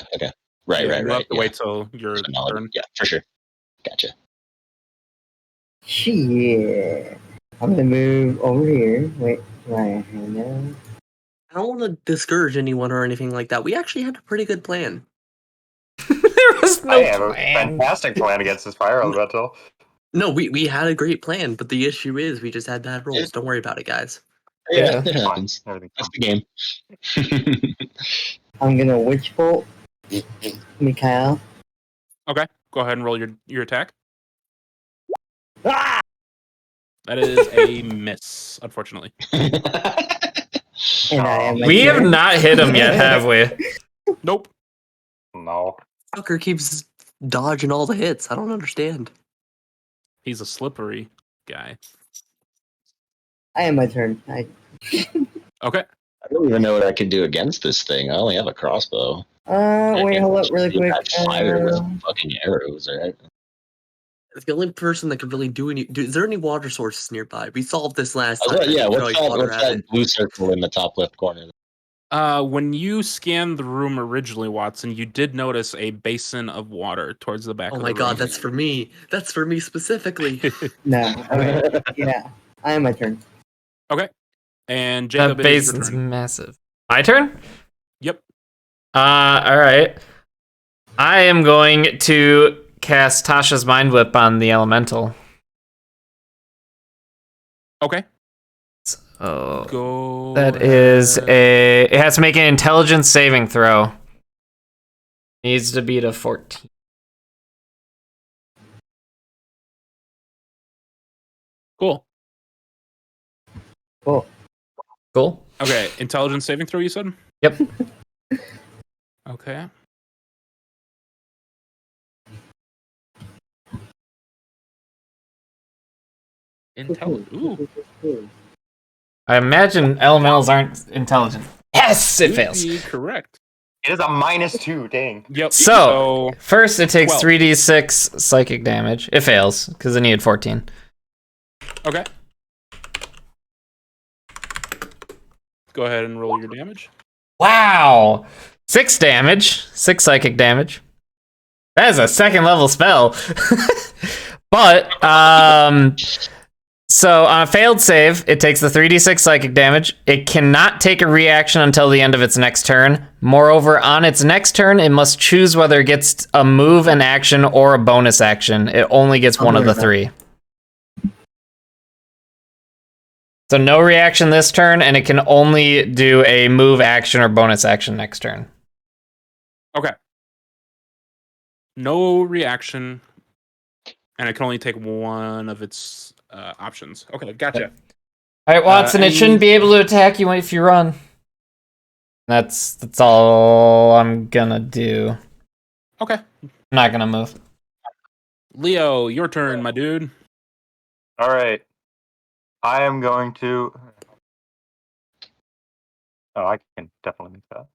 Right. You'll have to Yeah. wait till your So turn. yeah, for sure. Gotcha. Shit. I'm gonna move over here. Wait, right hand down. I don't want to discourage anyone or anything like that. We actually had a pretty good plan. There was no I have a plan. fantastic plan against this fire elemental. No, we had a great plan, but the issue is we just had bad rolls. Don't worry about it, guys. Yeah. It happens. Everything's That's the game. I'm gonna witch bolt Mikhail. Okay, go ahead and roll your attack. Ah! That is a miss, unfortunately. And I am We have not hit him yet, have we? Nope. No. Fucker keeps dodging all the hits. I don't understand. He's a slippery guy. I am my turn. Okay. I don't even know what I can do against this thing. I only have a crossbow. Wait, hold up really quick. Fire with fucking arrows, right? The only person that could really do any... Is there any water sources nearby? We solved this last time. Yeah, You could what's always water that at it. blue circle in the top left corner? When you scanned the room originally, Watson, you did notice a basin of water towards the back Oh of my the room. god, that's for me. That's for me specifically. No. Okay. Yeah. I am my turn. Okay. And Jacob, That it is your basin's turn. massive. My turn? Yep. All right. I am going to cast Tasha's Mind Whip on the elemental. Okay. So Go. that is it has to make an intelligence saving throw. Needs to beat a 14. Cool. Cool. Cool. Okay. Intelligence saving throw, you said? Yep. Okay. Ooh. I imagine elementals aren't intelligent. Yes, it Would fails. be correct. It is a -2, dang. Yep. So first it takes 12. 3d6 psychic damage. It fails because it needed 14. Okay. Go ahead and roll your damage. Wow. 6 damage. 6 psychic damage. That is a second level spell. But, so on a failed save, it takes the 3d6 psychic damage. It cannot take a reaction until the end of its next turn. Moreover, on its next turn, it must choose whether it gets a move, an action, or a bonus action. It only gets one of the 3. So no reaction this turn, and it can only do a move, action, or bonus action next turn. Okay. No reaction, and it can only take one of its options. Okay, gotcha. All right, Watson, it shouldn't be able to attack you if you run. That's all I'm gonna do. Okay. I'm not gonna move. Leo, your turn, my dude. All right. I am going to... Oh, I can definitely make that.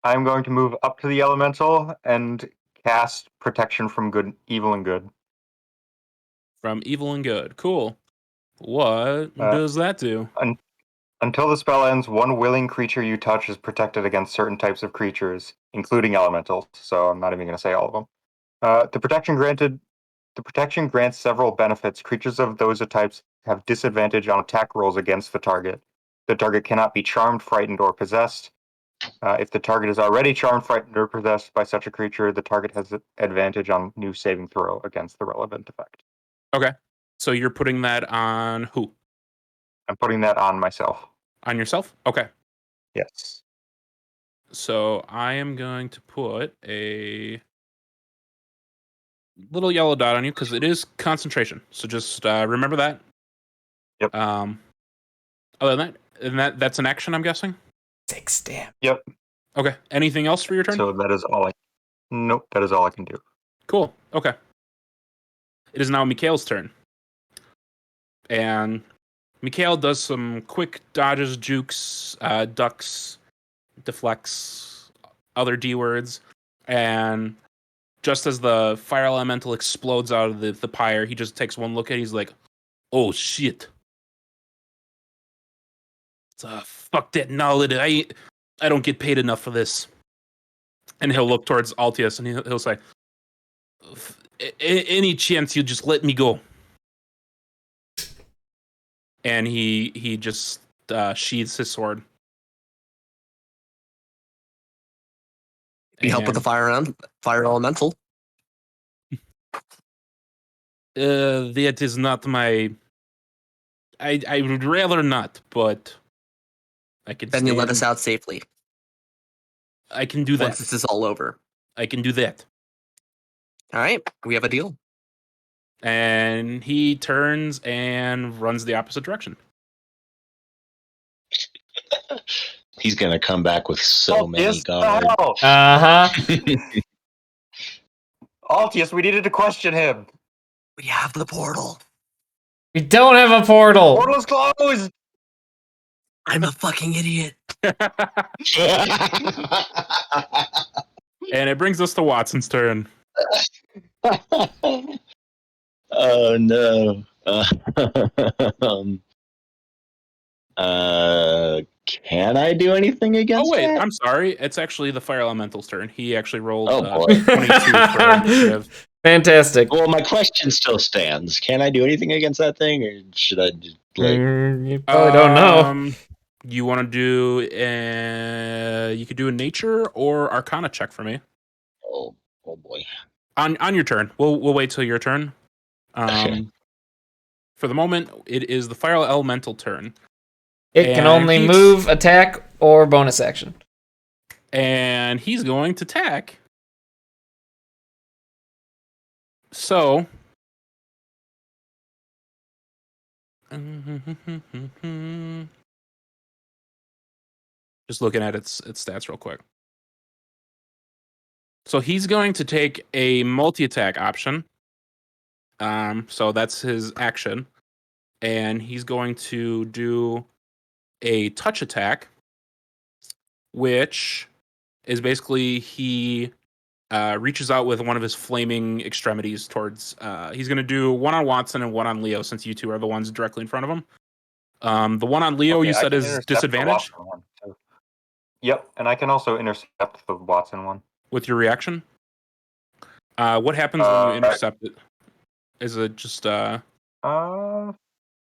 I'm going to move up to the elemental and cast protection from evil and good. From evil and good. Cool. What does that do? Until the spell ends, one willing creature you touch is protected against certain types of creatures, including elementals. So I'm not even going to say all of them. The protection grants several benefits. Creatures of those types have disadvantage on attack rolls against the target. The target cannot be charmed, frightened, or possessed. If the target is already charmed, frightened, or possessed by such a creature, the target has advantage on new saving throw against the relevant effect. Okay. So you're putting that on who? I'm putting that on myself. On yourself? Okay. Yes. So I am going to put a little yellow dot on you because it is concentration. So just remember that. Yep. Other than that, and that's an action, I'm guessing? 6 damage. Yep. Okay. Anything else for your turn? So that is all Nope, that is all I can do. Cool. Okay. It is now Mikhail's turn. And Mikhail does some quick dodges, jukes, ducks, deflects, other D words, and just as the fire elemental explodes out of the pyre, he just takes one look at it, he's like, oh shit. Fuck that knowledge. I don't get paid enough for this. And he'll look towards Altius and he'll say, any chance you just let me go? And he just sheathes his sword. You help with the fire elemental. That is not my. I would rather not, but I can. Then you let us out safely. I can do that. Once this is all over. I can do that. All right, we have a deal. And he turns and runs the opposite direction. He's gonna come back with so many Altius, guards. the hell? Altius, we needed to question him. We have the portal. We don't have a portal. Portal is closed. I'm a fucking idiot. And it brings us to Watson's turn. Oh no. Can I do anything against Oh wait, that? I'm sorry. It's actually the Fire Elemental's turn. He actually rolled Oh, boy. 22 for initiative. Fantastic. Well, my question still stands. Can I do anything against that thing, or should I just You probably don't know. You want to do you could do a nature or Arcana check for me Oh boy. on your turn. We'll wait till your turn. Okay. For the moment, it is the Fire Elemental turn. It can And only move, attack, or bonus action. And he's going to attack. So. Just looking at its stats real quick. So he's going to take a multi-attack option. So that's his action. And he's going to do a touch attack, which is basically he reaches out with one of his flaming extremities towards. He's going to do one on Watson and one on Leo, since you two are the ones directly in front of him. The one on Leo, you said is disadvantage? Yep, and I can also intercept the Watson one. With your reaction? What happens when you intercept it? Is it just...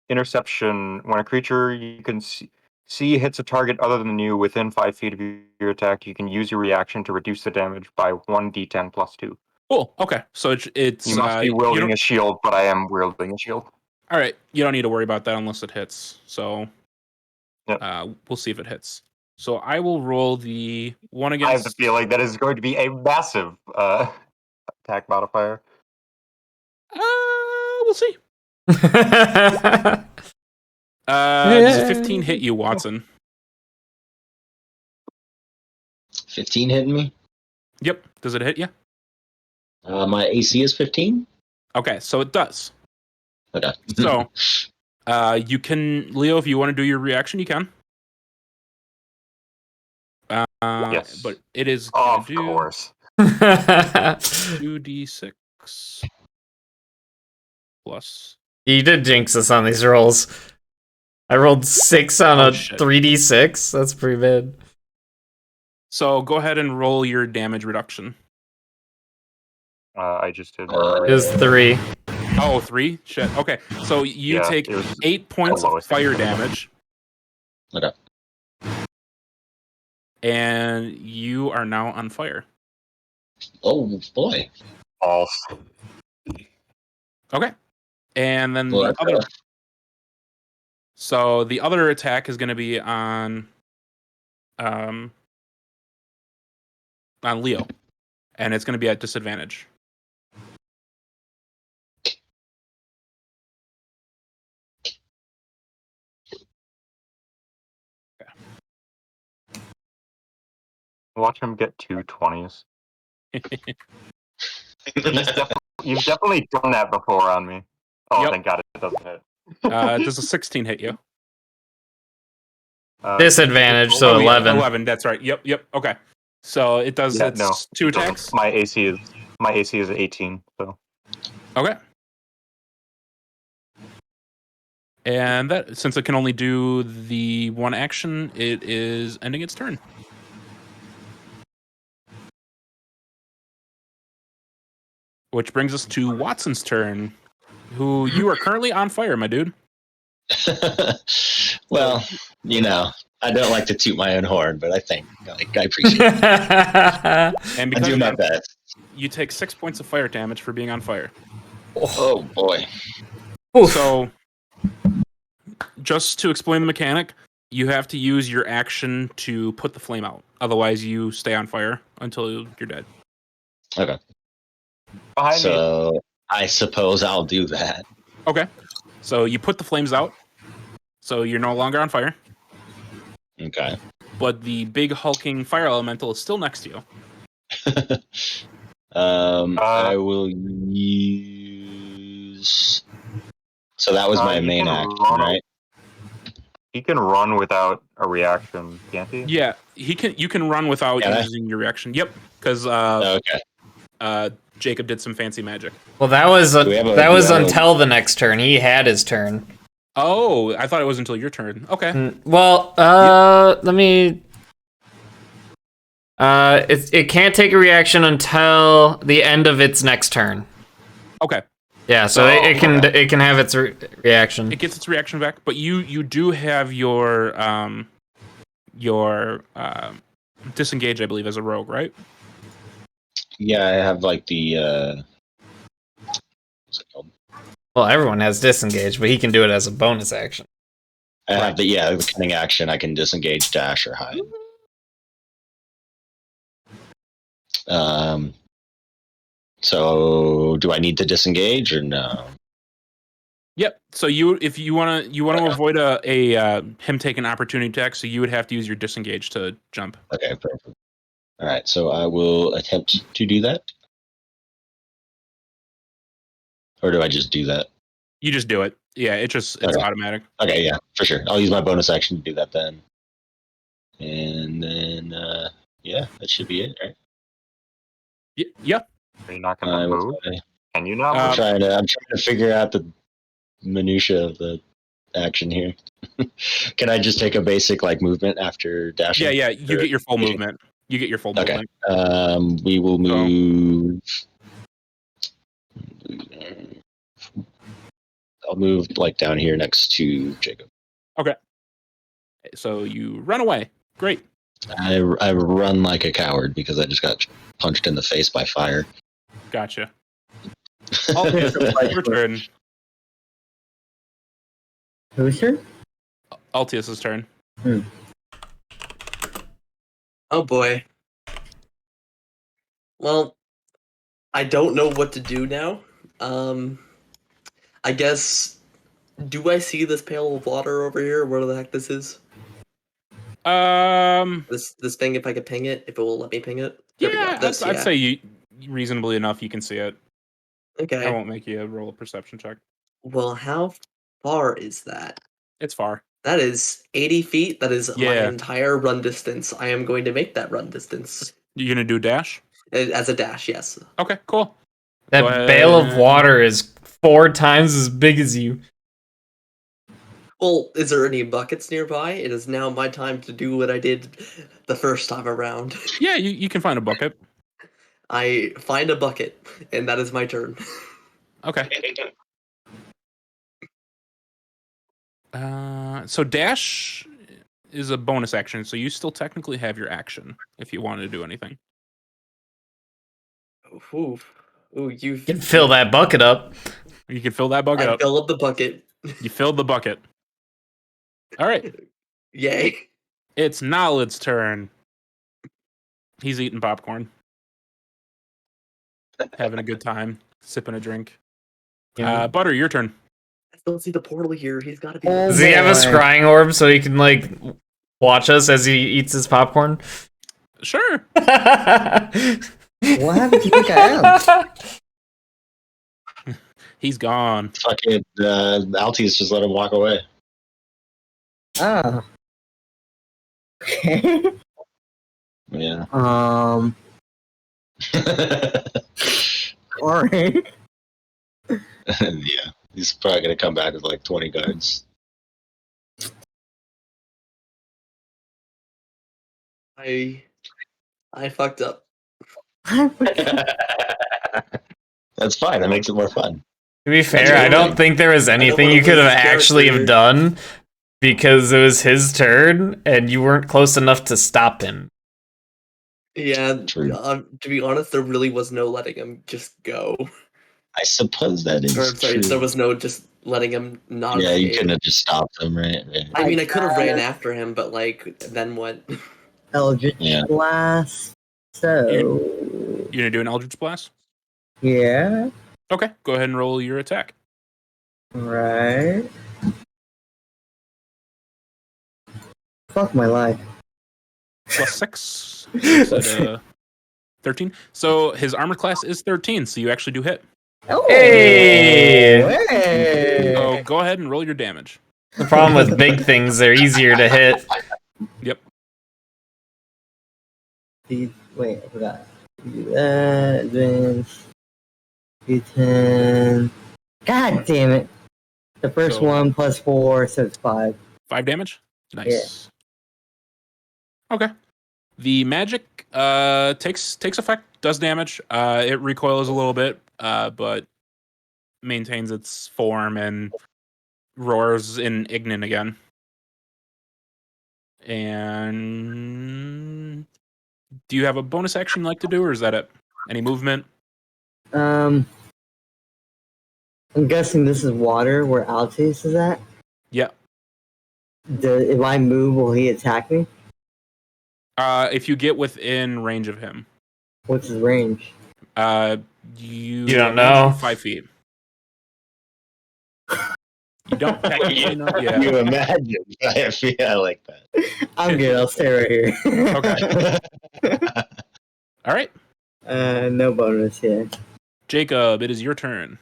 Interception. When a creature you can see hits a target other than you within 5 feet of your attack, you can use your reaction to reduce the damage by 1d10 plus 2. Cool, okay. So it's... You must be wielding a shield, but I am wielding a shield. All right, you don't need to worry about that unless it hits. So yep. We'll see if it hits. So I will roll the one against... I have the feeling that is going to be a massive attack modifier. We'll see. Does a 15 hit you, Watson? 15 hitting me? Yep. Does it hit you? My AC is 15? Okay, so it does. Okay. So, you can, Leo, if you want to do your reaction, you can. Yes. But it is of course. 2d6 plus. You did jinx us on these rolls. I rolled 6 on a 3d6. That's pretty bad. So go ahead and roll your damage reduction. I just did. It was 3. Oh, 3? Shit. Okay, so you take 8 points of fire damage. Okay. And you are now on fire. Oh boy. False. Okay. And then the other... So the other attack is going to be on Leo. And it's going to be at disadvantage. Okay. Watch him get 2 20s. You've definitely done that before on me. Oh, yep. Thank God it doesn't hit. Does a 16 hit you? Disadvantage, so 11. 11, that's right. Yep. Okay. So it does. Yeah, it's 2 attacks. My AC is 18. So. Okay. And that, since it can only do the one action, it is ending its turn. Which brings us to Watson's turn, who you are currently on fire, my dude. Well, I don't like to toot my own horn, but I appreciate it. And because I do my best. You take 6 points of fire damage for being on fire. Oh boy. So, just to explain the mechanic, you have to use your action to put the flame out. Otherwise, you stay on fire until you're dead. Okay. Behind me. I suppose I'll do that. Okay. So you put the flames out. So you're no longer on fire. Okay. But the big hulking fire elemental is still next to you. I will use. So that was my you main can action, run- right? He can run without a reaction, can't he? Yeah, he can. You can run without Can I? using your reaction. Yep, because Okay. Jacob did some fancy magic. Well, that was Do we have a- that do we was have a- until the next turn. He had his turn. Oh, I thought it was until your turn. Okay. Well, let me. It can't take a reaction until the end of its next turn. Okay. Yeah, so it can have its reaction. It gets its reaction back, but you do have your disengage, I believe, as a rogue, right? Yeah, I have like the. What's it called? Well, everyone has disengage, but he can do it as a bonus action. I have the cunning action. I can disengage, dash, or hide. So do I need to disengage or no? Yep. So if you want to avoid him taking opportunity attack, so you would have to use your disengage to jump. Okay, perfect. All right, so I will attempt to do that. Or do I just do that? You just do it. Yeah, it's Okay. automatic. Okay, yeah, for sure. I'll use my bonus action to do that then. And then, yeah, that should be it, right? Yep. Are you not going to move? Can you not I'm move? trying to figure out the minutia of the action here. Can I just take a basic like movement after dashing? Yeah. You get your full movement. You get your full Okay. movement. We will move. I'll move like down here next to Jacob. Okay. So you run away. Great. I run like a coward because I just got punched in the face by fire. Gotcha. Altius, your turn. Whose turn? Altius's turn. Oh boy. Well, I don't know what to do now. I guess. Do I see this pail of water over here? Where the heck this is? This thing. If I could ping it, if it will let me ping it. There we go. Yeah, I'd say you reasonably enough you can see it. Okay. I won't make you roll a perception check. Well, how far is that? It's far. That is 80 feet. That is my Yeah. entire run distance. I am going to make that run distance. You gonna do dash? As a dash, yes. Okay, cool. That bale of water is 4 times as big as you. Well, is there any buckets nearby? It is now my time to do what I did the first time around. Yeah, you can find a bucket. I find a bucket, and that is my turn. Okay. So dash is a bonus action, so you still technically have your action if you wanted to do anything. Ooh, you can fill that bucket up. You can fill that bucket up. Fill up the bucket. You filled the bucket. All right. Yay. It's Nolid's turn. He's eating popcorn. Having a good time. Sipping a drink. Butter, your turn. I still see the portal here. He's got to be. Does he have a scrying orb so he can like watch us as he eats his popcorn? Sure. What happened to you think I am? He's gone. Fucking Altius just let him walk away. Oh. Okay. Yeah. Alright. Yeah. He's probably gonna come back with like 20 guards. I fucked up. That's fine. That makes it more fun. To be fair, I don't think there was anything you could have actually have done because it was his turn and you weren't close enough to stop him. Yeah, True. to be honest, there really was no letting him just go. I suppose that is Or, sorry, true. there was no just letting him not Yeah, you escape. couldn't have just stopped him, right? I mean, I could have ran after him, but like, then what? Eldritch Yeah. Blast. So. You gonna do an Eldritch Blast? Yeah. Okay, go ahead and roll your attack. Right. Fuck my life. +6. Is it 13? So his armor class is 13, so you actually do hit. Oh, Hey! hey. So go ahead and roll your damage. The problem with big things, they're easier to hit. Yep. Wait, I forgot. Do that, advance. D10. God damn it. The first So- one plus 4, so it's 5. 5 damage? Nice. Okay. The magic takes effect, does damage. It recoils a little bit, but maintains its form and roars in Ignin again. And do you have a bonus action you'd like to do, or is that it? Any movement? I'm guessing this is water where Altius is at. Yeah. If I move, will he attack me? If you get within range of him. What's his range? You don't imagine know. 5 feet. You don't technically know? You Yeah. imagine. I like that. I'm good. I'll stay right here. Okay. All right. No bonus here. Jacob, it is your turn.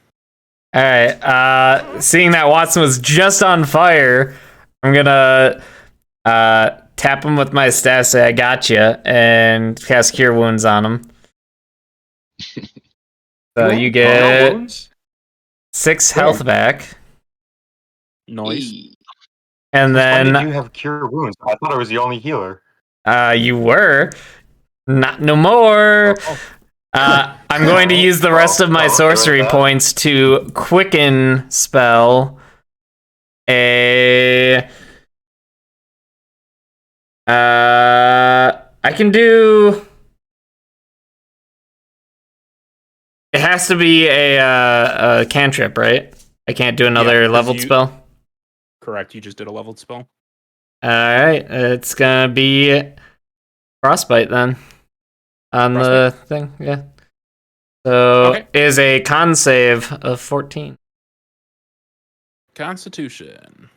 All right. Seeing that Watson was just on fire, I'm gonna tap him with my staff, say I got you, and cast Cure Wounds on him. So you get 6 health back, Noise. and When did you then have Cure Wounds? I thought I was the only healer. you were not no more. I'm going to use the rest of my sorcery points to quicken spell a. I can do. It has to be a cantrip, right? I can't do another 'cause leveled spell. Correct. You just did a leveled spell. All right, it's gonna be frostbite then on the thing. Yeah. So Okay. is a con save of 14. Constitution.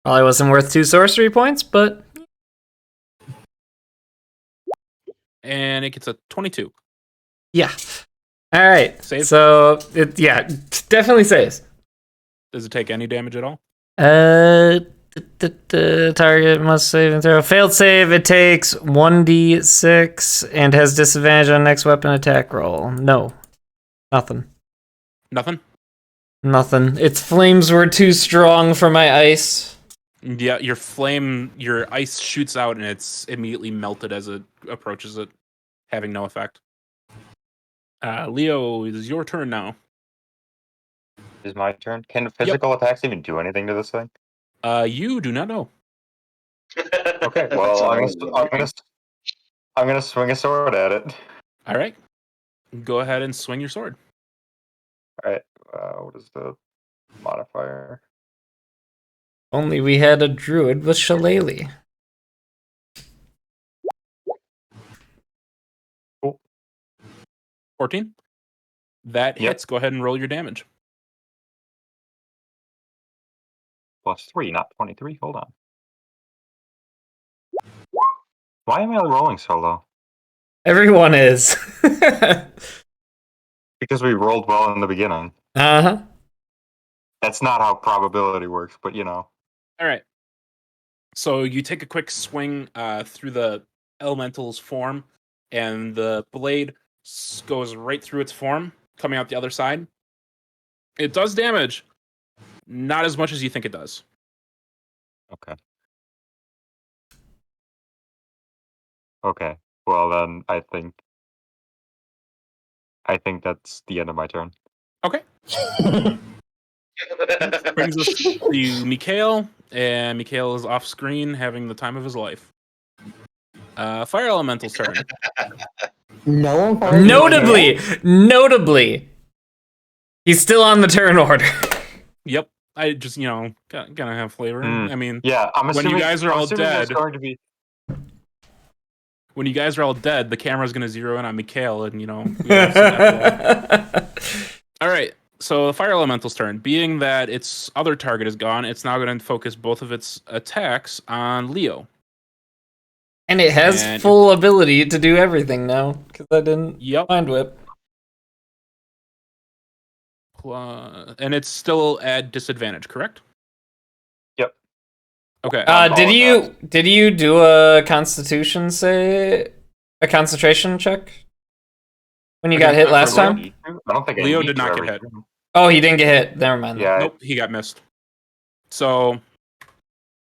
Probably wasn't worth 2 sorcery points, but And it gets a 22. yeah. All right. Save? So it definitely saves. Does it take any damage at all? The target must save and throw. Failed save, it takes 1d6 and has disadvantage on next weapon attack roll. No. Nothing. Nothing? Nothing. Its flames were too strong for my ice. Yeah, your ice shoots out and it's immediately melted as it approaches it, having no effect. Leo, it is your turn now. Is my turn. Can physical attacks even do anything to this thing? You do not know. Okay, well, I'm gonna swing a sword at it. All right. Go ahead and swing your sword. All right. What is the modifier? Only we had a druid with Shillelagh. Cool. 14. That Yep. hits. Go ahead and roll your damage. +3, not 23. Hold on. Why am I rolling so low? Everyone is. Because we rolled well in the beginning. Uh-huh. That's not how probability works, but you know. All right. So you take a quick swing through the elemental's form, and the blade goes right through its form, coming out the other side. It does damage. Not as much as you think it does. Okay. Okay. Well then, I think that's the end of my turn. Okay. Brings us to Mikhail, and Mikhail is off screen having the time of his life. Fire Elemental's turn. No one fired Notably, he's still on the turn order. Yep. I just gonna have flavor. I mean, yeah, I'm when assuming you guys are all there's dead, going to be. when you guys are all dead, the camera's gonna zero in on Mikhail, and we have some epilogue. All right. So the fire elemental's turn. Being that its other target is gone, it's now going to focus both of its attacks on Leo. And it has full ability to do everything now, because I didn't Mind Whip. And it's still at disadvantage, correct? Yep. Okay. Did you do a concentration check? When you got hit last time? I don't think Leo did not get hit. Oh, he didn't get hit. Never mind. Yeah. Nope, he got missed. So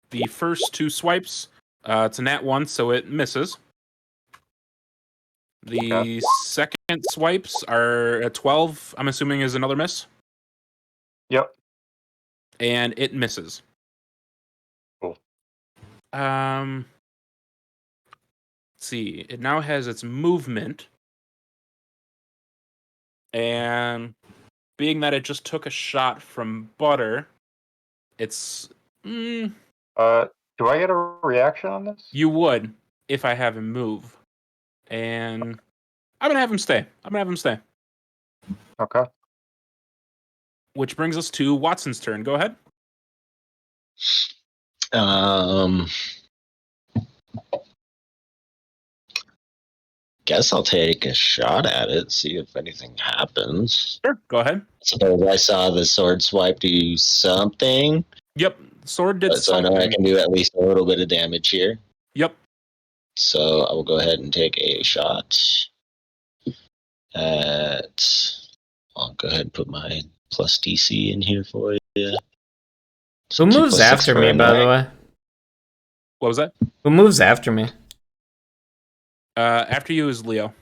the first 2 swipes, it's a nat 1, so it misses. The second swipes are a 12, I'm assuming is another miss. Yep. And it misses. Cool. Let's see. It now has its movement. And being that it just took a shot from Butter, it's... do I get a reaction on this? You would, if I have him move. And I'm going to have him stay. Okay. Which brings us to Watson's turn. Go ahead. Guess I'll take a shot at it, see if anything happens. Sure, go ahead. Suppose I saw the sword swipe do something. Yep, sword did so something. I know I can do at least a little bit of damage here. Yep. So I will go ahead and take a shot at... I'll go ahead and put my plus DC in here for you. Who moves after me, by the way? What was that? Who moves after me? After you is Leo.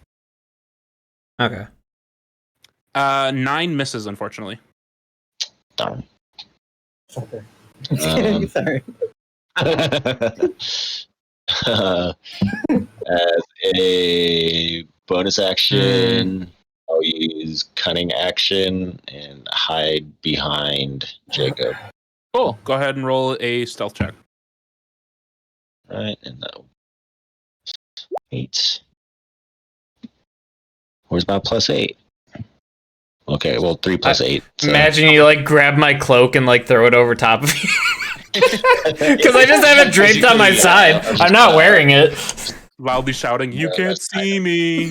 Okay. 9 misses, unfortunately. Darn. Sorry. As a bonus action, I'll use cunning action and hide behind Jacob. Cool. Go ahead and roll a stealth check. Right, and that 8. Where's my plus 8? Okay, well 3 plus 8. So. Imagine you grab my cloak and throw it over top of me. Because I just have it draped on my side. I'm not wearing it. Loudly shouting, "You can't see me!"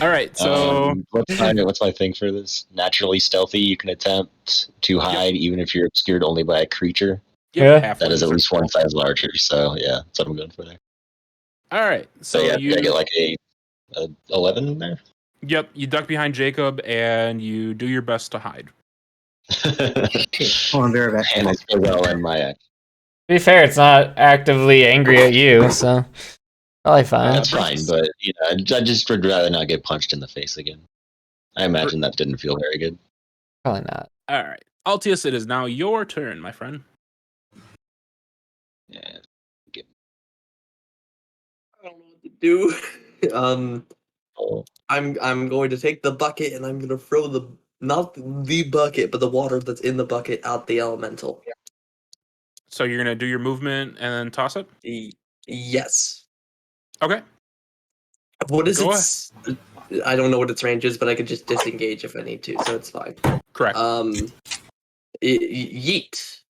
All right, so what's my thing for this? Naturally stealthy. You can attempt to hide even if you're obscured only by a creature. Yeah, that is at least 1 size larger. So yeah, that's what I'm going for there. All right, so yeah, you I get a 11 in there. Yep, you duck behind Jacob and you do your best to hide. Oh, I'm very back. And I suppose I'll end my act. To be fair, it's not actively angry at you, so probably fine. That's fine, but I just would rather not get punched in the face again. I imagine that didn't feel very good. Probably not. All right, Altius, it is now your turn, my friend. Yeah. I don't know what to do. I'm going to take the bucket and I'm going to throw not the bucket, but the water that's in the bucket out the elemental. So you're gonna do your movement and then toss it? Yes. Okay. What is it? I don't know what its range is, but I could just disengage if I need to, so it's fine. Correct. Yeet.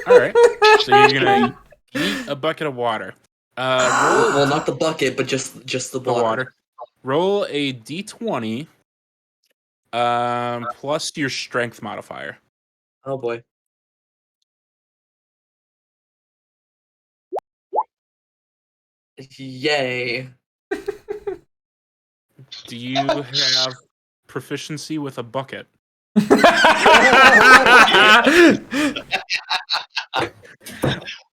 All right. So you're gonna yeet a bucket of water. Well, not the bucket, but just the water. Roll a d20 plus your strength modifier. Oh boy. Yay. Do you have proficiency with a bucket?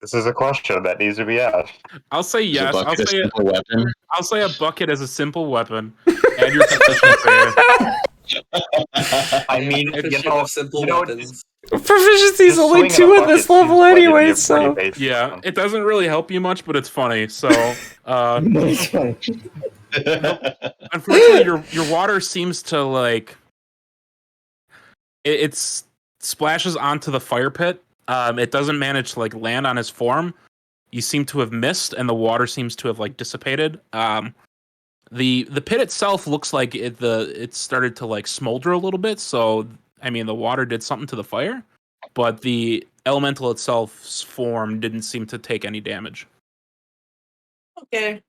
This is a question that needs to be asked. I'll say yes. I'll say a bucket is a simple weapon. And your proficiency. I mean, simple weapons. Proficiency is only 2 at this level anyway, so yeah, it doesn't really help you much, but it's funny. So, unfortunately, your water seems to it's splashes onto the fire pit. It doesn't manage to like land on his form. You seem to have missed, and the water seems to have like dissipated. The pit itself looks like it started to like smolder a little bit. So I mean, the water did something to the fire, but the elemental itself's form didn't seem to take any damage. Okay.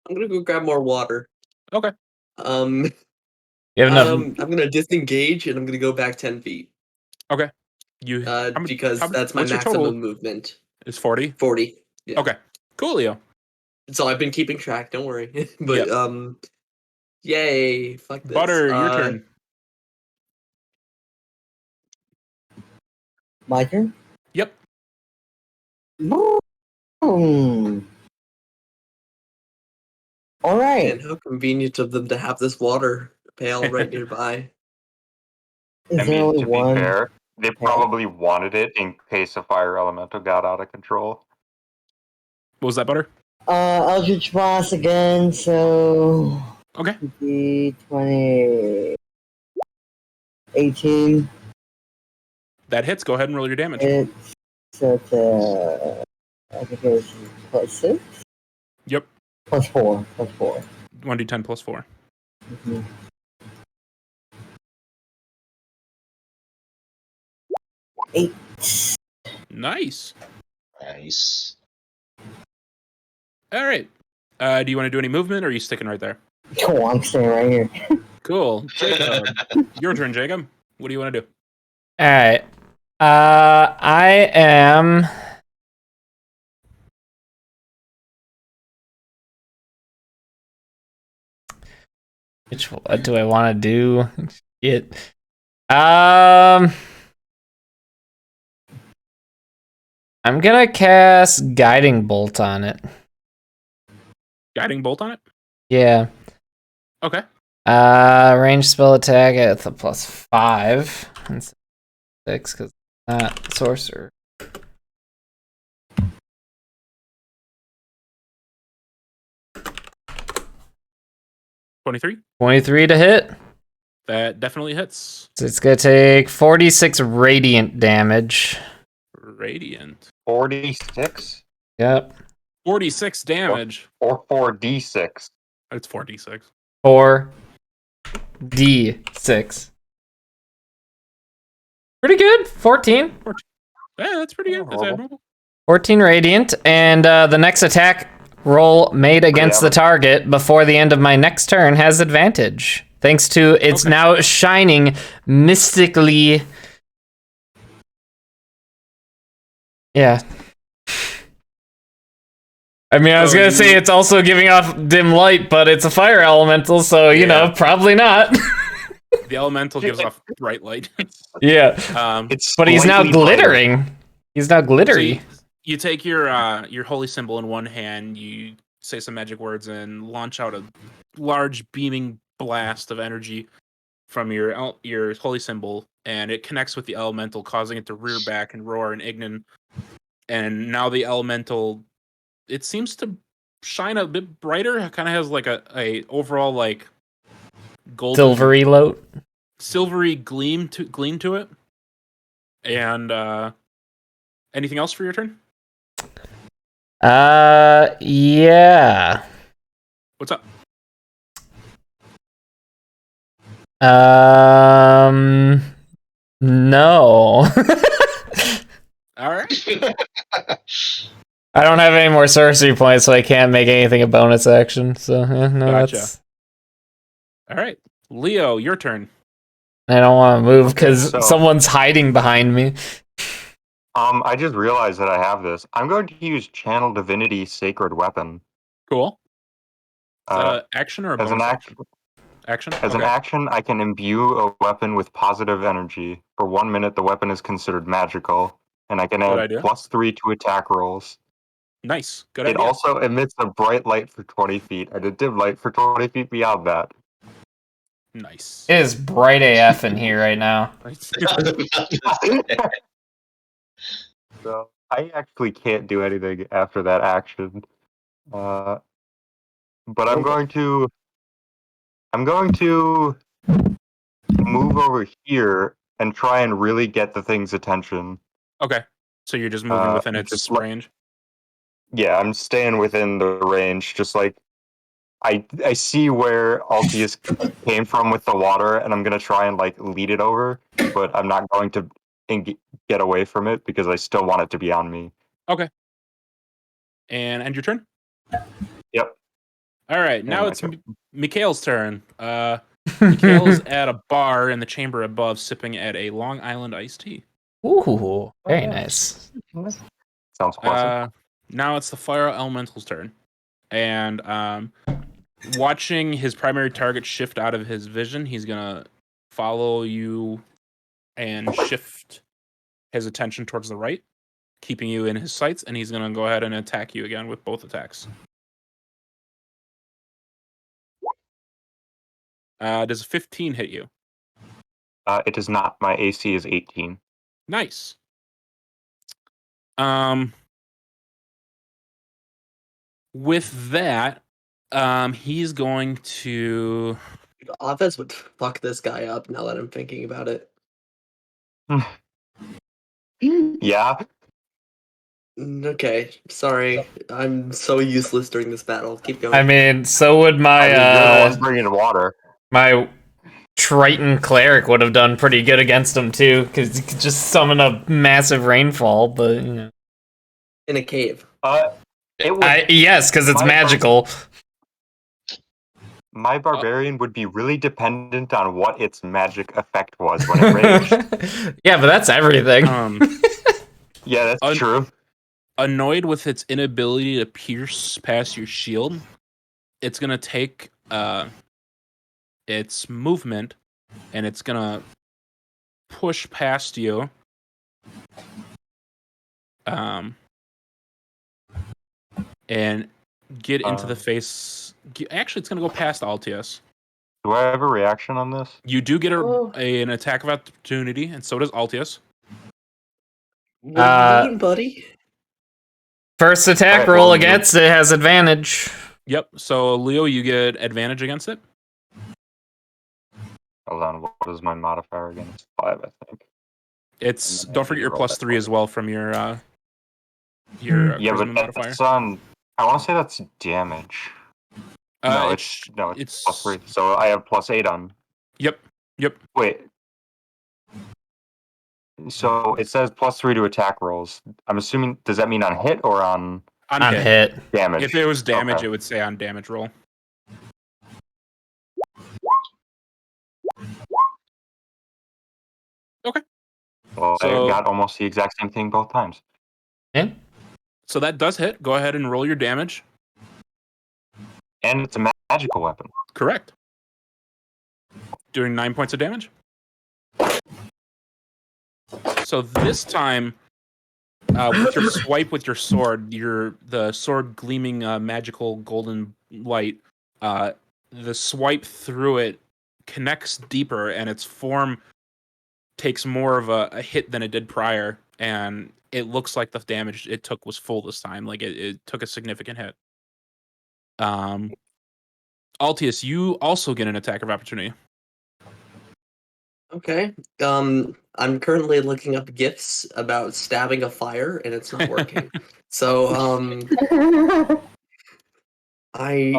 I'm gonna go grab more water. Okay. You have enough. I'm gonna disengage and I'm gonna go back 10 feet. Okay. You because that's my what's your maximum total? movement. Is 40? 40. Yeah. Okay. Cool, Leo. So I've been keeping track, don't worry. But yay, fuck this. Butter, your turn. My turn? Yep. Boom. All right. And how convenient of them to have this water pail right nearby. Is there only to be one? fair, they probably wanted it in case a fire elemental got out of control. What was that, Butter? Eldritch Blast again, so... Okay. 20... 18. That hits. Go ahead and roll your damage. It's at, I think it's plus 6? Yep. Plus 4. Plus 4. 1d10 plus 4. Mm-hmm. 8. Nice. Nice. All right. Do you want to do any movement, or are you sticking right there? Oh, I'm staying right here. Cool. Jacob. Your turn, Jacob. What do you want to do? All right. I am. What do I want to do? Shit. I'm gonna cast Guiding Bolt on it. Guiding bolt on it? Yeah. Okay. Range spell attack at the +5 and 6 because not sorcerer. 23. 23 to hit. That definitely hits. So it's gonna take 46 radiant damage. Radiant. 46? Yep. 46 damage. Or 4d6. It's 4d6. 4d6. Pretty good. 14. Yeah, that's pretty good. That's admirable. 14 radiant, and the next attack roll made against the target before the end of my next turn has advantage. Thanks to it's now shining mystically. Yeah. I mean, I was going to say it's also giving off dim light, but it's a fire elemental, so, you know, probably not. The elemental gives off bright light. Yeah. But he's now glittering. Brighter. He's now glittery. So you take your holy symbol in one hand, you say some magic words, and launch out a large beaming blast of energy from your holy symbol, and it connects with the elemental, causing it to rear back and roar and ignin. And now the elemental, it seems to shine a bit brighter. It kind of has like a overall like golden, silvery gleam to it. And anything else for your turn? Yeah. What's up? No. All right. I don't have any more sorcery points, so I can't make anything a bonus action. So yeah, no, Gotcha. that's. All right, Leo, your turn. I don't want to move because someone's hiding behind me. I just realized that I have this. I'm going to use Channel Divinity Sacred Weapon. Cool. Is that an action or a bonus action? As an action, I can imbue a weapon with positive energy. For 1 minute, the weapon is considered magical, and I can add +3 to attack rolls. Nice. Good idea. It also emits a bright light for 20 feet and a dim light for 20 feet beyond that. Nice. It is bright AF in here right now. So I actually can't do anything after that action. But I'm going to move over here and try and really get the thing's attention. Okay. So you're just moving within its just range? Yeah, I'm staying within the range. Just like I see where Altius came from with the water, and I'm gonna try and like lead it over, but I'm not going to get away from it because I still want it to be on me. Okay. And end your turn? Yep. All right, now my it's turn. Mikhail's turn. Mikhail's at a bar in the chamber above, sipping at a Long Island iced tea. Ooh, very nice. Sounds pleasant. Now it's the fire elemental's turn, and watching his primary target shift out of his vision, he's gonna follow you and shift his attention towards the right, keeping you in his sights, and he's gonna go ahead and attack you again with both attacks. Does 15 hit you? It does not. My AC is 18. Nice. With that, he's going to. Offense would fuck this guy up now that I'm thinking about it. Yeah. Okay, sorry. I'm so useless during this battle. Keep going. I mean, so would You're the one bringing water. my Triton cleric would have done pretty good against him too, because you could just summon a massive rainfall. But you know, In a cave. It would, yes, because it's magical. My barbarian would be really dependent on what its magic effect was when it raged. Yeah, but that's everything. Yeah, that's true. Annoyed with its inability to pierce past your shield, it's gonna take its movement, and it's gonna push past you. And get into the face. Actually, it's gonna go past Altius. Do I have a reaction on this? You do get an attack of opportunity, and so does Altius. What do you mean, buddy? First attack roll against it has advantage. Yep. So Leo, you get advantage against it. Hold on. What is my modifier again? It's 5, I think. It's don't forget your +3 as well from your yeah, charisma but modifier. That's on. I want to say that's damage. No, it's +3. So I have +8 on. Yep. Wait. So it says +3 to attack rolls. I'm assuming. Does that mean on hit or on? On hit. Damage. If it was damage, it would say on damage roll. Okay. Well, I got almost the exact same thing both times. Yeah. So that does hit. Go ahead and roll your damage. And it's a magical weapon. Correct. Doing 9 points of damage. So this time, with your swipe with your sword, the sword gleaming magical golden light, the swipe through it connects deeper, and its form takes more of a hit than it did prior, and it looks like the damage it took was full this time. Like it took a significant hit. Altius, you also get an attack of opportunity. Okay. I'm currently looking up gifs about stabbing a fire, and it's not working. So, I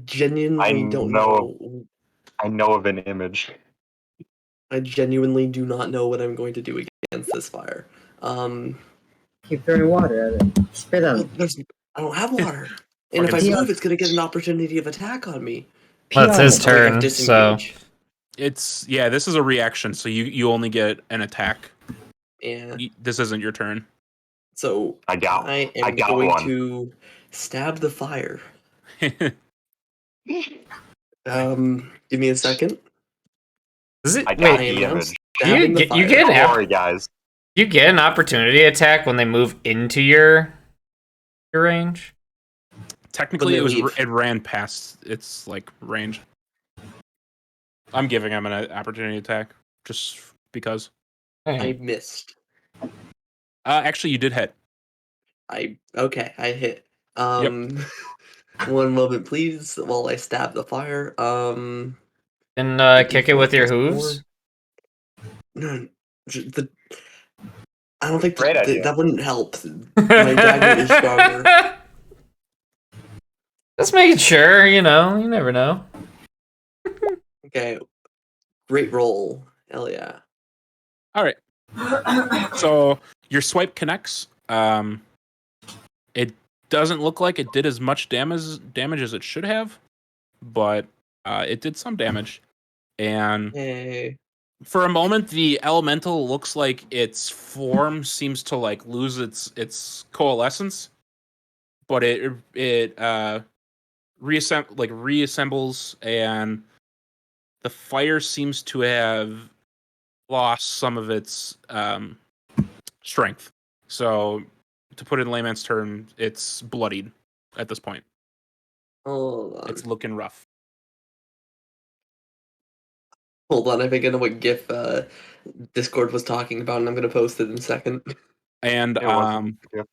genuinely don't know. I know of an image. I genuinely do not know what I'm going to do against this fire. Keep throwing water at it. Spit on it. I don't have water. And if I move, it's going to get an opportunity of attack on me. Well, it's his turn, so... This is a reaction, so you only get an attack. Yeah. This isn't your turn. So I am going to stab the fire. Give me a second. You get an opportunity attack when they move into your range? Technically, it ran past its like range. I'm giving him an opportunity attack just because. I missed. Actually, you did hit. I hit. One moment, please, while I stab the fire. And kick it with your hooves. No, I don't think Great idea. that wouldn't help. My dagger is stronger. Just making sure, you never know. Okay, great roll. Hell yeah. All right. So your swipe connects. It doesn't look like it did as much damage as it should have, but it did some damage. And Hey. for a moment, the elemental looks like its form seems to like lose its coalescence, but it reassembles, and the fire seems to have lost some of its strength. So, to put it in layman's terms, it's bloodied at this point. Hold on. It's looking rough. Hold on, I think I know what GIF Discord was talking about, and I'm gonna post it in a second. And It wasn't. It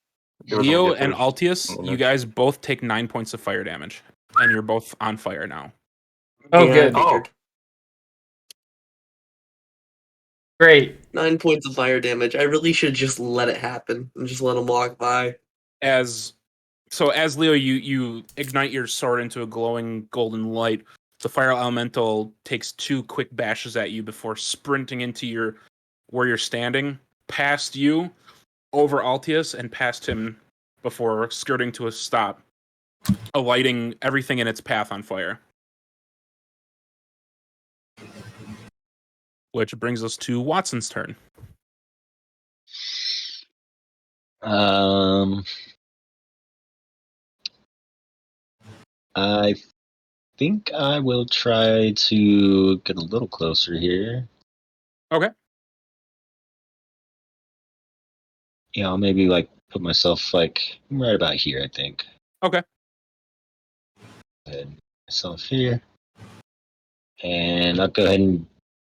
wasn't Leo good, and it was Altius, an you image. guys both take 9 points of fire damage, and you're both on fire now. Oh, Yeah, I good. figured. Great. 9 points of fire damage. I really should just let it happen and just let him walk by. As Leo, you ignite your sword into a glowing golden light. The fire elemental takes 2 quick bashes at you before sprinting into where you're standing, past you, over Altius, and past him before skirting to a stop, alighting everything in its path on fire. Which brings us to Watson's turn. I think I will try to get a little closer here. Okay. Yeah, I'll maybe like put myself like right about here, I think. Okay. Put myself here. And I'll go ahead and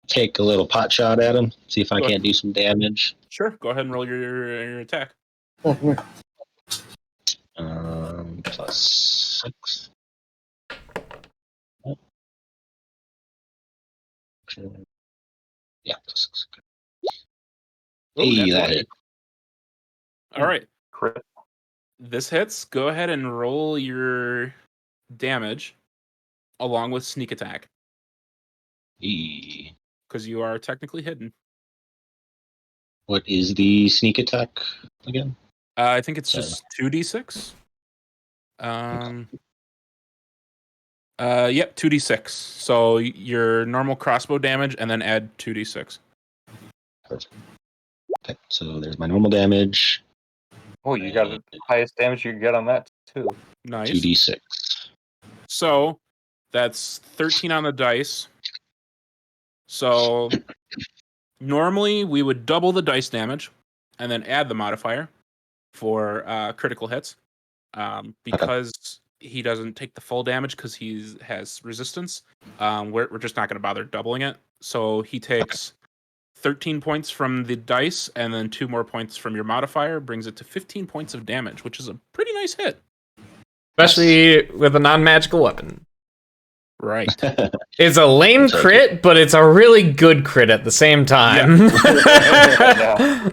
take a little pot shot at him, see if I can't do some damage. Sure. Go ahead and roll your attack. +6. Yeah, +6. Hey, that hit. All right. Crit. This hits. Go ahead and roll your damage along with sneak attack, Hey. because you are technically hidden. What is the sneak attack again? I think it's Sorry. just 2d6. Yep, 2d6. So your normal crossbow damage, and then add 2d6. Perfect. Okay, so there's my normal damage. Oh, you got the highest damage you can get on that too. Nice. 2d6. So that's 13 on the dice. So normally we would double the dice damage and then add the modifier for critical hits. Because he doesn't take the full damage because he has resistance, we're just not going to bother doubling it. So he takes 13 points from the dice and then 2 more points from your modifier, brings it to 15 points of damage, which is a pretty nice hit. Especially with a non-magical weapon. Right. It's a lame crit, but it's a really good crit at the same time. Yeah.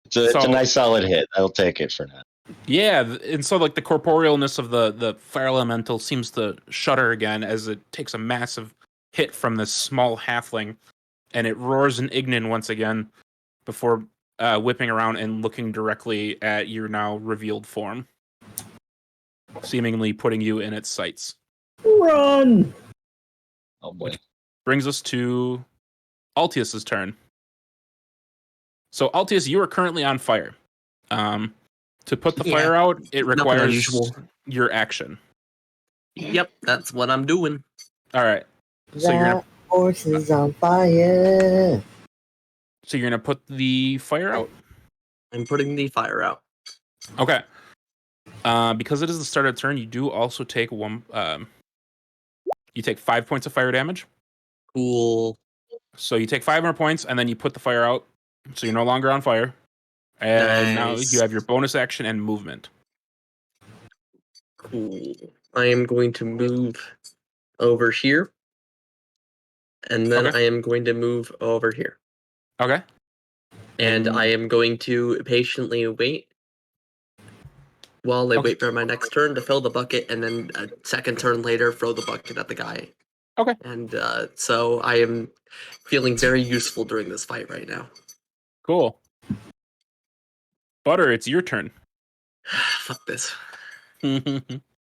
It's a nice solid hit. I'll take it for now. Yeah, and so like the corporealness of the fire elemental seems to shudder again as it takes a massive hit from this small halfling, and it roars in Ignin once again before whipping around and looking directly at your now revealed form, seemingly putting you in its sights. Run! Oh boy. Brings us to Altius's turn. So Altius, you are currently on fire. To put the fire out, it requires unusual. your action. Yep, that's what I'm doing. All right. So you're That horse is on fire. So you're gonna put the fire out? I'm putting the fire out. Okay. Because it is the start of the turn, you do also take one. You take 5 points of fire damage. Cool. So you take 5 more points, and then you put the fire out. So you're no longer on fire. And now Nice. you have your bonus action and movement. Cool. I am going to move over here. and then Okay. I am going to move over here. Okay. And I am going to patiently wait while I wait for my next turn to fill the bucket, and then a second turn later, throw the bucket at the guy. Okay. And so I am feeling very useful during this fight right now. Cool. Butter, it's your turn. Fuck this. Hey,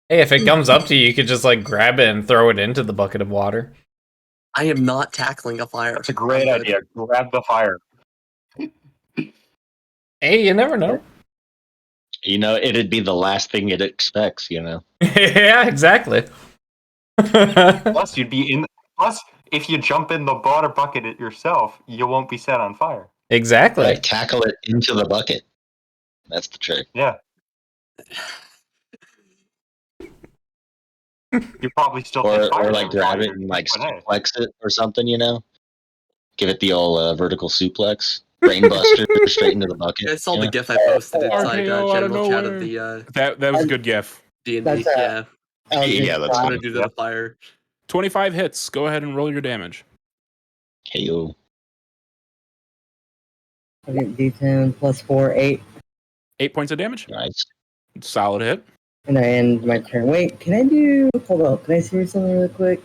if it comes up to you, you could just like grab it and throw it into the bucket of water. I am not tackling a fire. That's a great idea. Grab the fire. Hey, you never know. You know, it'd be the last thing it expects, you know? Yeah, exactly. Plus, you'd be in. Plus, if you jump in the water bucket it yourself, you won't be set on fire. Exactly. Right, tackle it into the bucket. That's the trick. Yeah. You probably still get fire Or like damage while grab it you're and like doing it. suplex it or something, you know? Give it the old vertical suplex. Brainbuster straight into the bucket. I saw you the know? GIF I posted inside RKO out of general chat of nowhere. the That was a good gif. D&D. That's Yeah, Yeah, that's I'm funny. gonna do to the fire. 25 hits. Go ahead and roll your damage. KO. Okay, D10 plus 4, 8. 8 points of damage. Nice. Solid hit. And I end my turn. Wait, can I do... Hold up, can I see something really quick?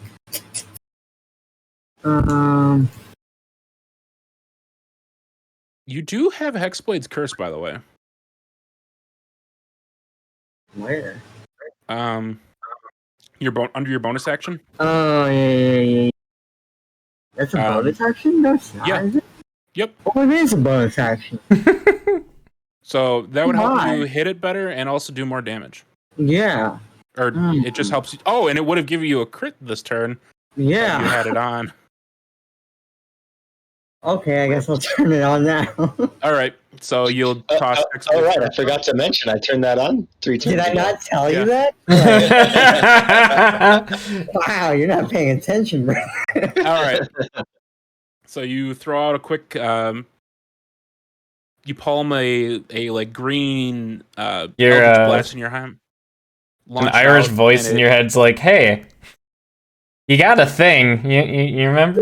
You do have Hexblade's Curse, by the way. Where? Under your bonus action. Oh, yeah. That's a bonus action? No, it's not, yeah. is it? Yep. Oh, it is a bonus action. So that would help Why? you hit it better and also do more damage. Yeah. Or it just helps you. Oh, and it would have given you a crit this turn. Yeah. If you had it on. Okay, I guess I'll turn it on now. All right. So you'll toss. Oh, right. I forgot to mention. I turned that on 3 turns Did I ago. not tell you that? Wow, you're not paying attention, bro. All right. So you throw out a quick. You palm a like green Eldritch Blast in your hand. An Irish voice in your head's like, "Hey, you got a thing? You remember?"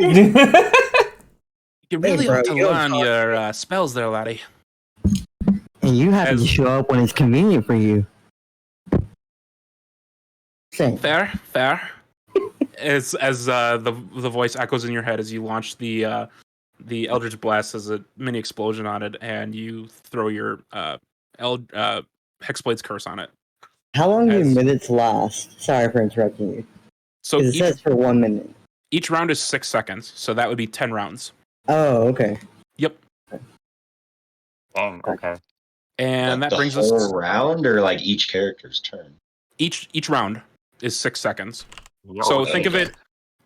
You really bro, ought to you don't learn your spells there, laddie. And you have to show up when it's convenient for you. Same. Fair. As the voice echoes in your head as you launch the Eldritch Blast as a mini explosion on it, and you throw your Hexblade's Curse on it. How long do minutes last? Sorry for interrupting you. So it says for 1 minute. Each round is 6 seconds, so that would be 10 rounds. Oh, okay. Yep. Dang, okay. And that brings the us whole round, or like each character's turn. Each round is 6 seconds. Yo, So think of it.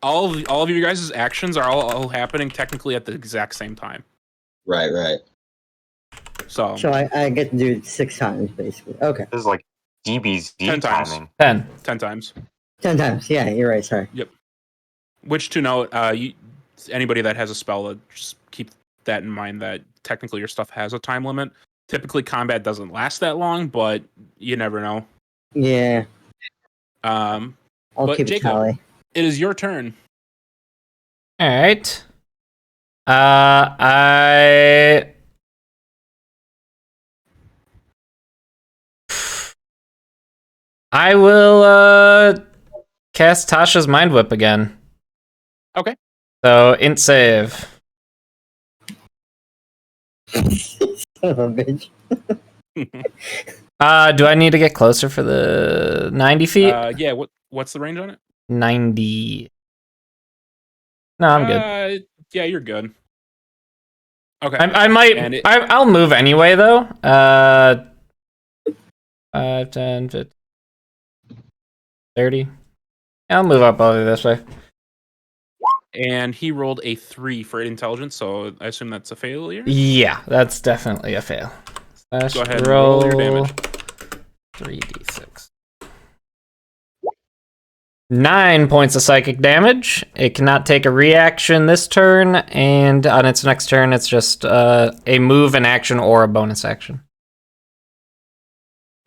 All of you guys' actions are all happening technically at the exact same time. Right. So I get to do it 6 times, basically. Okay. This is like DBZ 10 times. timing. 10 times. 10 times. Yeah, you're right. Sorry. Yep. Which to note, anybody that has a spell, just keep that in mind that technically your stuff has a time limit. Typically, combat doesn't last that long, but you never know. Yeah. I'll keep Jacob, tally. It is your turn. All right. I will cast Tasha's Mind Whip again. Okay. So int save. Son of a bitch. Do I need to get closer for the 90 feet? Yeah. What's the range on it? 90. No, I'm good. Yeah, you're good. Okay. I might. I'll move anyway, though. 5, 10, 15, 30. I'll move up over this way. And he rolled a 3 for intelligence, so I assume that's a failure? Yeah, that's definitely a fail. Go ahead and roll your damage. 3d6. 9 points of psychic damage. It cannot take a reaction this turn, and on its next turn, it's just a move, an action, or a bonus action.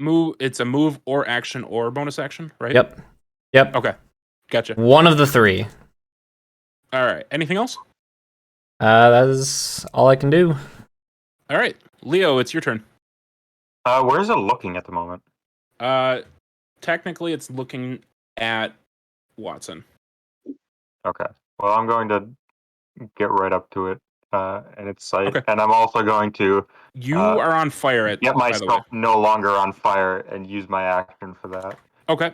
It's a move or action or bonus action, right? Yep. Okay. Gotcha. One of the 3. All right. Anything else? That is all I can do. All right, Leo, it's your turn. Where is it looking at the moment? Technically, it's looking at Watson. Okay. Well, I'm going to get right up to it in its sight, Okay. and I'm also going to You are on fire. get by the way. myself no longer on fire and use my action for that. Okay.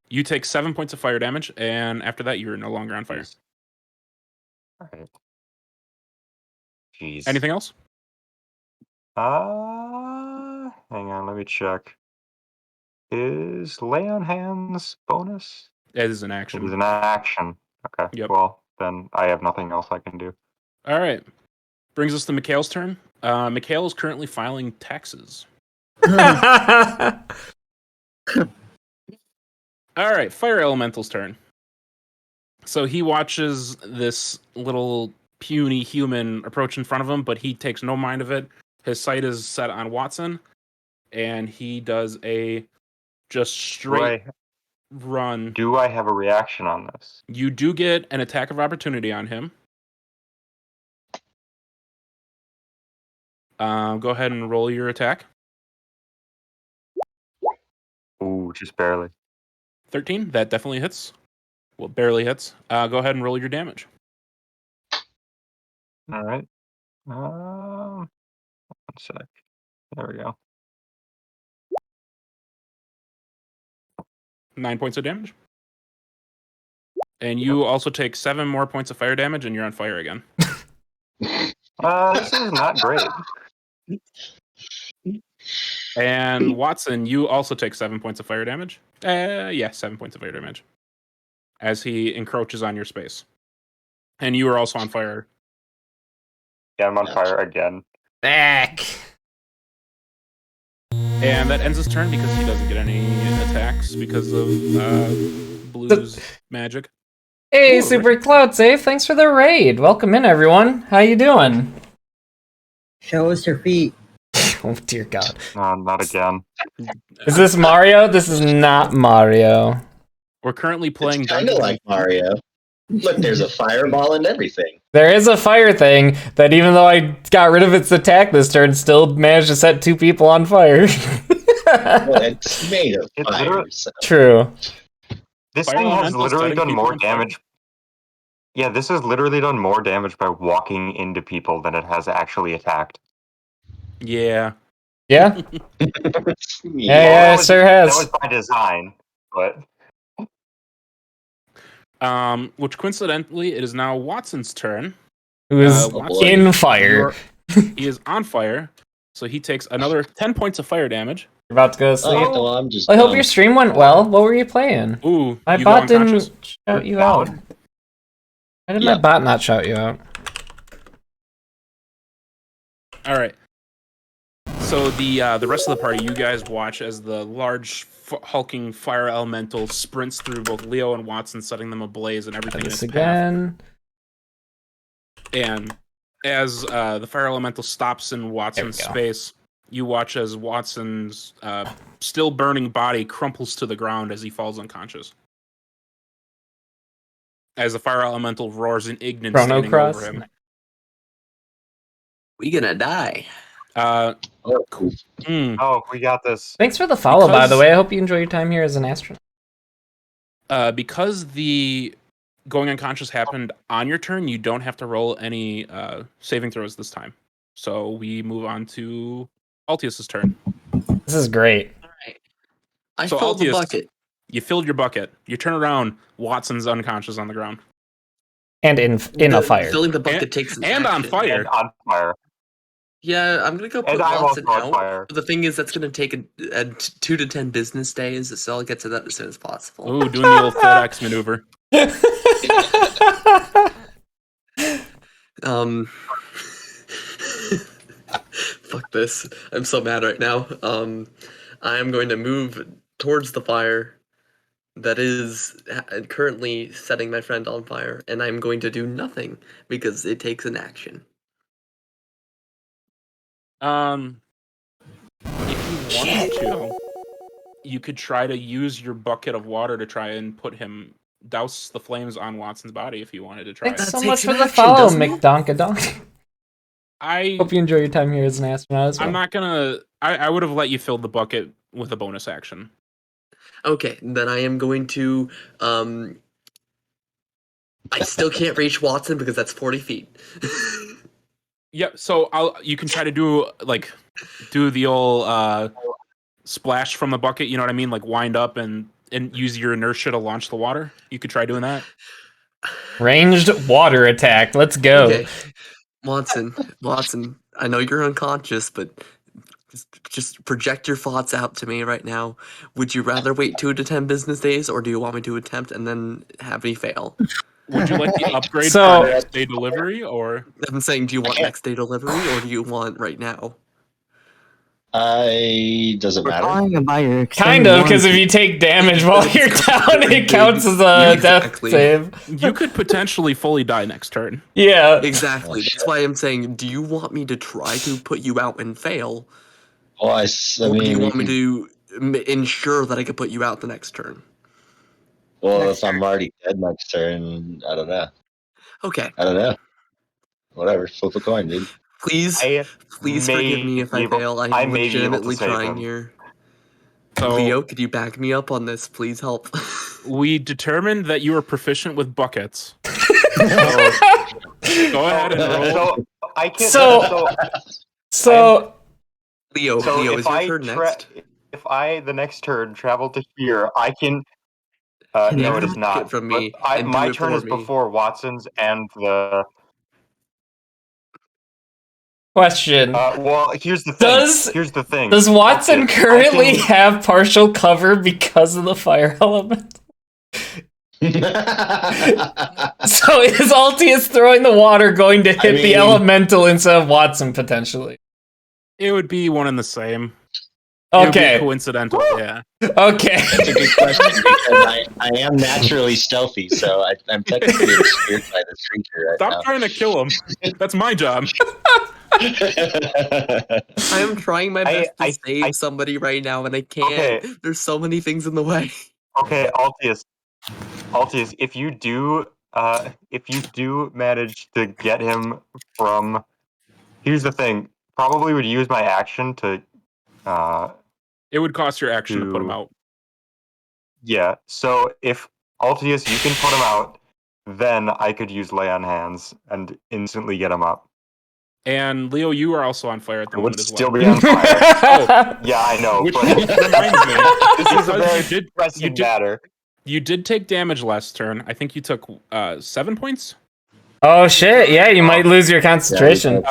You take 7 points of fire damage, and after that, you're no longer on fire. All right. Jeez. Anything else? Hang on, let me check. Is lay on hands bonus? It is an It action. is an action. Okay. Yep. Well, then I have nothing else I can do. All right. Brings us to Mikhail's turn. Mikhail is currently filing taxes. All right, Fire Elemental's turn. So he watches this little puny human approach in front of him, but he takes no mind of it. His sight is set on Watson, and he does a just straight run. Do I have a reaction on this? You do get an attack of opportunity on him. Go ahead and roll your attack. Ooh, just barely. 13, that definitely hits. Well, barely hits. Go ahead and roll your damage. All right. 1 sec. There we go. 9 points of damage. And you also take 7 more points of fire damage, and you're on fire again. This is not great. And Watson, you also take 7 points of fire damage. 7 points of fire damage. As he encroaches on your space. And you are also on fire. Yeah, I'm on fire again. Back. And that ends his turn because he doesn't get any attacks because of Blue's magic. Hey, Super Cloud Safe, thanks for the raid. Welcome in, everyone. How you doing? Show us your feet. Oh, dear God. No, not again. Is this Mario? This is not Mario. We're currently playing It's kind of like Mario. Look, there's a fireball and everything. There is a fire thing that, even though I got rid of its attack this turn, still managed to set 2 people on fire. Well, it's made of fire. So. True. This Fire thing has elemental's literally setting done people more on fire. damage. Yeah, this has literally done more damage by walking into people than it has actually attacked. Yeah. Yeah? Well, It sure has. That was by design, but... Which coincidentally, it is now Watson's turn. Who is in fire. He is on fire, so he takes another 10 points of fire damage. You're about to go to sleep. Oh, I'm just I hope your stream went well. What were you playing? Ooh, My you bot go unconscious? didn't shout you out. Why did my bot not shout you out? All right. So the rest of the party, you guys watch as the large hulking fire elemental sprints through both Leo and Watson, setting them ablaze and everything in its again. path. And as the fire elemental stops in Watson's space, you watch as Watson's still burning body crumples to the ground as he falls unconscious. As the fire elemental roars in ignorance standing over him. We gonna die. Cool. Oh, we got this. Thanks for the follow, by the way. I hope you enjoy your time here as an astronaut. Because the going unconscious happened on your turn, you don't have to roll any saving throws this time. So we move on to Altius's turn. This is great. All right. I filled the bucket. You filled your bucket. You turn around, Watson's unconscious on the ground. And in a fire. Filling the bucket takes an and action. on fire. And on fire. Yeah, I'm gonna go put And I'm Watson also on out. fire. But the thing is, that's gonna take a 2 to 10 business days, so I'll get to that as soon as possible. Ooh, doing the old FedEx maneuver. Fuck this. I'm so mad right now. I am going to move towards the fire that is currently setting my friend on fire, and I'm going to do nothing because it takes an action. If you wanted to, you could try to use your bucket of water to try and put him douse the flames on Watson's body if you wanted to try. Thanks It. so takes much for some the action, follow, doesn't it? McDonkadonk. I Hope you enjoy your time here as an astronaut as well. I'm not gonna. I would have let you fill the bucket with a bonus action. Okay, then I am going to. I still can't reach Watson because that's 40 feet. Yep. So you can try to do the old splash from the bucket. You know what I mean? Like wind up and use your inertia to launch the water. You could try doing that. Ranged water attack. Let's go. Okay, Watson, I know you're unconscious, but just project your thoughts out to me right now. Would you rather wait 2 to 10 business days, or do you want me to attempt and then have me fail? Would you like the upgrade So- for next day delivery, or I'm saying, do you want can't- next day delivery, or do you want right now? Doesn't matter. Calling about your Kind of, because if you take damage while you're down, it counts as a death Exactly. save. you could potentially fully die next turn? Yeah. Exactly. Oh, That's why I'm saying, do you want me to try to put you out and fail, Well, I or do mean, you we want me can, to ensure that I can put you out the next turn? well, Next if I'm already dead next turn, I don't know. Okay. I don't know. Whatever. Flip a coin, dude. Please forgive me if I fail. I I'm may be able to legitimately save trying him. here. So Leo, could you back me up on this? Please help. we determined that you are proficient with buckets. So go ahead and roll. So I can't. So- So, Leo, so Leo, if is your I turn next? if I the next turn travel to here, I can. Can No, you it is take not. it from But me and do my it turn for is me? before Watson's and the. question. Well, here's the thing. Does Watson Okay, currently I can- have partial cover because of the fire element? So is Altius throwing the water going to hit the mean- elemental instead of Watson potentially? It would be one and the same. It would be Okay. coincidental. Yeah. Okay. That's a good question because I am naturally stealthy, so I'm technically obscured by this creature right Stop trying to kill him. That's my job. I am trying my best to I- save somebody right now, and I can't. Okay. There's so many things in the way. Okay, Altius, if you do manage to get him from, here's the thing. Probably would use my action to, It would cost your action to put him out. yeah. So if Altius, you can put him out, then I could use lay on hands and instantly get him up. And Leo, you are also on fire at the I would moment as still well. be on fire. Oh. Yeah, I know. Which But reminds me, this is a because very you did pressing matter. you did take damage last turn. I think you took 7 points. Oh shit, yeah, you might lose your concentration.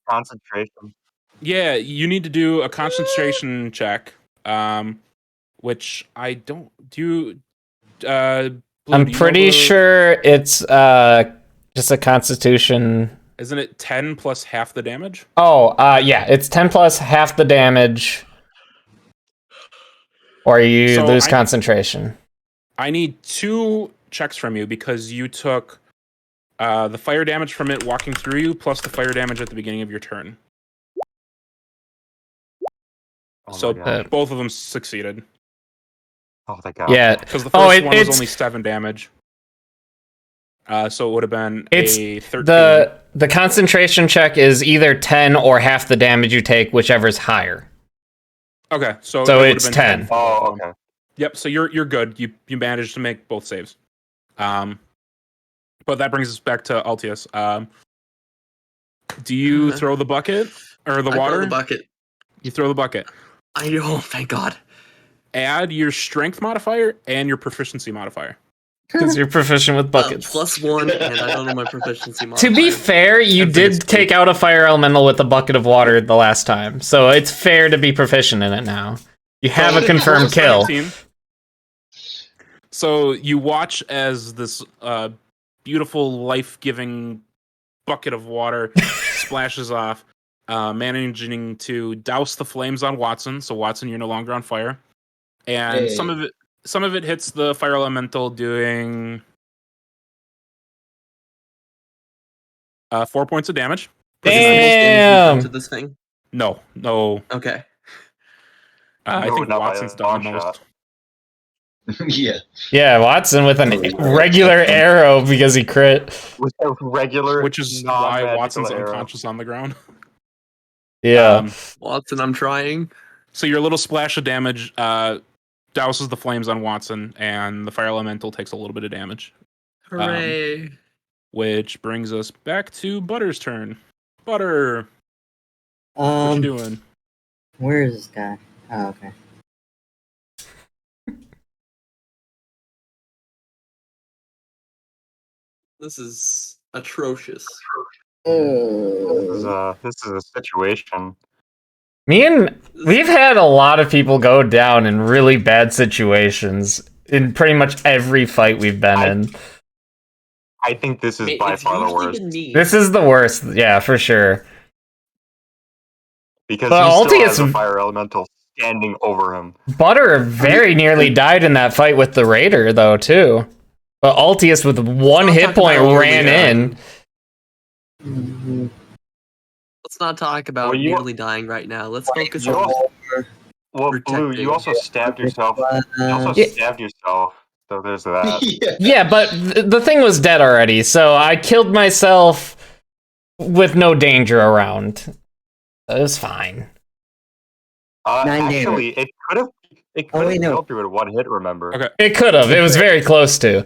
Concentration. Yeah, you need to do a concentration check. Which I don't do. Blue, I'm do you know pretty sure it's just a constitution. Isn't it 10 plus half the damage? Oh, yeah, it's 10 plus half the damage. Or you So lose concentration. I need 2 checks from you because you took the fire damage from it walking through you plus the fire damage at the beginning of your turn. Oh So my God. both of them succeeded. Oh, thank God. Yeah. Because the first one was it's only 7 damage. So it would have been It's a 13. the concentration check is either 10 or half the damage you take, whichever's higher. Okay, so So it would it's have been 10. for both Oh, of them. okay. Yep, so you're good. You managed to make both saves. But that brings us back to Altius. Do you throw the bucket or the I water? throw the bucket. You throw the bucket. Oh, thank God. Add your strength modifier and your proficiency modifier. Because you're proficient with buckets. +1, and I don't know my proficiency To modifier. be fair, you I think it's did take out a fire elemental with a bucket of water the last time, so it's fair to be proficient in it now. You have a confirmed kill. 17. So you watch as this beautiful, life-giving bucket of water splashes off, managing to douse the flames on Watson. So Watson, you're no longer on fire, and Hey. some of it hits the fire elemental, doing 4 points of damage. Was this the most damage you've Damn. done to this thing? No. Okay. I No, think not by a Watson's done the long most. shot. Yeah. Yeah, Watson with an regular arrow because he crit. With a regular, Which is why non-magical Watson's arrow. unconscious on the ground. Yeah. Watson, I'm trying. So your little splash of damage douses the flames on Watson, and the fire elemental takes a little bit of damage. Hooray! Which brings us back to Butter's turn. Butter, what you doing? Where is this guy? Oh, okay. This is atrocious. This is a situation. We've had a lot of people go down in really bad situations in pretty much every fight we've been in. I think this is by far the worst. This is the worst, yeah, for sure. Because But he still Altius- has a fire elemental standing over him. Butter very nearly died in that fight with the Raider, though, too. But Altius with one Let's not hit talk point about ran nearly in. Let's not talk about Well, you- nearly dying right now. Let's focus you on. also- Well, Blue, Protecting. you also stabbed yourself. You also Yeah. stabbed yourself. So there's that. Yeah. Yeah, but the thing was dead already, so I killed myself with no danger around. It was fine. 9 Actually, it could have. It could have wait, no. killed you with one hit. Remember? Okay, It could have. It was very close to.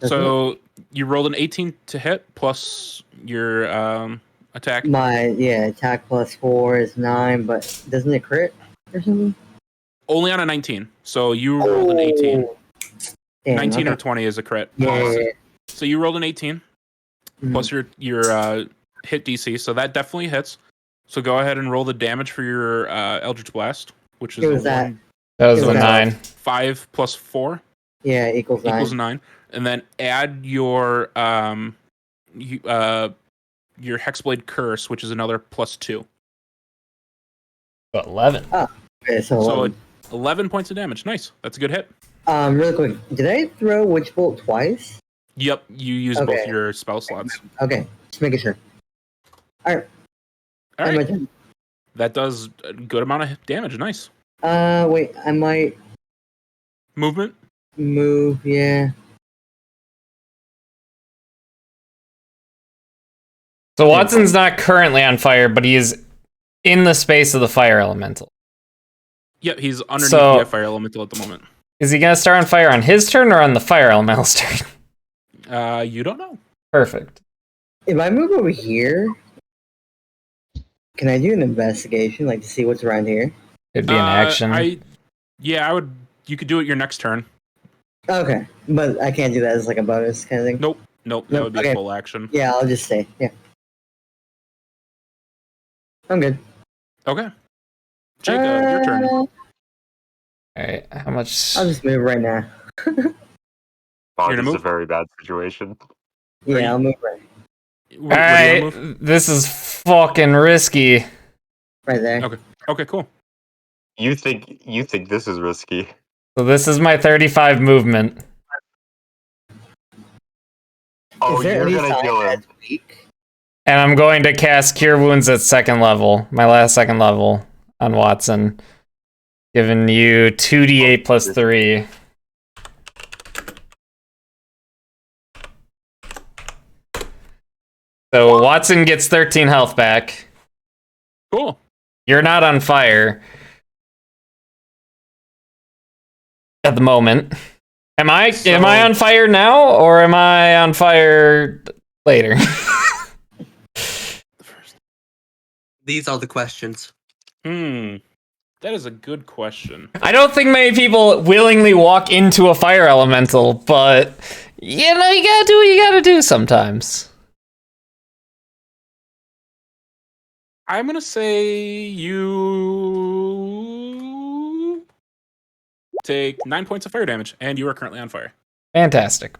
so you rolled an 18 to hit plus your attack. My attack plus 4 is 9, but doesn't it crit or something? Only on a 19. So you rolled an 18. Oh. Damn, 19 or okay. 20 is a crit. Yeah. So you rolled an 18 plus your hit DC. So that definitely hits. So go ahead and roll the damage for your Eldritch Blast, which is What was that? That was It a was 9. 5 plus 4 Yeah, equals 9. equals 9, and then add your Hexblade Curse, which is another plus 2. 11. Okay, so, So 11 points of damage. Nice. That's a good hit. really quick, did I throw Witch Bolt twice? Yep, you use both Okay. your spell slots. Okay, just making sure. Alright, All my right, turn. that does a good amount of damage. Nice Wait, I might movement. move, yeah. So Watson's not currently on fire, but he is in the space of the fire elemental. Yep, he's underneath So- the fire elemental at the moment. Is he gonna start on fire on his turn or on the fire elemental's turn? You don't know. Perfect. If I move over here, can I do an investigation, like to see what's around here? It'd be an action. I would. You could do it your next turn. Okay, but I can't do that as like a bonus kind of thing. Nope. That Nope, would be okay. a full action. Yeah, I'll just stay. Yeah, I'm good. Okay. Jacob, your turn. All right. How much? I'll just move right now. Wow, You're gonna this is a move? very bad situation. Are Yeah, I'll move right, All right. This is fucking risky. right there. Okay. Okay, cool. You think this is risky? So this is my 35 movement, Oh, Is there you're any gonna sign kill him. that's weak? and I'm going to cast Cure Wounds at second level, my last second level on Watson, giving you 2d8 plus 3. So Watson gets 13 health back. Cool. You're not on fire at the moment. Am I on fire now or am I on fire later? These are the questions. That is a good question. I don't think many people willingly walk into a fire elemental, but you know, you gotta do what you gotta do sometimes. I'm gonna say you take 9 points of fire damage, and you are currently on fire. Fantastic.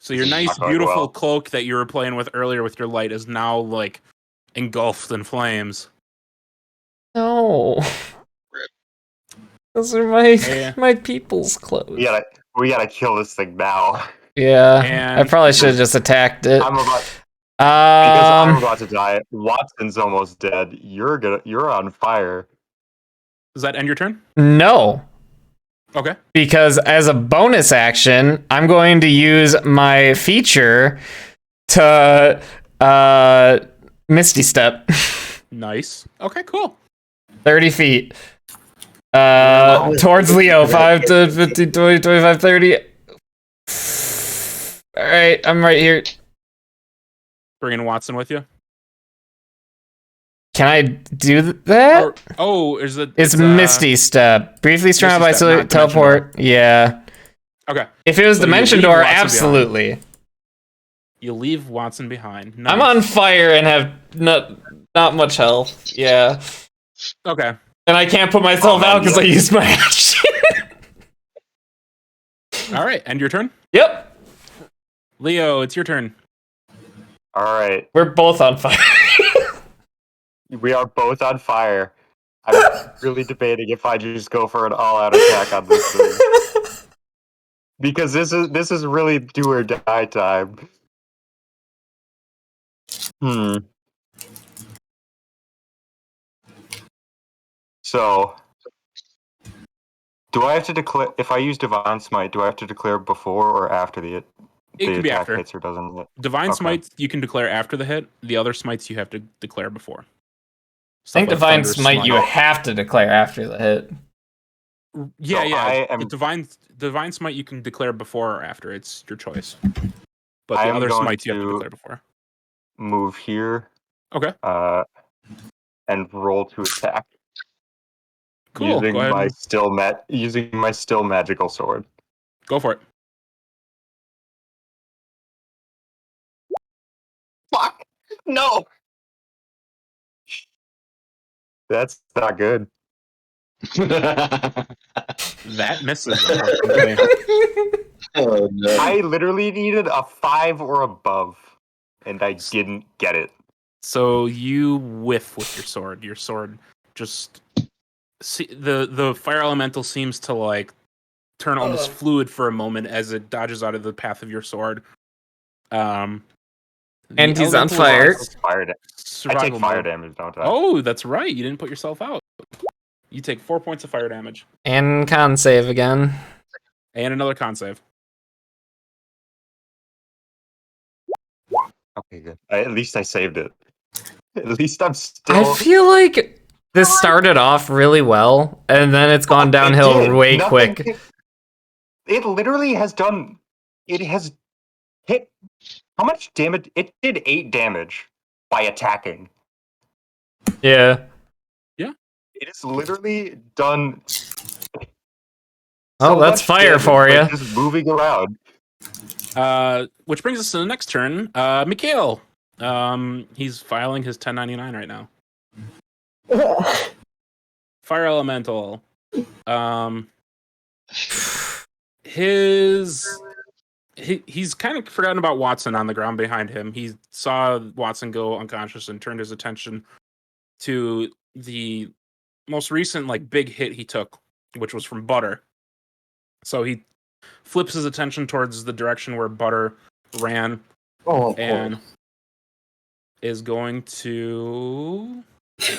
So your nice, Not going beautiful well. cloak that you were playing with earlier with your light is now like engulfed in flames. No. Those are Yeah. my people's clothes. We gotta kill this thing now. Yeah, And- I probably should have just attacked it. I'm about because I'm Um, about to die. Watson's almost dead. You're on fire. Does that end your turn? no. Okay. Because as a bonus action, I'm going to use my feature to Misty Step. Nice. Okay, cool. 30 feet. Yeah, Towards Leo. 5 to 15, 20, 25, 30. Alright, I'm right here. Bringing Watson with you. Can I do that? Is it? It's Misty Step. Briefly surrounded by Misty Step, not Dimension teleport. Yeah. Okay. If it was So you Dimension leave Door, Watson absolutely. You leave Watson behind. I'm Nice. on fire and have not much health. Yeah. Okay. And I can't put myself out because I used my action. All right. End your turn. Yep. Leo, it's your turn. All right. We're both on fire. We are both on fire. I'm really debating if I just go for an all-out attack on this thing. Because this is really do or die time. So, do I have to declare if I use Divine Smite? Do I have to declare before or after the could be attack after. hits or doesn't it? Divine Okay. Smites you can declare after the hit. The other smites you have to declare before. I think Stuff like Divine Thunder Smite you have to declare after the hit. Yeah, So yeah. I am- The Divine Smite you can declare before or after. It's your choice. But I the am other going smites you have to to- declare before. Move here. Okay. And roll to attack. Cool. Using Go ahead. using my still magical sword. Go for it. Fuck! No! That's not good. That misses. Unfortunately. Oh no. I literally needed a 5 or above, and I didn't get it. So you whiff with your sword. Your sword just the fire elemental seems to like turn almost fluid for a moment as it dodges out of the path of your sword. The And he's on elemental fire. is I take survival fire mode. damage, don't I? Oh, that's right. You didn't put yourself out. You take 4 points of fire damage And con save again. and another con save. Okay, good. At least I saved it. At least I'm still. I feel like this started off really well, and then it's gone It downhill did. way Nothing- quick. It literally has done. It has hit. How much damage? It did 8 damage by attacking. Yeah. It has literally done. Oh, so that's much fire damage for by you. Just moving around. Which brings us to the next turn. Mikhail. He's filing his 1099 right now. Fire elemental. He's kind of forgotten about Watson on the ground behind him. He saw Watson go unconscious and turned his attention to the most recent like big hit he took, which was from Butter. So he flips his attention towards the direction where Butter ran Oh, and is going to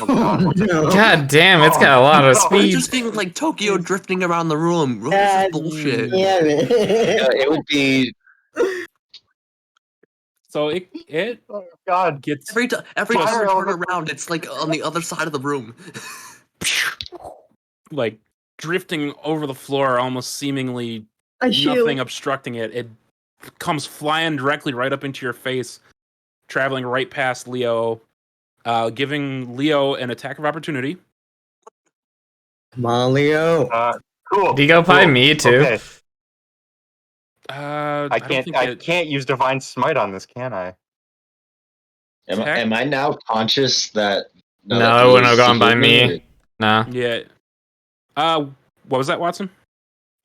no. God damn, it's got a lot of We're speed. just being like Tokyo drifting around the room. This God is bullshit. damn it. It would be so it Oh God! gets Every time we Fire turn element- around, it's like on the other side of the room. like drifting over the floor, almost seemingly I shield. nothing obstructing it. It comes flying directly right up into your face, traveling right past Leo, giving Leo an attack of opportunity. Come on, Leo. Cool. Do you go by cool. me too? Okay. I don't think I can't use Divine Smite on this, can I? am I now conscious that No, that it he wouldn't have is gone by human, me. Nah. Yeah. What was that, Watson?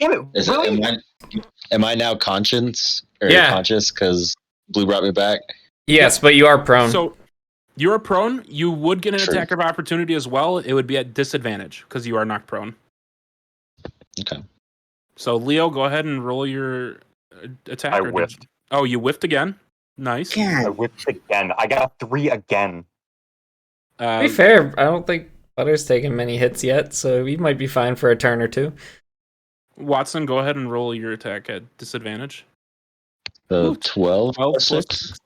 Damn it! or Is really? it, am I now conscious or Yeah. conscious because Blue brought me back? Yes, but you are prone. So you're prone. You would get an True. attack of opportunity as well. It would be at disadvantage because you are knocked prone. Okay. So Leo, go ahead and roll your attack. I or did whiffed. you- Oh, you whiffed again. Nice. I God. whipped again. I got a 3 again. To be fair, I don't think Butter's taken many hits yet, so he might be fine for a turn or two. Watson, go ahead and roll your attack at disadvantage. The 12 12 plus plus 6. 6.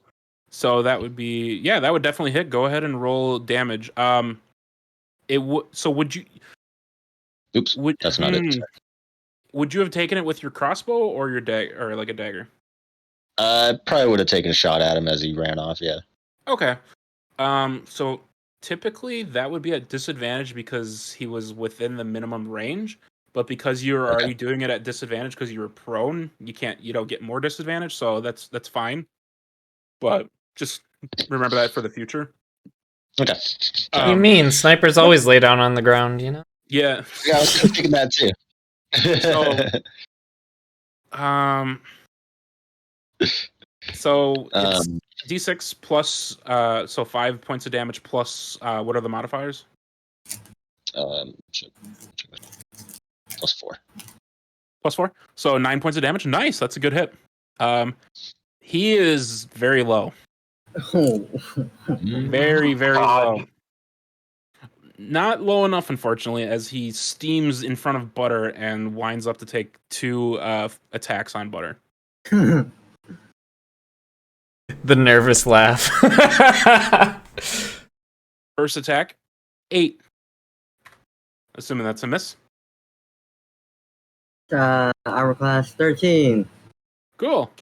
So that would be that would definitely hit. Go ahead and roll damage. It would. So would you? Oops, that's not it. Would you have taken it with your crossbow or your dagger, or like a dagger? I probably would have taken a shot at him as he ran off. Yeah. Okay. So typically that would be at disadvantage because he was within the minimum range. But because you're already doing it at disadvantage because you were prone, you don't get more disadvantage. So that's fine. But just remember that for the future. Okay. What do you mean? Snipers always lay down on the ground, you know? Yeah. Yeah, I was thinking that too. So it's D6 plus so 5 points of damage plus what are the modifiers? Plus 4. Plus 4. So 9 points of damage. Nice. That's a good hit. He is very low. Very, very low. Not low enough, unfortunately, as he steams in front of Butter and winds up to take 2 attacks on Butter. The nervous laugh. First attack, 8. Assuming that's a miss. Armor class 13. Cool.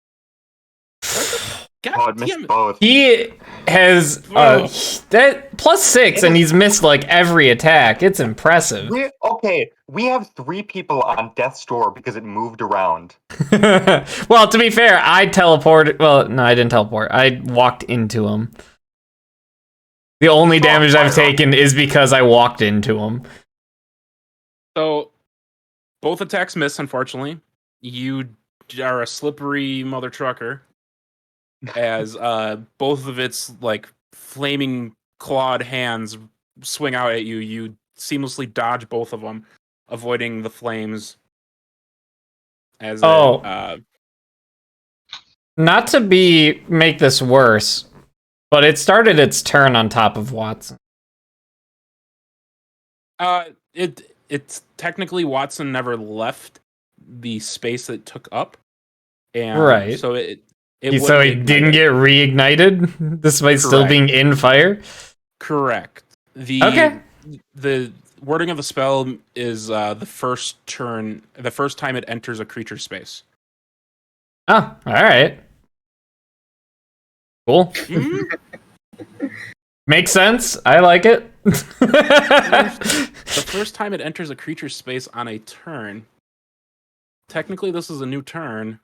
God missed both. He has that plus 6, and he's missed like every attack. It's impressive. We have 3 people on death's door because it moved around. Well, to be fair, I teleported. Well, no, I didn't teleport. I walked into him. The only damage I've taken is because I walked into him. So, both attacks miss, unfortunately. You are a slippery mother trucker. As both of its like flaming clawed hands swing out at you, you seamlessly dodge both of them, avoiding the flames. As not to make this worse, but it started its turn on top of Watson. It's technically Watson never left the space that it took up, and right. So it so he didn't get reignited despite still being in fire? Correct. The wording of the spell is the first time it enters a creature space. Oh, alright. Cool. Makes sense. I like it. The first time it enters a creature space on a turn. Technically, this is a new turn.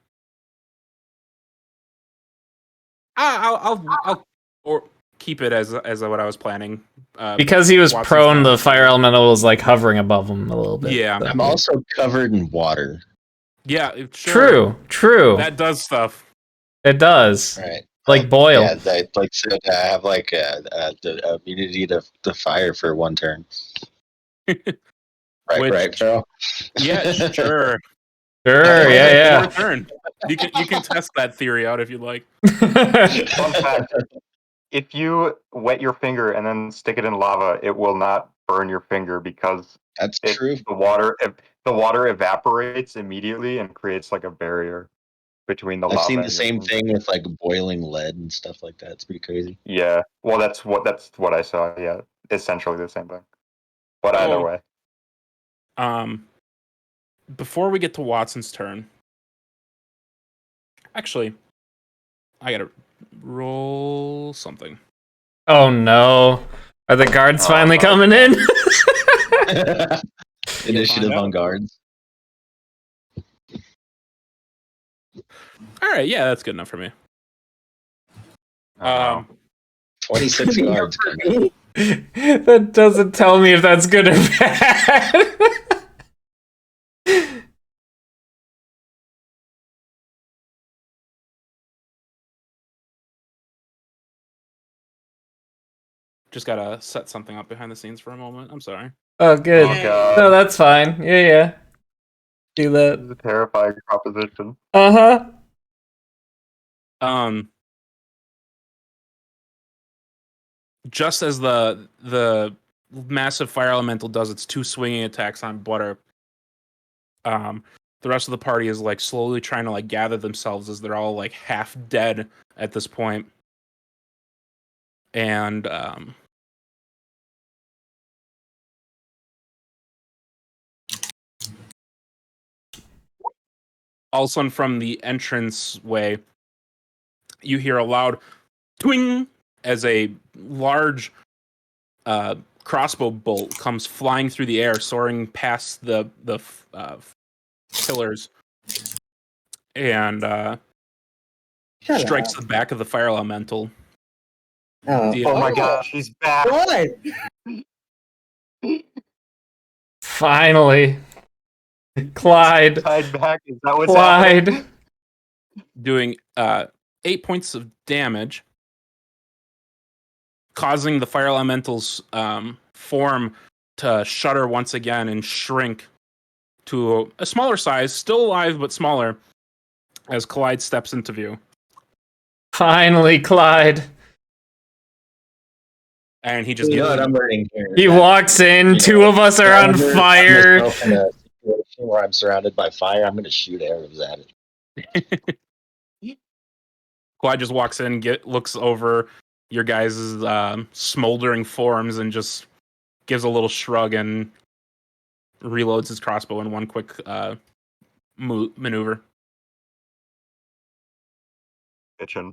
I'll keep it as what I was planning. Because he was Watson's prone, turn. the fire elemental was like hovering above him a little bit. Yeah. So. I'm also covered in water. Yeah, sure. True. That does stuff. It does. Right. Like boil. Yeah, I have like the immunity to fire for 1 turn. Right, Phil? Yeah, sure. Sure, yeah. Your turn. You can test that theory out if you'd like. Fun fact: if you wet your finger and then stick it in lava, it will not burn your finger because that's true. The water evaporates immediately and creates like a barrier between the lava. I've seen the same thing with like boiling lead and stuff like that. It's pretty crazy. Yeah, well, that's what I saw. Yeah, essentially the same thing, but either way. Before we get to Watson's turn, actually, I gotta roll something. Oh no. Are the guards finally coming in? Initiative on guards. Alright, yeah, that's good enough for me. 26 guards. That doesn't tell me if that's good or bad. Just gotta set something up behind the scenes for a moment. I'm sorry. Oh, good. God. No, that's fine. Yeah. Do that. This is a terrifying proposition. Uh-huh. Just as the massive fire elemental does its 2 swinging attacks on Butter, the rest of the party is like slowly trying to like gather themselves as they're all like half dead at this point. And all of a sudden from the entrance way, you hear a loud twing as a large crossbow bolt comes flying through the air, soaring past the pillars, and strikes the back of the fire elemental. Oh my gosh, he's back! What? Finally. Clyde. Back. Is that what's Clyde. happening? Doing 8 points of damage, causing the fire elemental's form to shudder once again and shrink to a smaller size, still alive but smaller, as Clyde steps into view. Finally, Clyde. And he just You know what I'm learning here? He walks in, two of us are on fire. In a situation where I'm surrounded by fire, I'm going to shoot arrows at it. Clyde just walks in, looks over your guys' smoldering forms and just gives a little shrug and reloads his crossbow in one quick maneuver. Kitchen.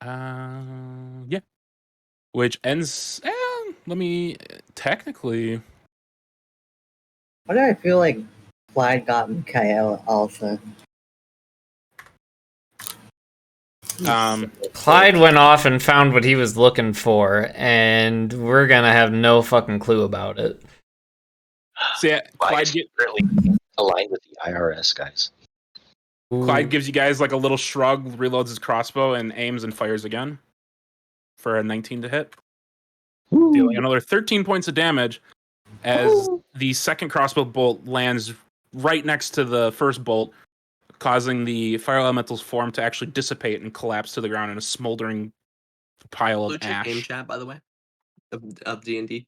Yeah. Which ends. Let me technically. Why do I feel like Clyde got Mikhail also? Clyde went off and found what he was looking for, and we're gonna have no fucking clue about it. So yeah, Clyde, really aligned with the IRS guys. Clyde gives you guys like a little shrug, reloads his crossbow, and aims and fires again for a 19 to hit. Dealing another 13 points of damage as the second crossbow bolt lands right next to the first bolt, causing the fire elemental's form to actually dissipate and collapse to the ground in a smoldering pile of Legit ash. game chat, by the way, of D&D.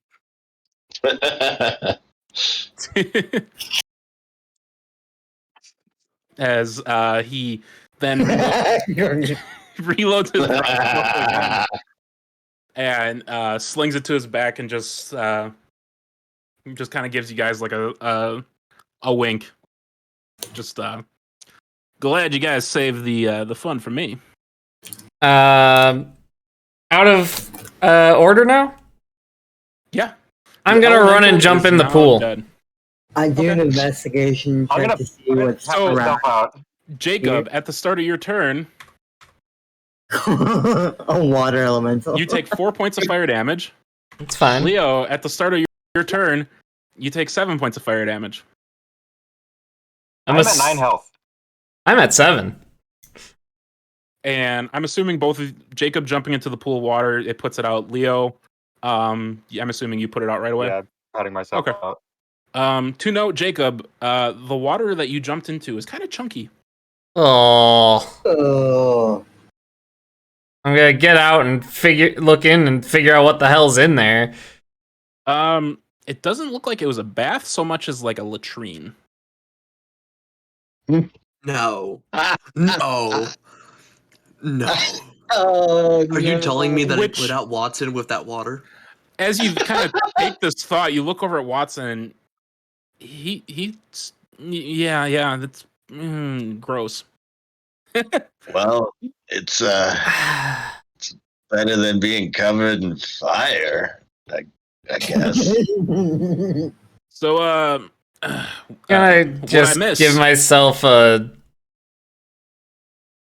As he then reloads his crossbow again and slings it to his back and just kind of gives you guys like a wink. Just glad you guys saved the fun for me. Out of order now? Yeah. I'm gonna run and jump in the pool. Dead. I do an investigation check to see what's around. Jacob, at the start of your turn, A water elemental. you take 4 points of fire damage. It's fine. Leo, at the start of your turn, you take 7 points of fire damage. I'm at 9 health. I'm at 7. And I'm assuming both of Jacob jumping into the pool of water, it puts it out. Leo, I'm assuming you put it out right away. Yeah, patting myself out. To note, Jacob, the water that you jumped into is kind of chunky. Oh. I'm gonna get out and look in and figure out what the hell's in there. It doesn't look like it was a bath so much as like a latrine. No. No. No. Oh, Are you telling me that Which- I put out Watson with that water? As you kind of take this thought, you look over at Watson and yeah, that's gross. Well, it's better than being covered in fire, I guess. So, Can I what just I miss? give myself a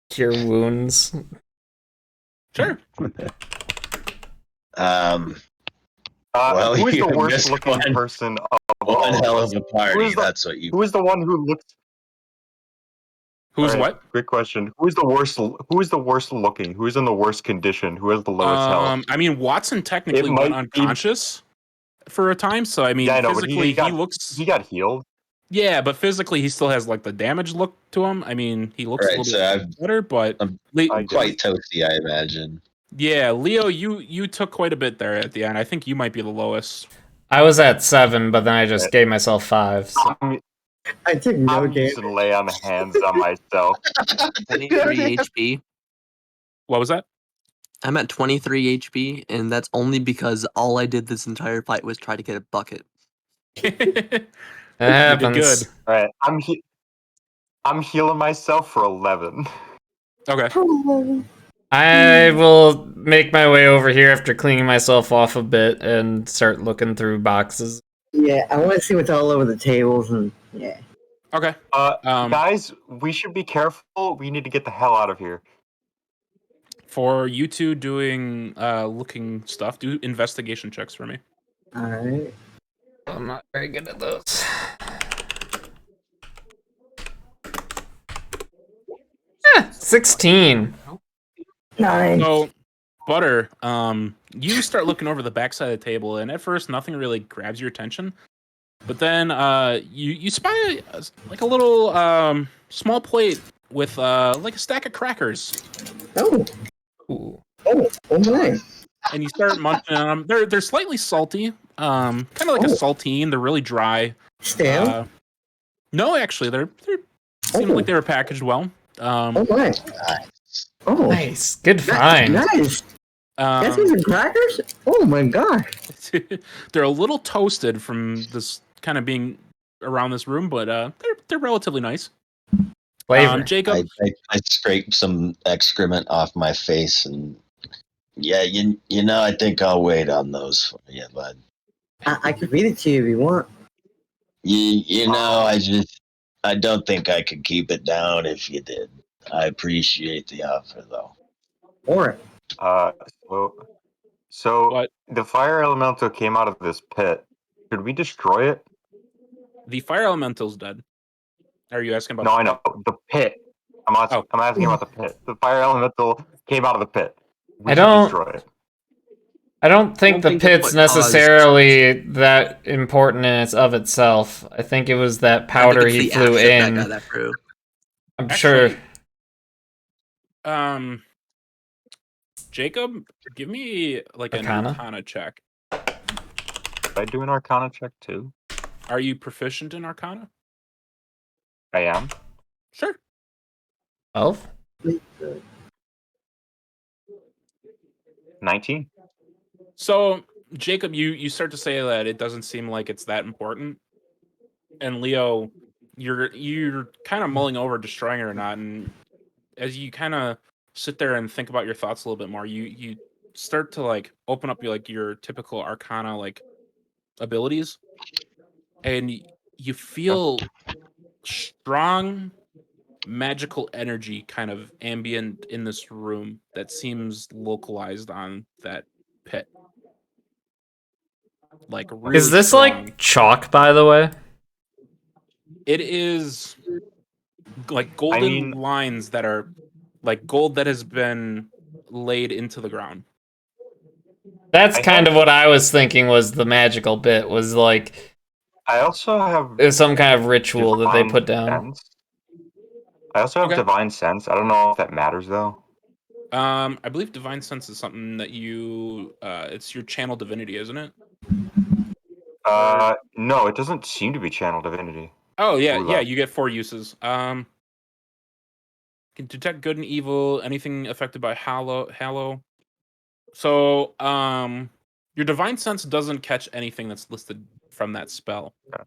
cure wounds? Sure. Well, who is the you worst missed looking one. person of One all hell of of us? a party. Who is the- That's what you. Who is the one who looks? Who's All right, what? Great question. Who is the worst? Who is the worst looking? Who is in the worst condition? Who has the lowest health? I mean, Watson technically It went might be- unconscious for a time, so I mean, Yeah, I know, but physically he got- looks. He got healed. Yeah, but physically he still has like the damage look to him. I mean, he looks Right, a so little bit better, but I'm I quite toasty, I imagine. yeah, Leo, you took quite a bit there at the end. I think you might be the lowest. I was at 7, but then I just gave myself 5. So. I took no I'm damage. just gonna lay on hands on myself. 23 HP. What was that? I'm at 23 HP, and that's only because all I did this entire fight was try to get a bucket. That You happens. did good. All right, I'm healing myself for 11. Okay. I will make my way over here after cleaning myself off a bit and start looking through boxes. Yeah, I want to see what's all over the tables and yeah. Okay. Guys, we should be careful. We need to get the hell out of here. For you two doing looking stuff, do investigation checks for me. All right. I'm not very good at those. Yeah, 16. 9. So, Butter, you start looking over the backside of the table, and at first nothing really grabs your attention. But then you spy like a little small plate with like a stack of crackers, Oh. Ooh. Oh my. and you start munching on them. They're slightly salty, kind of like a saltine. They're really dry. Stale? No, actually, they're seem like they were packaged well. Oh my. Oh. Nice. Good find. Nice. That's some crackers? Oh my gosh. They're a little toasted from this kind of being around this room, but they're relatively nice. Flavor. Jacob, I scraped some excrement off my face, and yeah, you know, I think I'll wait on those for you, bud. I can read it to you if you want. You know, I don't think I could keep it down if you did. I appreciate the offer, though. Or So What? the fire elemental came out of this pit. Could we destroy it? the fire elemental's dead. Are you asking about? No, I know the pit. I'm asking about the pit. The fire elemental came out of the pit. We I should don't- destroy it. I don't think the think that's pit's what caused- necessarily that important in its of itself. I think it was that powder I think he it's the flew acid in. that got that through. I'm sure. Jacob, give me like an Arcana? Arcana check. Did I do an Arcana check too? Are you proficient in Arcana? I am. Sure. 12? 19. So, Jacob, you start to say that it doesn't seem like it's that important, and Leo, you're kind of mulling over destroying it or not, and as you kind of sit there and think about your thoughts a little bit more, you start to like open up your typical Arcana like abilities, and you feel strong magical energy kind of ambient in this room that seems localized on that pit. Like really Is this strong. like chalk, by the way? It is like golden lines that are like gold that has been laid into the ground. That's kind of what I was thinking was the magical bit, was like I also have there's some kind of ritual that they put down. Sense. I also have divine sense. I don't know if that matters though. I believe divine sense is something that you it's your channel divinity, isn't it? No, it doesn't seem to be channel divinity. Oh yeah, Ooh, yeah, you get 4 uses. Can detect good and evil, anything affected by hallow. So, your divine sense doesn't catch anything that's listed from that spell. Okay.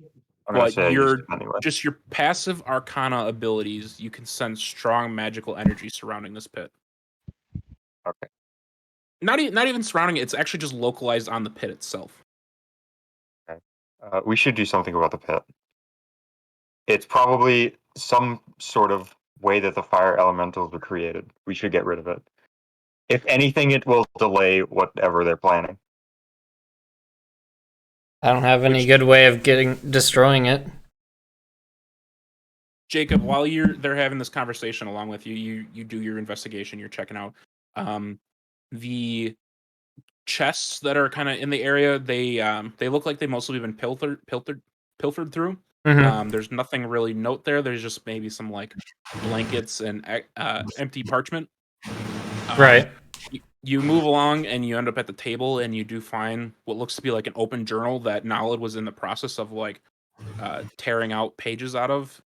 I'm gonna say I used it anyway. Just your passive arcana abilities, you can sense strong magical energy surrounding this pit. Okay. Not even surrounding it, it's actually just localized on the pit itself. Okay. We should do something about the pit. It's probably some sort of way that the fire elementals were created. We should get rid of it. If anything, it will delay whatever they're planning. I don't have any good way of destroying it. Jacob, while they're having this conversation along with you, you do your investigation, you're checking out the chests that are kind of in the area. They look like they mostly been pilfered through. Mm-hmm. There's nothing really note there. There's just maybe some like blankets and empty parchment. Right. You move along and you end up at the table and you do find what looks to be like an open journal that Naled was in the process of like tearing out pages out of.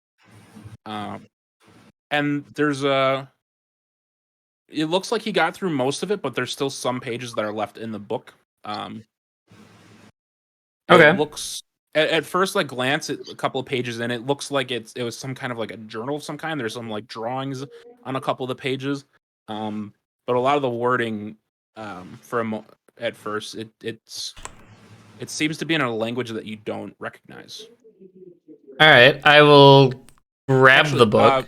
And there's a. It looks like he got through most of it, but there's still some pages that are left in the book. Okay. It looks at first like glance at a couple of pages in, it looks like it was some kind of like a journal of some kind. There's some like drawings on a couple of the pages, but a lot of the wording at first it seems to be in a language that you don't recognize. All right, I will grab Actually, the book.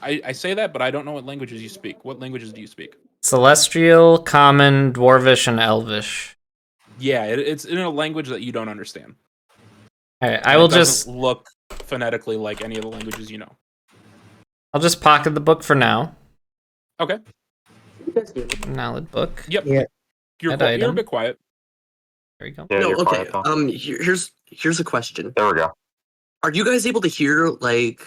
I say that, but I don't know what languages you speak. What languages do you speak? Celestial, Common, Dwarvish, and Elvish. Yeah, it's in a language that you don't understand. All right, I will just look phonetically like any of the languages you know. I'll just pocket the book for now. Okay. Knowledge book. Yep. Yeah. You're a bit quiet. There we go. Yeah, No, you're okay. quiet, though. Here's a question. There we go. Are you guys able to hear like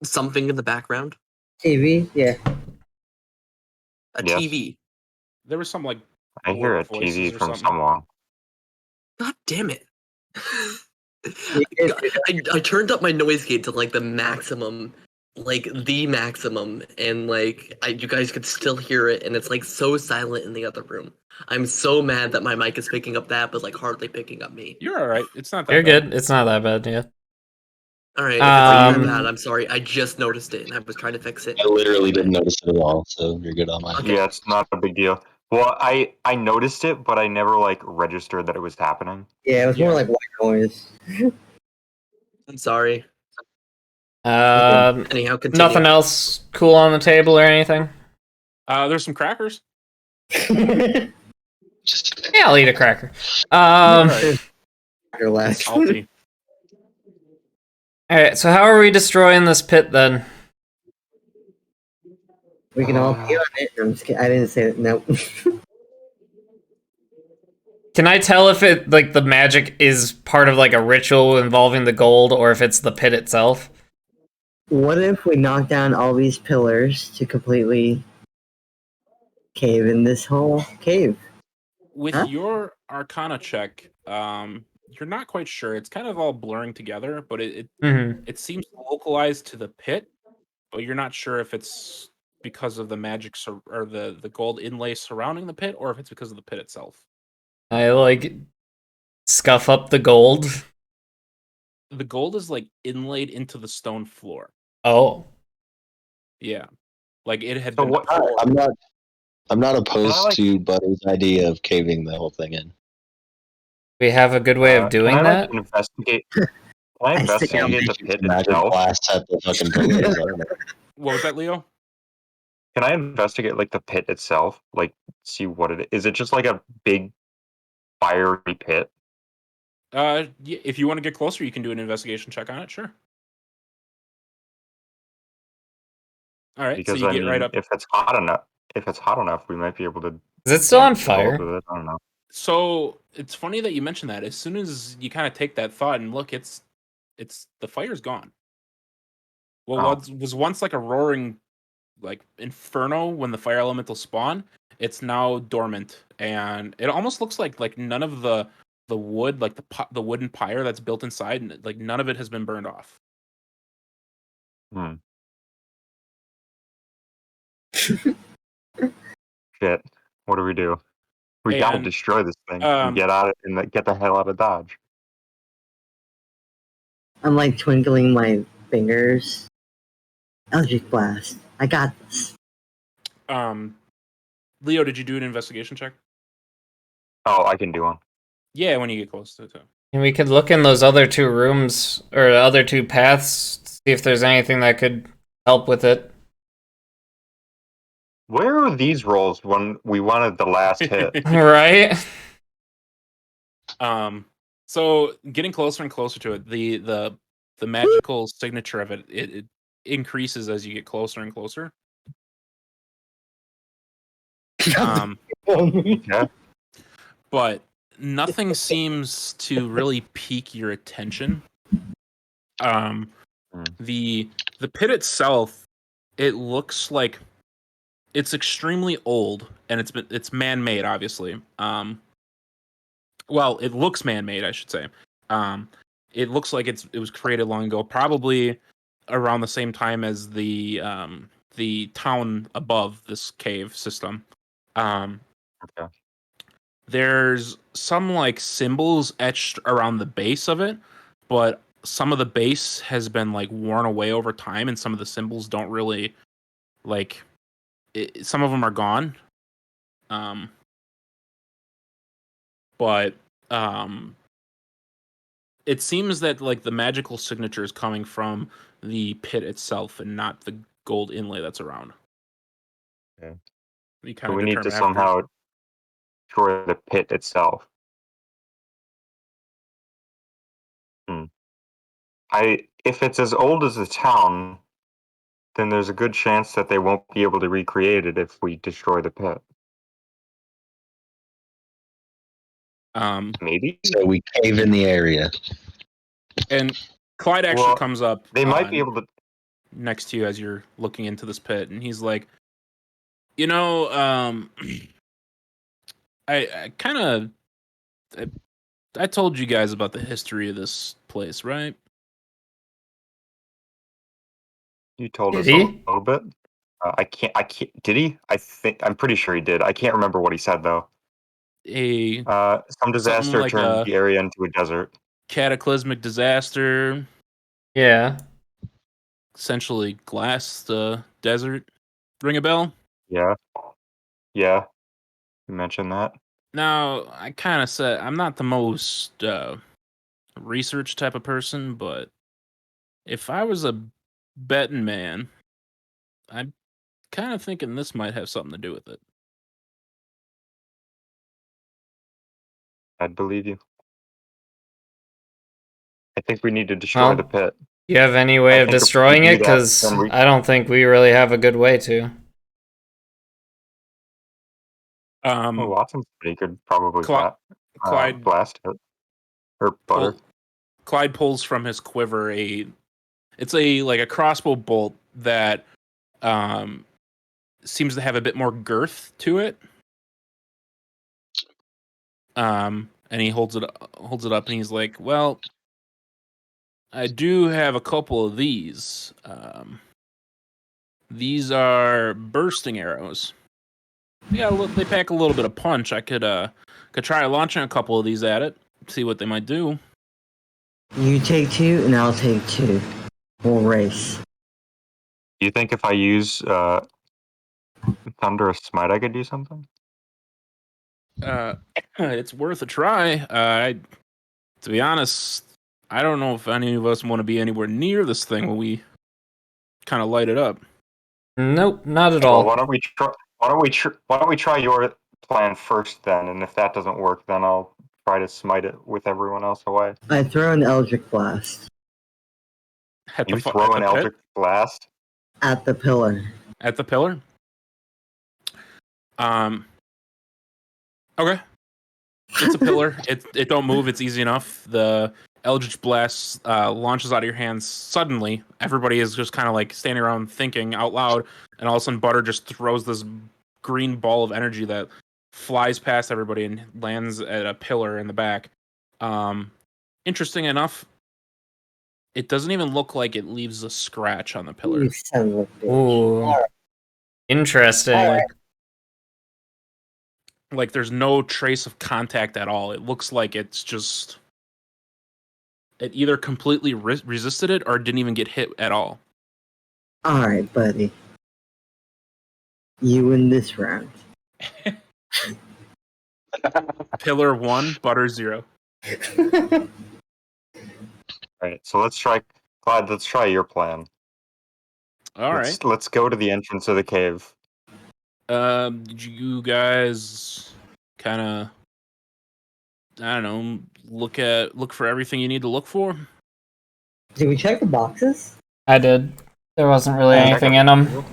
something in the background? TV, yeah. A Yes. TV. There was some like I hear a voices TV or from something. someone. God damn it. I turned up my noise gate to like the maximum, and like you guys could still hear it, and it's like so silent in the other room. I'm so mad that my mic is picking up that, but like hardly picking up me. You're all right. It's not that You're bad. good. It's not that bad, yeah. All right, if it's not that Um, bad, I'm sorry. I just noticed it, and I was trying to fix it. I literally didn't notice it at all, so you're good on my. Okay. Yeah, it's not a big deal. Well, I noticed it, but I never like registered that it was happening. Yeah, it was more like white noise. I'm sorry. um, Anyhow, continue. nothing else cool on the table or anything? There's some crackers. Just Yeah, I'll eat a cracker. Your last. Salty. All right, so how are we destroying this pit then? We can all pee on it. I'm just kidding. I didn't say it. Nope. Can I tell if it like the magic is part of like a ritual involving the gold or if it's the pit itself? What if we knock down all these pillars to completely cave in this whole cave? With Huh? your Arcana check, you're not quite sure. It's kind of all blurring together, but it seems localized to the pit, but you're not sure if it's because of the magic or the gold inlay surrounding the pit, or if it's because of the pit itself. I like scuff up the gold. The gold is like inlaid into the stone floor. Oh. Yeah, like it had So been. what? I'm not opposed like- to Butter's idea of caving the whole thing in. We have a good way of doing can I, that? like, investigate? Can I I stick out investigate the pit Magic itself? blast at the fucking pillars. I don't know. What was that, Leo? Can I investigate like the pit itself? Like, see what it is? Is it just like a big fiery pit? Yeah, if you want to get closer, you can do an investigation check on it. Sure. All right. Because so you I get mean, right up. if it's hot enough, we might be able to. Is it still on deal fire? with it. I don't know. So it's funny that you mentioned that. As soon as you kind of take that thought and look, it's the fire's gone. What was once like a roaring, like inferno when the fire elemental spawn, it's now dormant, and it almost looks like none of the wood, like the wooden pyre that's built inside, like none of it has been burned off. Shit. What do we do? We gotta And, destroy this thing and get out and get the hell out of Dodge. I'm like twinkling my fingers. Eldritch blast. I got this. Leo, did you do an investigation check? Oh, I can do one. Yeah, when you get close to it. And we could look in those other two rooms or other two paths, see if there's anything that could help with it. Where are these rolls when we wanted the last hit? Right? So getting closer and closer to it, the magical signature of it increases as you get closer and closer. Yeah. But nothing seems to really pique your attention. The pit itself, it looks like it's extremely old, and it's man-made, obviously. Well, it looks man-made, I should say. it looks like it was created long ago, probably around the same time as the town above this cave system. Okay. There's some like symbols etched around the base of it, but some of the base has been like worn away over time, and some of the symbols don't really like. Some of them are gone. But it seems that like the magical signature is coming from the pit itself and not the gold inlay that's around. Okay. You So kind of we need to determine after. somehow destroy the pit itself. If it's as old as the town, then there's a good chance that they won't be able to recreate it if we destroy the pit. Maybe. So we cave in the area. And Clyde actually comes up. They might be able to next to you as you're looking into this pit, and he's like, you know, I kind of I told you guys about the history of this place, right? You told Did us he? a little bit. I can't. Did he? I'm pretty sure he did. I can't remember what he said though. Some disaster like turned the area into a desert. Cataclysmic disaster. Yeah. Essentially glassed the desert. Ring a bell? Yeah. Yeah. You mentioned that. Now, I kind of said I'm not the most research type of person, but if I was a betting man, I'm kind of thinking this might have something to do with it. I'd believe you. I think we need to destroy the pit. Do you have any way of destroying it? Because I don't think we really have a good way to. Watson's pretty good, probably Clyde blast it or butter. Clyde pulls from his quiver it's a crossbow bolt that seems to have a bit more girth to it. And he holds it up and he's like, "Well, I do have a couple of these. These are bursting arrows. Yeah, they pack a little bit of punch. I could try launching a couple of these at it, see what they might do." You take 2, and I'll take 2. We'll race. Do you think if I use Thunderous Smite, I could do something? It's worth a try. To be honest, I don't know if any of us want to be anywhere near this thing when we kind of light it up. Nope, not at all. Well, why don't we try your plan first then, and if that doesn't work, then I'll try to smite it with everyone else away. I throw an Eldritch Blast. You throw an Eldritch Blast? At the pillar. At the pillar? Okay. It's a pillar. It don't move. It's easy enough. The Eldritch Blast launches out of your hands suddenly. Everybody is just kind of like standing around thinking out loud, and all of a sudden Butter just throws this green ball of energy that flies past everybody and lands at a pillar in the back. Interesting enough, it doesn't even look like it leaves a scratch on the pillar. You son of a bitch. Ooh. Interesting. All right. Like there's no trace of contact at all. It looks like it's just it either completely resisted it or didn't even get hit at all. All right, buddy. You win this round. Pillar 1, Butter 0. Right. So let's try, Clyde. Let's try your plan. All right. Let's go to the entrance of the cave. Did you guys kind of, I don't know, look for everything you need to look for? Did we check the boxes? I did. There wasn't really anything in them.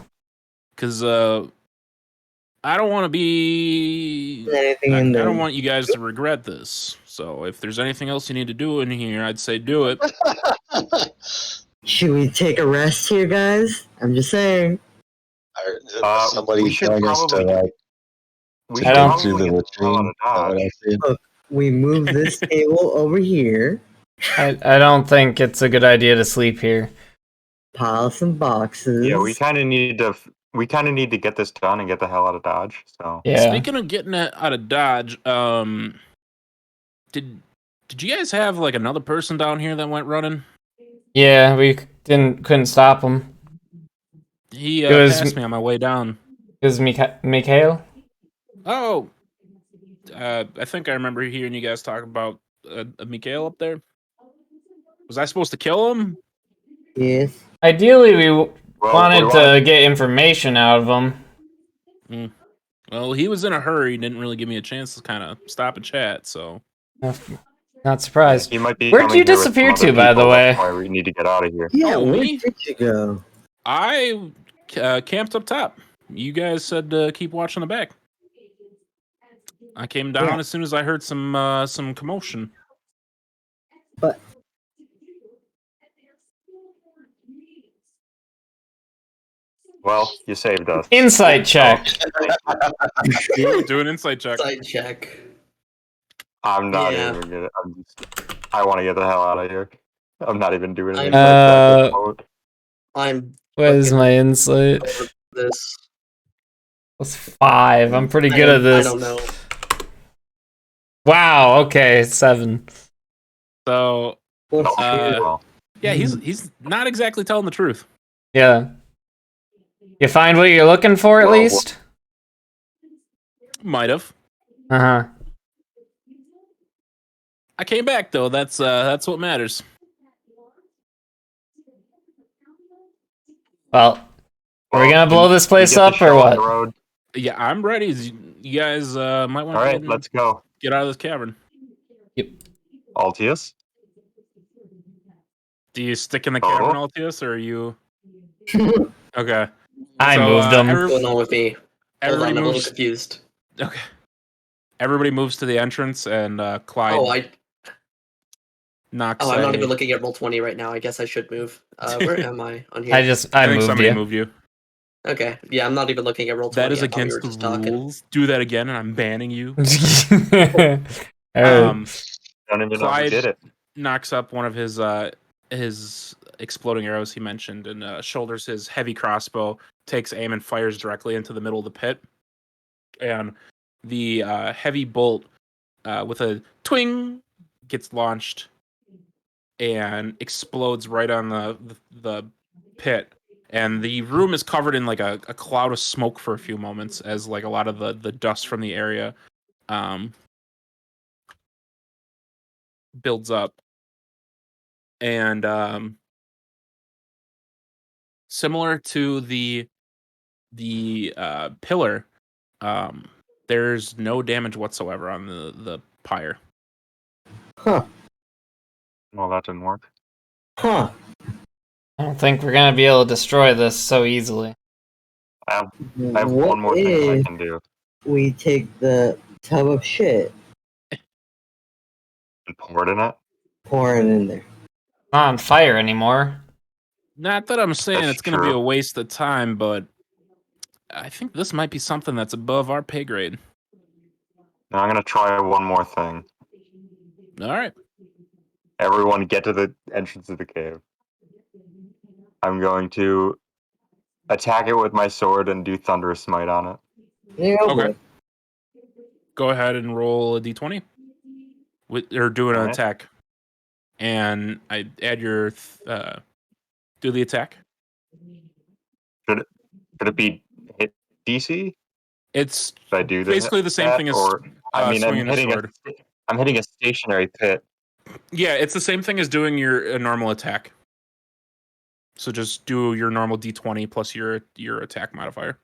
Because I don't want to be. I don't want you guys to regret this. So if there's anything else you need to do in here, I'd say do it. Should we take a rest here, guys? I'm just saying. Somebody telling us to like. I don't through the latrine. Look, we move this table over here. I don't think it's a good idea to sleep here. Pile some boxes. Yeah, we kind of need to get this done and get the hell out of Dodge. So Yeah. Speaking of getting it out of Dodge, did you guys have like another person down here that went running? Yeah, we couldn't stop him. He It was passed me on my way down. Mikhail. Oh, I think I remember hearing you guys talk about Mikhail up there. Was I supposed to kill him? Yes. Ideally, we wanted we to get information out of him. Well, he was in a hurry. Didn't really give me a chance to kind of stop and chat. So, Not surprised. He might be Where'd coming you here with some disappear other to, by the people, way? That's why we need to get out of here. Yeah, Oh, where me? did you go? I camped up top. You guys said to keep watching the back. I came down as soon as I heard some commotion. But Well, you saved us. Insight check. Do an insight check. Side check. I'm not Yeah. even gonna. I want to get the hell out of here. I'm not even doing an I'm- insight check at the moment. I'm What is my insight? over this. That's 5. I'm pretty good at this. I don't know. Wow. Okay, 7. So, what's Well, yeah, he's not exactly telling the truth. Yeah. You find what you're looking for at Well, least. Might have. Uh huh. I came back though. That's what matters. Well, are we gonna blow this place you get the up or show on the what? road? Yeah, I'm ready. You guys might want All to right, let's go. get out of this cavern. Altius. Do you stick in the Oh. cavern, Altius, or are you? Okay. I So, moved them. What's going on with me? Hold on, Everybody I'm a little moves. confused. Okay. Everybody moves to the entrance, and Clyde Oh, knocks. I'm not even looking at Roll20 right now. I guess I should move. Where am I on here? I I think moved somebody you. moved you. Okay, yeah, I'm not even looking at Roll20. That is I thought we against were the just talking. rules. Do that again, and I'm banning you. Alright. Don't even know who Clyde did it. knocks up one of his exploding arrows he mentioned, and shoulders his heavy crossbow, takes aim, and fires directly into the middle of the pit. And the heavy bolt, with a twing, gets launched and explodes right on the pit. And the room is covered in like a cloud of smoke for a few moments, as like a lot of the dust from the area builds up. And similar to the pillar, there's no damage whatsoever on the pyre. Huh. Well, that didn't work. Huh. I don't think we're gonna be able to destroy this so easily. I have What one more thing I if can do. we take the tub of shit, And pour it in it. pour it in there? Not on fire anymore. Not that I'm saying That's it's going to be true. a waste of time, but I think this might be something that's above our pay grade. Now I'm gonna try one more thing. All right. Everyone, get to the entrance of the cave. I'm going to attack it with my sword and do Thunderous Smite on it. Yeah, Okay. boy. Go ahead and roll a d20 or do an All right. attack. And I add your do the attack. Should it be hit DC? It's Should I do basically the same that, thing as or I mean, swinging a sword. I'm hitting a stationary pit. Yeah, it's the same thing as doing a normal attack. So just do your normal d20 plus your attack modifier.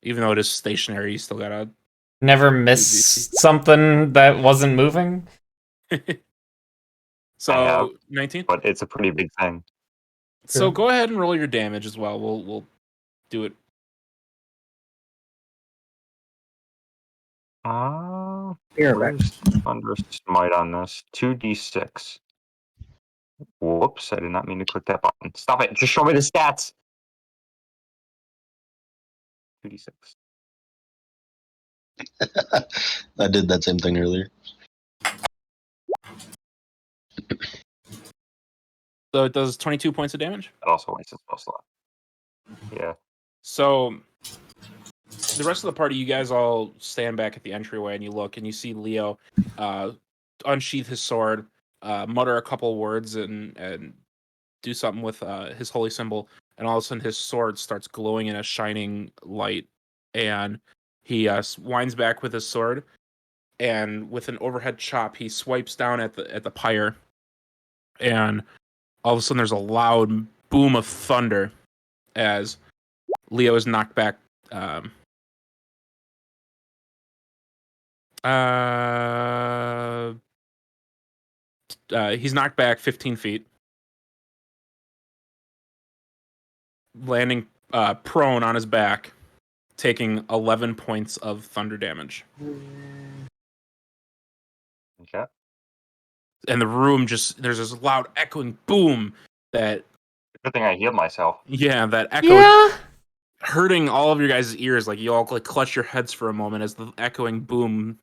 Even though it is stationary, you still gotta. Never miss something that wasn't moving. So 19. But it's a pretty big thing. So go ahead and roll your damage as well. We'll do it. Here, Where's Thunderous Smite on this? 2d6. Whoops, I did not mean to click that button. Stop it, just show me the stats. 2d6. I did that same thing earlier. So it does 22 points of damage. That also wastes a spell slot. Yeah. So the rest of the party, you guys all stand back at the entryway and you look and you see Leo unsheath his sword, mutter a couple words and do something with his holy symbol, and all of a sudden his sword starts glowing in a shining light, and he winds back with his sword, and with an overhead chop he swipes down at the pyre, and all of a sudden there's a loud boom of thunder as Leo is knocked back. He's knocked back 15 feet, landing prone on his back, taking 11 points of thunder damage. Okay. And the room there's this loud echoing boom that Good thing I healed myself. that echo hurting all of your guys' ears. Like you all like clutch your heads for a moment as the echoing boom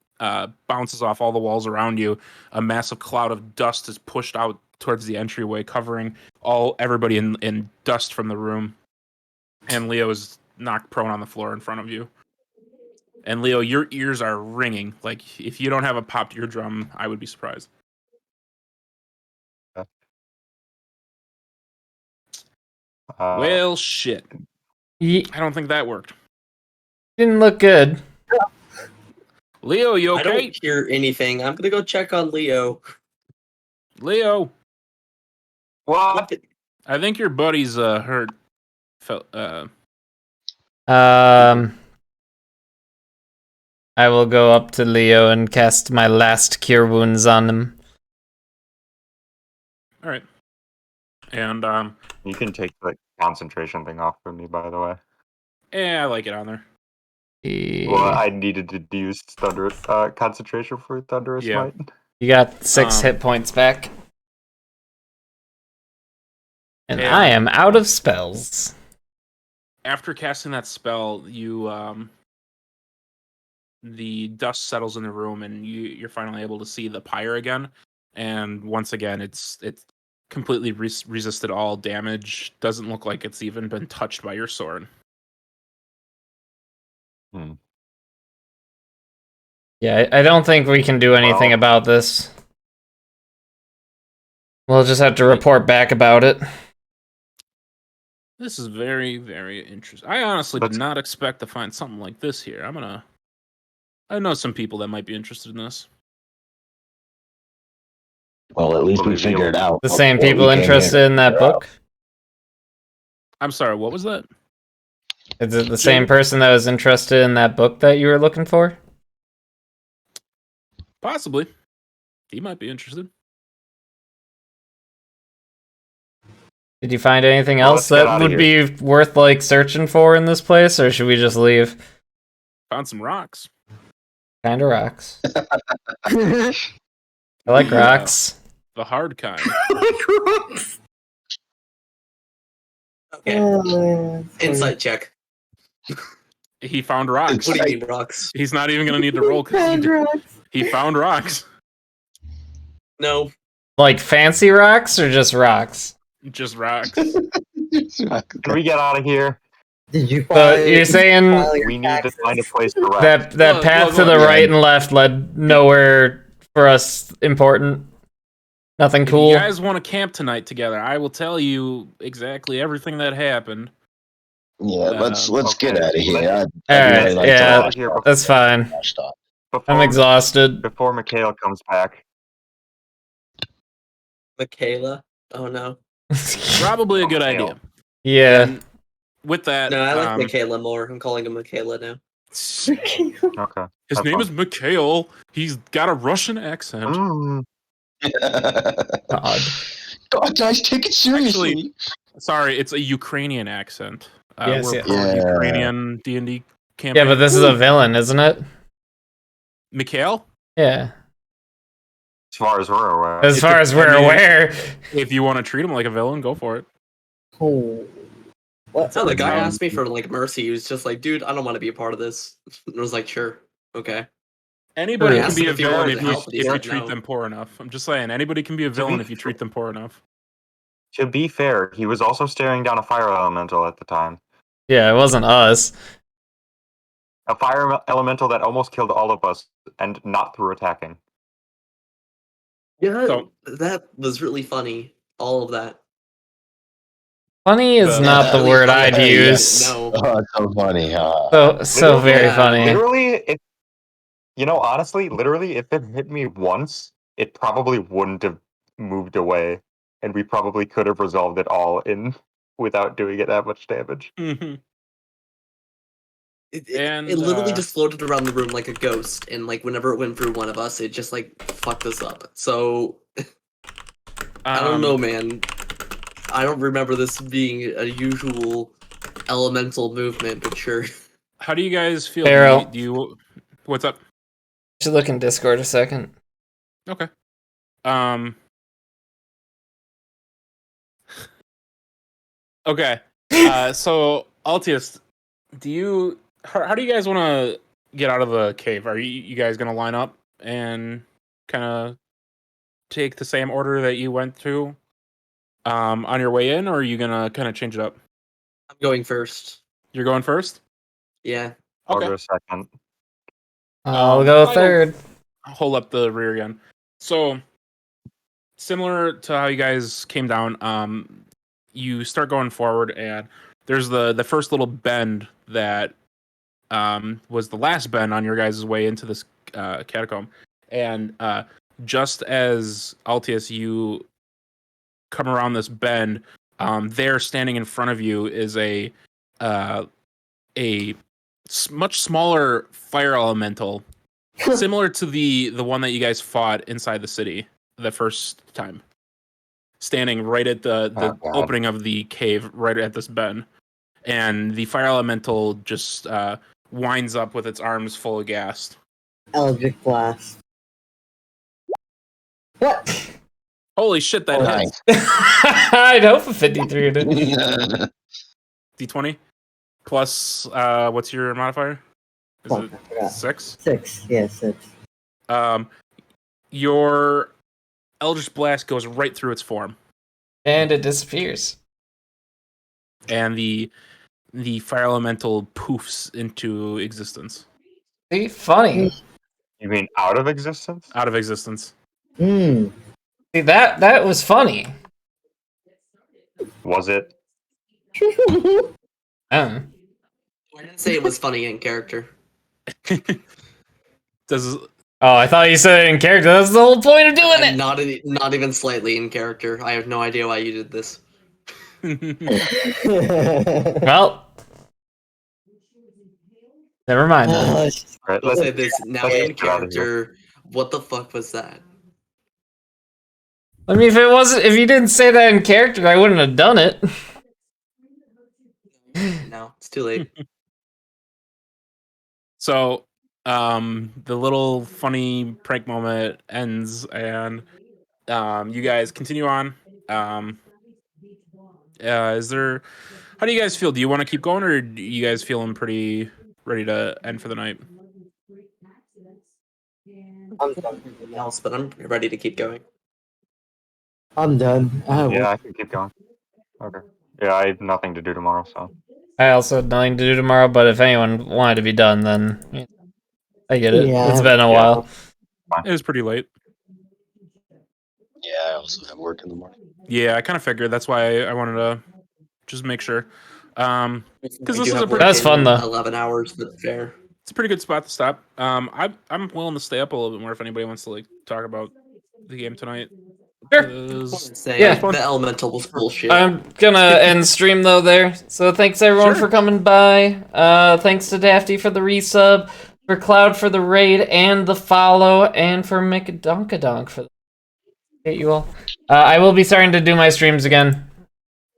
bounces off all the walls around you. A massive cloud of dust is pushed out towards the entryway, covering everybody in dust from the room. And Leo is knocked prone on the floor in front of you. And Leo, your ears are ringing. Like if you don't have a popped eardrum, I would be surprised. Well, shit. I don't think that worked. Didn't look good. Leo, you okay? I don't hear anything. I'm gonna go check on Leo. Leo, What? I think your buddy's hurt. I will go up to Leo and cast my last cure wounds on him. All right. And You can take the concentration thing off for me, by the way. I like it on there. Well, I needed to use thunder concentration for Thunderous Might. You got 6 hit points back. And I am out of spells. After casting that spell, you the dust settles in the room, and you're finally able to see the pyre again. And once again, it's completely resisted all damage. Doesn't look like it's even been touched by your sword. Yeah, I don't think we can do anything about this. We'll just have to report back about it. This is very, very interesting. I honestly did not expect to find something like this here. I know some people that might be interested in this. Well, at least we figured it out. The same people interested in that book? I'm sorry, what was that? Is it the same person that was interested in that book that you were looking for? Possibly. He might be interested. Did you find anything else that would be worth like searching for in this place, or should we just leave? Found some rocks. Kind of rocks. I like rocks. The hard kind. Okay. Insight check. He found rocks. What do you mean rocks? He's not even going to need to roll. He found rocks. No. Like fancy rocks or just rocks? Just rocks. Can we get out of here? Did you But you're saying we need to find a place to rest. that path to the right and left led nowhere for us important? Nothing cool? If you guys want to camp tonight together, I will tell you exactly everything that happened. Yeah, let's get out of here. Alright, that's fine. I'm exhausted. Before Mikhail comes back. Michaela? Oh no. Probably a good idea. Yeah. And with that, no, I like Michaela more. I'm calling him Michaela now. Okay. His name is Mikhail. He's got a Russian accent. God, guys, take it seriously. Actually, sorry, it's a Ukrainian accent. Yes, we're yeah. Ukrainian D&D campaign. Yeah, but this is a villain, isn't it? Mikhail? Yeah. As far as we're aware. As far as we're aware. If you want to treat him like a villain, go for it. Oh. What? So the guy asked me for like mercy. He was just like, "Dude, I don't want to be a part of this." And I was like, "Sure, okay." Anybody can be a if you villain wanted if help, you but treat them poor enough. I'm just saying, anybody can be a villain if you treat them poor enough. To be fair, he was also staring down a fire elemental at the time. Yeah, it wasn't us. A fire elemental that almost killed all of us, and not through attacking. Yeah, So- that was really funny. All of that. Funny is The- not the Really word funny. I'd Yeah, use. No. Oh, it's so funny. So very Yeah. funny. Literally, honestly, literally, if it hit me once, it probably wouldn't have moved away, and we probably could have resolved it all without doing it that much damage. Mhm. It And, literally just floated around the room like a ghost, and like whenever it went through one of us, it just like fucked us up. So I don't know, man. I don't remember this being a usual elemental movement, but sure. How do you guys feel? Pharaoh. Do you what's up? Should look in Discord a second. Okay. Okay. So Altius, how do you guys want to get out of the cave? Are you guys gonna line up and kind of take the same order that you went to on your way in, or are you gonna kind of change it up? I'm going first. You're going first? Yeah. I'll Okay. go second. I'll go I'll third. hold up the rear again. So similar to how you guys came down, you start going forward, and there's the first little bend that was the last bend on your guys' way into this catacomb, and just as Altius, you come around this bend, there standing in front of you is a much smaller fire elemental, similar to the one that you guys fought inside the city the first time, standing right at the Oh, God. opening of the cave, right at this bend, and the fire elemental just winds up with its arms full of gas. Eldritch Blast. What? Holy shit, that hits. I'd hope a 53 did. D20 plus what's your modifier? Is Fuck, it I forgot. 6? 6. Yeah, 6. Your Eldritch Blast goes right through its form, And it disappears. and the fire elemental poofs into existence, See, funny. You mean out of existence? out of existence. Hmm. See, that was funny. Was it? Um, I didn't say it was funny in character. Does oh, I thought you said it in character. That's the whole point of doing And it. not even slightly in character. I have no idea why you did this. Well, never mind then. Right, I'll let's say this now let's in get out of here. character. What the fuck was that? I mean, if you didn't say that in character, I wouldn't have done it. No, it's too late. So, the little funny prank moment ends, and you guys continue on. Is there? How do you guys feel? Do you want to keep going, or do you guys feeling pretty ready to end for the night? I'm done. Something else, but I'm ready to keep going. I'm done. Yeah, I can keep going. Okay. Yeah, I have nothing to do tomorrow, so. I also had nothing to do tomorrow, but if anyone wanted to be done, then yeah, I get it. Yeah, It's been a while. It was pretty late. Yeah, I also have work in the morning. Yeah, I kind of figured. That's why I wanted to just make sure. Because We this do is have a work pretty, That's in fun, though. 11 hours, but fair. it's a pretty good spot to stop. I'm willing to stay up a little bit more if anybody wants to like talk about the game tonight. Sure. 'Cause- Say Yeah. the elemental was bullshit. I'm gonna end stream though there. So thanks everyone Sure. for coming by. Thanks to Dafty for the resub, for Cloud for the raid and the follow, and for McDonkadonk for the hate you all. I will be starting to do my streams again.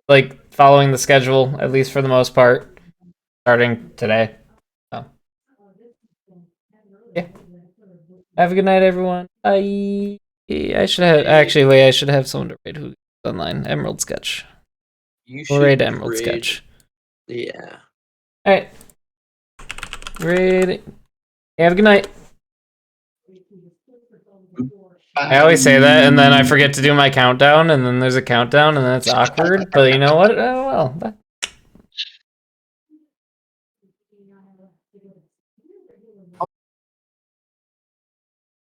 Like following the schedule, at least for the most part. Starting today. So yeah. Have a good night everyone. Bye. I should have actually wait, I should have someone to raid who's online. Emerald Sketch. You We'll raid should Emerald raid- Sketch. Yeah. Alright. Raid. Have a good night. I always say that, and then I forget to do my countdown, and then there's a countdown, and then it's awkward. But you know what? Oh well.